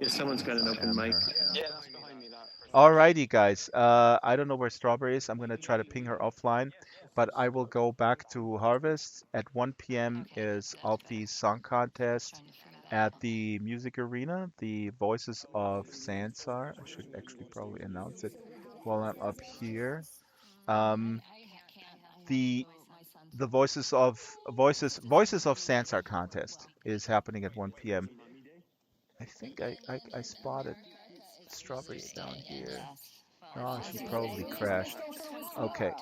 Speaker 11: someone's got an open mic.
Speaker 3: Yeah, that's behind me.
Speaker 1: Alrighty, guys. I don't know where Strawberry is. I'm gonna try to ping her offline, but I will go back to Harvest. At 1 p.m. is Alfie's song contest at the music arena. The Voices of Sansar. I should actually probably announce it while I'm up here. The Voices of Sansar contest is happening at 1 p.m. I think I spotted Strawberry down here. Oh, she probably crashed. Okay.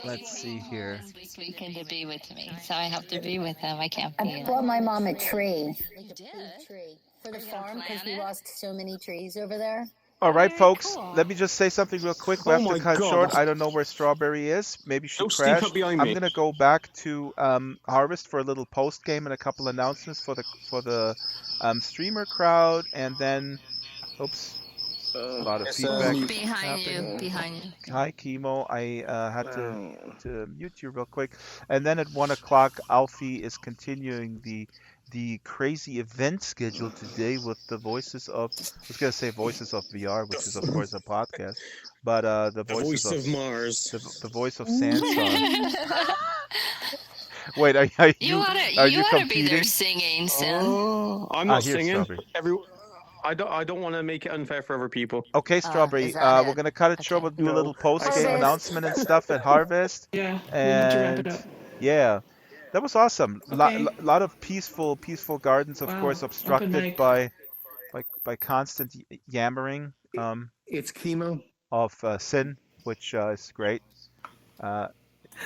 Speaker 1: Let's see here.
Speaker 5: This weekend to be with me, so I have to be with him. I can't be.
Speaker 7: I bought my mom a tree.
Speaker 5: You did?
Speaker 7: Tree for the farm because we lost so many trees over there.
Speaker 1: All right, folks. Let me just say something real quick. We have to
Speaker 3: my
Speaker 1: cut
Speaker 3: God.
Speaker 1: short. I don't know where Strawberry is. Maybe she
Speaker 3: Don't sneak
Speaker 1: crashed.
Speaker 3: up behind
Speaker 1: I'm
Speaker 3: me.
Speaker 1: gonna go back to Harvest for a little post game and a couple announcements for the streamer crowd, and then, oops, a lot of feedback.
Speaker 5: Behind
Speaker 1: happening.
Speaker 5: you, behind you.
Speaker 1: Hi, Chemo. I had to mute you real quick. And then at 1 o'clock, Alfie is continuing the crazy event schedule today with the Voices of, I was going to say Voices of VR, which is, of course, a podcast, but the Voices
Speaker 3: voice of Mars.
Speaker 1: The Voice of Sansar. Wait, are
Speaker 5: You
Speaker 1: you
Speaker 5: oughta
Speaker 1: are
Speaker 5: you
Speaker 1: you
Speaker 5: oughta be there
Speaker 1: competing?
Speaker 5: singing, Sin.
Speaker 3: Oh, I'm not
Speaker 1: Here's
Speaker 3: singing.
Speaker 1: Strawberry.
Speaker 3: I don't want to make it unfair for other people.
Speaker 1: Okay,
Speaker 7: Is
Speaker 1: Strawberry.
Speaker 7: that
Speaker 1: We're
Speaker 7: it?
Speaker 1: gonna cut it short. We'll do a
Speaker 3: No,
Speaker 1: little post-game
Speaker 7: Harvest.
Speaker 1: announcement and stuff at Harvest.
Speaker 4: Yeah, we need to wrap it
Speaker 1: And
Speaker 4: up.
Speaker 1: yeah, that was awesome.
Speaker 4: Okay.
Speaker 1: Lot of peaceful gardens, of
Speaker 4: Wow.
Speaker 1: course,
Speaker 4: Open
Speaker 1: obstructed
Speaker 4: mic.
Speaker 1: by constant yammering
Speaker 11: It's chemo.
Speaker 1: of Sin, which is great. Uh,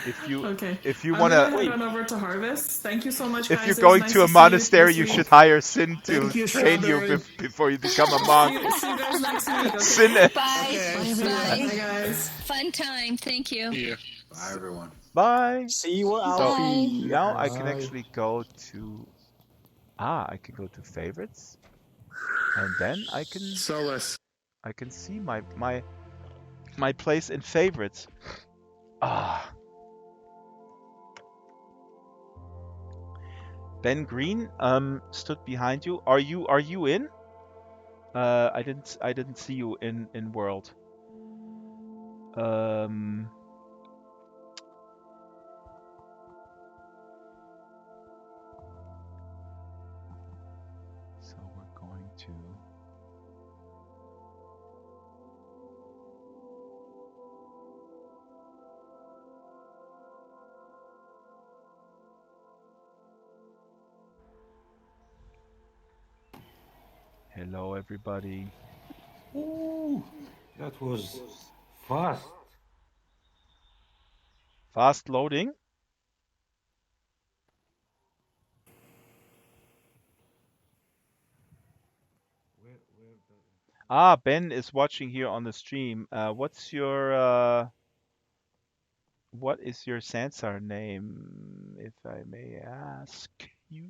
Speaker 1: if you
Speaker 4: Okay.
Speaker 1: if you
Speaker 4: I'm gonna
Speaker 1: wanna
Speaker 4: head on over to Harvest. Thank you so much,
Speaker 1: if you're
Speaker 4: guys. It was
Speaker 1: going
Speaker 4: nice
Speaker 1: to a
Speaker 4: to see you
Speaker 1: monastery,
Speaker 4: this
Speaker 1: you
Speaker 4: week.
Speaker 1: should hire Sin to
Speaker 11: Thank you,
Speaker 1: train you
Speaker 11: Strawberry.
Speaker 1: before you become a monk.
Speaker 4: See you guys next week. Okay.
Speaker 1: Sin.
Speaker 5: Bye.
Speaker 11: Okay.
Speaker 4: Bye,
Speaker 5: Bye.
Speaker 4: guys.
Speaker 5: Fun time. Thank you.
Speaker 10: Yeah.
Speaker 15: Bye, everyone.
Speaker 1: Bye.
Speaker 3: See you,
Speaker 1: So
Speaker 3: Alfie.
Speaker 1: now I can
Speaker 15: Bye.
Speaker 1: actually go to I can go to favorites, and then I can see my place in favorites. Ben Green stood behind you. Are you in? I didn't see you in world. So we're going to hello everybody.
Speaker 13: Ooh, that was fast.
Speaker 1: Fast loading. Ben is watching here on the stream. What is your Sansar name, if I may ask you?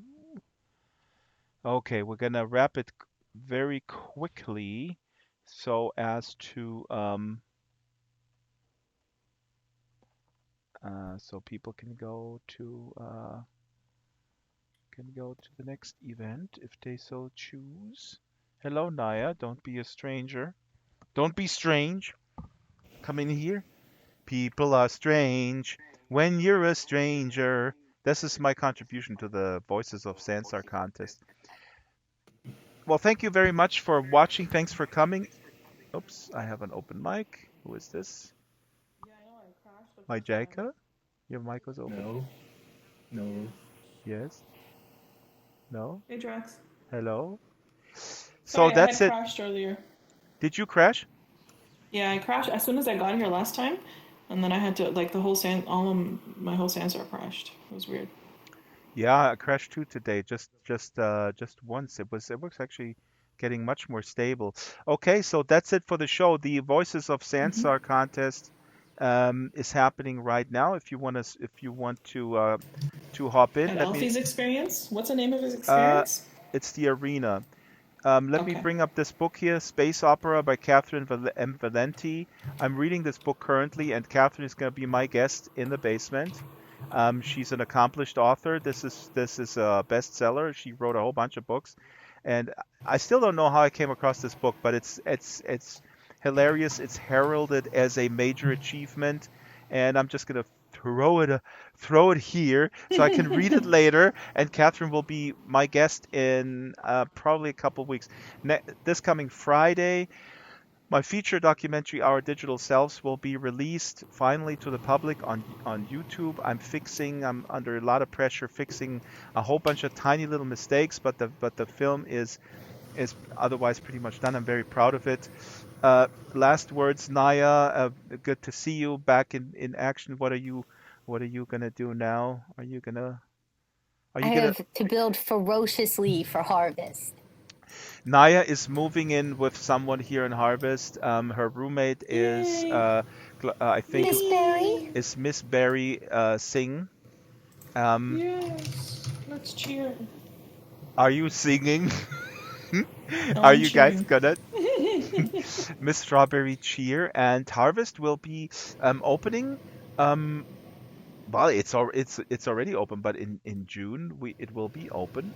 Speaker 1: Okay, we're gonna wrap it very quickly so as to so people can go to the next event if they so choose. Hello, Naya. Don't be a stranger. Don't be strange. Come in here. People are strange when you're a stranger. This is my contribution to the Voices of Sansar contest. Well, thank you very much for watching. Thanks for coming. Oops, I have an open mic. Who is this? My Jaika? Your mic was open?
Speaker 15: No.
Speaker 1: Yes? No?
Speaker 4: Hey, Drax.
Speaker 1: Hello?
Speaker 4: Sorry,
Speaker 1: So that's
Speaker 4: I
Speaker 1: it.
Speaker 4: had crashed earlier.
Speaker 1: Did you crash?
Speaker 4: Yeah, I crashed as soon as I got here last time, and then I had to like my whole Sansar crashed. It was weird.
Speaker 1: Yeah, I crashed too today. Just once. It was actually getting much more stable. Okay, so that's it for the show. The Voices of Sansar contest is happening right now. If you want to hop in,
Speaker 4: At
Speaker 1: let me.
Speaker 4: Alfie's experience? What's the name of his experience?
Speaker 1: It's the arena. Let me bring up this book here, Space Opera by Catherine M. Valenti. I'm reading this book currently, and Catherine is going to be my guest in the basement. She's an accomplished author. This is a bestseller. She wrote a whole bunch of books, and I still don't know how I came across this book, but it's hilarious. It's heralded as a major achievement, and I'm just going to throw it here so I can read it later, and Catherine will be my guest in probably a couple of weeks. This coming Friday, my feature documentary, Our Digital Selves, will be released finally to the public on YouTube. I'm under a lot of pressure fixing a whole bunch of tiny little mistakes, but the film is otherwise pretty much done. I'm very proud of it. Last words, Naya. Good to see you back in action. What are you gonna do now? I have
Speaker 7: to build ferociously for Harvest.
Speaker 1: Naya is moving in with someone here in Harvest. Her roommate is I think
Speaker 7: Miss Berry.
Speaker 1: is Miss Berry Singh.
Speaker 4: Yes, let's cheer.
Speaker 1: Are you singing?
Speaker 4: No,
Speaker 1: Are
Speaker 4: I'm
Speaker 1: you guys
Speaker 4: cheering.
Speaker 1: gonna? Miss Strawberry cheer, and Harvest will be opening. Well, it's already open, but in June it will be open.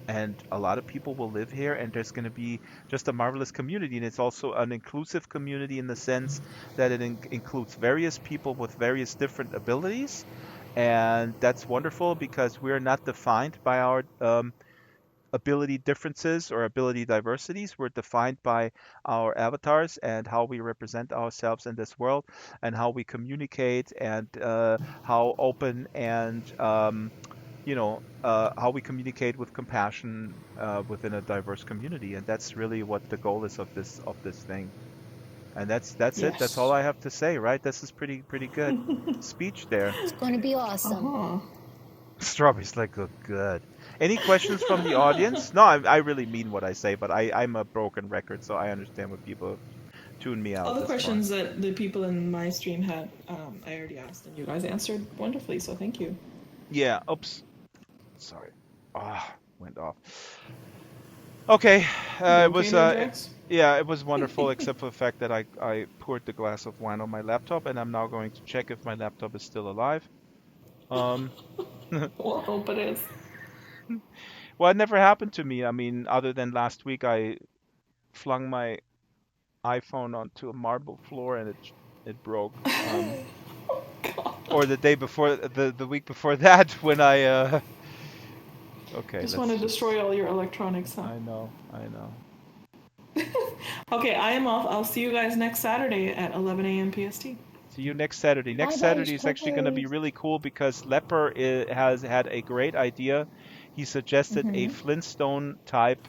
Speaker 1: and a lot of people will live here, and there's going to be just a marvelous community. And it's also an inclusive community in the sense that it includes various people with various different abilities, and that's wonderful because we're not defined by our ability differences or ability diversities. We're defined by our avatars and how we represent ourselves in this world, and how we communicate, and how open and how we communicate with compassion within a diverse community. And that's really what the goal is of this thing. And that's it. That's all I have to say, right? This is pretty good speech there.
Speaker 7: It's going to be awesome.
Speaker 1: Strawberry's like, oh, good. Any questions from the audience? No, I really mean what I say, but I'm a broken record, so I understand when people tune me out.
Speaker 4: All the questions that the people in my stream had, I already asked, and you guys answered wonderfully, so thank you.
Speaker 1: Yeah, oops. Sorry. Went off. Okay, it was it was wonderful, except for the fact that I poured the glass of wine on my laptop, and I'm now going to check if my laptop is still alive.
Speaker 4: Well, I hope it is.
Speaker 1: Well, it never happened to me. I mean, other than last week, I flung my iPhone onto a marble floor and it broke. Or the day before, the week before that, when I okay.
Speaker 4: Just want to destroy all your electronics, huh?
Speaker 1: I know.
Speaker 4: Okay, I am off. I'll see you guys next Saturday at 11 a.m. PST.
Speaker 1: See you next Saturday. Next Saturday is actually going to be really cool because Leper has had a great idea. He suggested a Flintstone type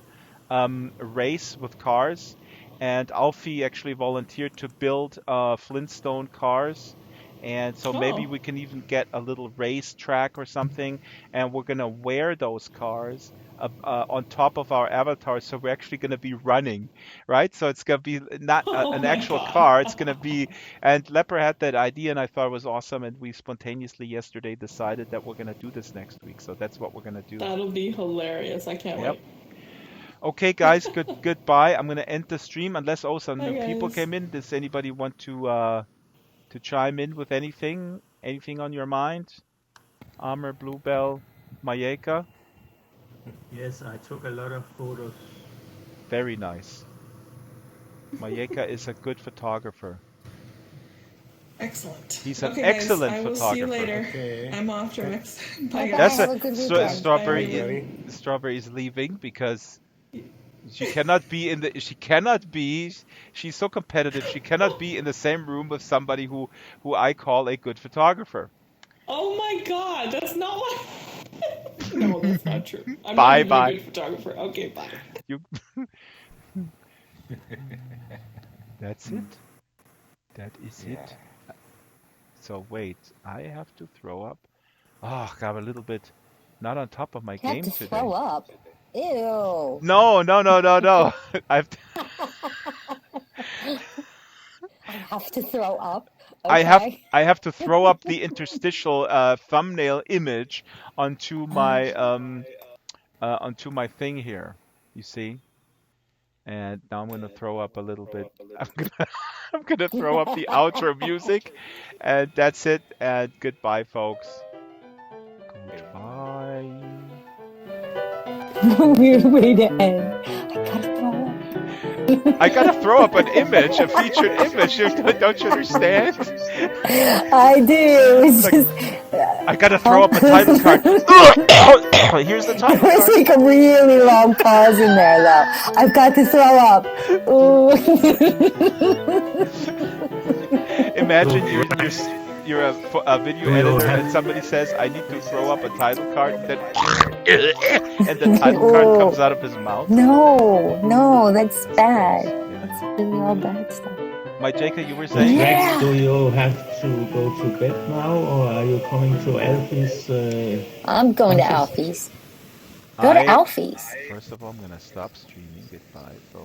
Speaker 1: race with cars, and Alfie actually volunteered to build Flintstone cars. And so maybe we can even get a little race track or something, and we're going to wear those cars on top of our avatars, so we're actually going to be running, right? So it's going to be not an actual car, it's going to be, and Leper had that idea, and I thought it was awesome, and we spontaneously yesterday decided that we're going to do this next week, so that's what we're going to do.
Speaker 4: That'll be hilarious, I can't wait.
Speaker 1: Okay, guys, goodbye. I'm going to end the stream, unless some new people came in. Does anybody want to chime in with anything on your mind? Amr, Bluebell, Mayeka?
Speaker 13: Yes, I took a lot of photos.
Speaker 1: Very nice. Mayeka is a good photographer.
Speaker 4: Excellent.
Speaker 1: He's an excellent
Speaker 4: guys, I will
Speaker 1: photographer.
Speaker 4: See you later.
Speaker 13: Okay.
Speaker 4: I'm off, Drax. Bye, guys.
Speaker 1: That's
Speaker 7: Have a good weekend.
Speaker 1: Strawberry is leaving because she cannot be she's so competitive, she cannot be in the same room with somebody who I call a good photographer.
Speaker 4: Oh my god, that's not what... No, that's not true. I'm
Speaker 1: bye.
Speaker 4: not a good photographer. Okay, bye.
Speaker 1: That's it. That is it. So wait, I have to throw up. Oh, got a little bit not on top of my game today.
Speaker 7: Throw up. Ew.
Speaker 1: No. I
Speaker 7: have to throw up.
Speaker 1: Okay. I have to throw up the interstitial thumbnail image onto my thing here. You see? And now I'm gonna throw up a little bit. I'm gonna throw up the outro music, and that's it. And goodbye, folks. Goodbye.
Speaker 7: Weird way to end.
Speaker 1: I gotta throw up an image, a featured image. Don't you understand?
Speaker 7: I do. It's
Speaker 1: like,
Speaker 7: just.
Speaker 1: I gotta throw up a title card. Here's the title card.
Speaker 7: There's like a really long pause in there, though. I've got to throw up.
Speaker 1: Imagine you're a video editor and somebody says, I need to throw up a title card, and the title card comes out of his mouth.
Speaker 7: No, that's bad. That's really all bad stuff.
Speaker 1: My Jacob, you were saying?
Speaker 13: Rex, do you have to go to bed now, or are you coming to Alfie's?
Speaker 7: I'm going to Alfie's. Go to Alfie's.
Speaker 1: First of all, I'm going to stop streaming. Goodbye, folks.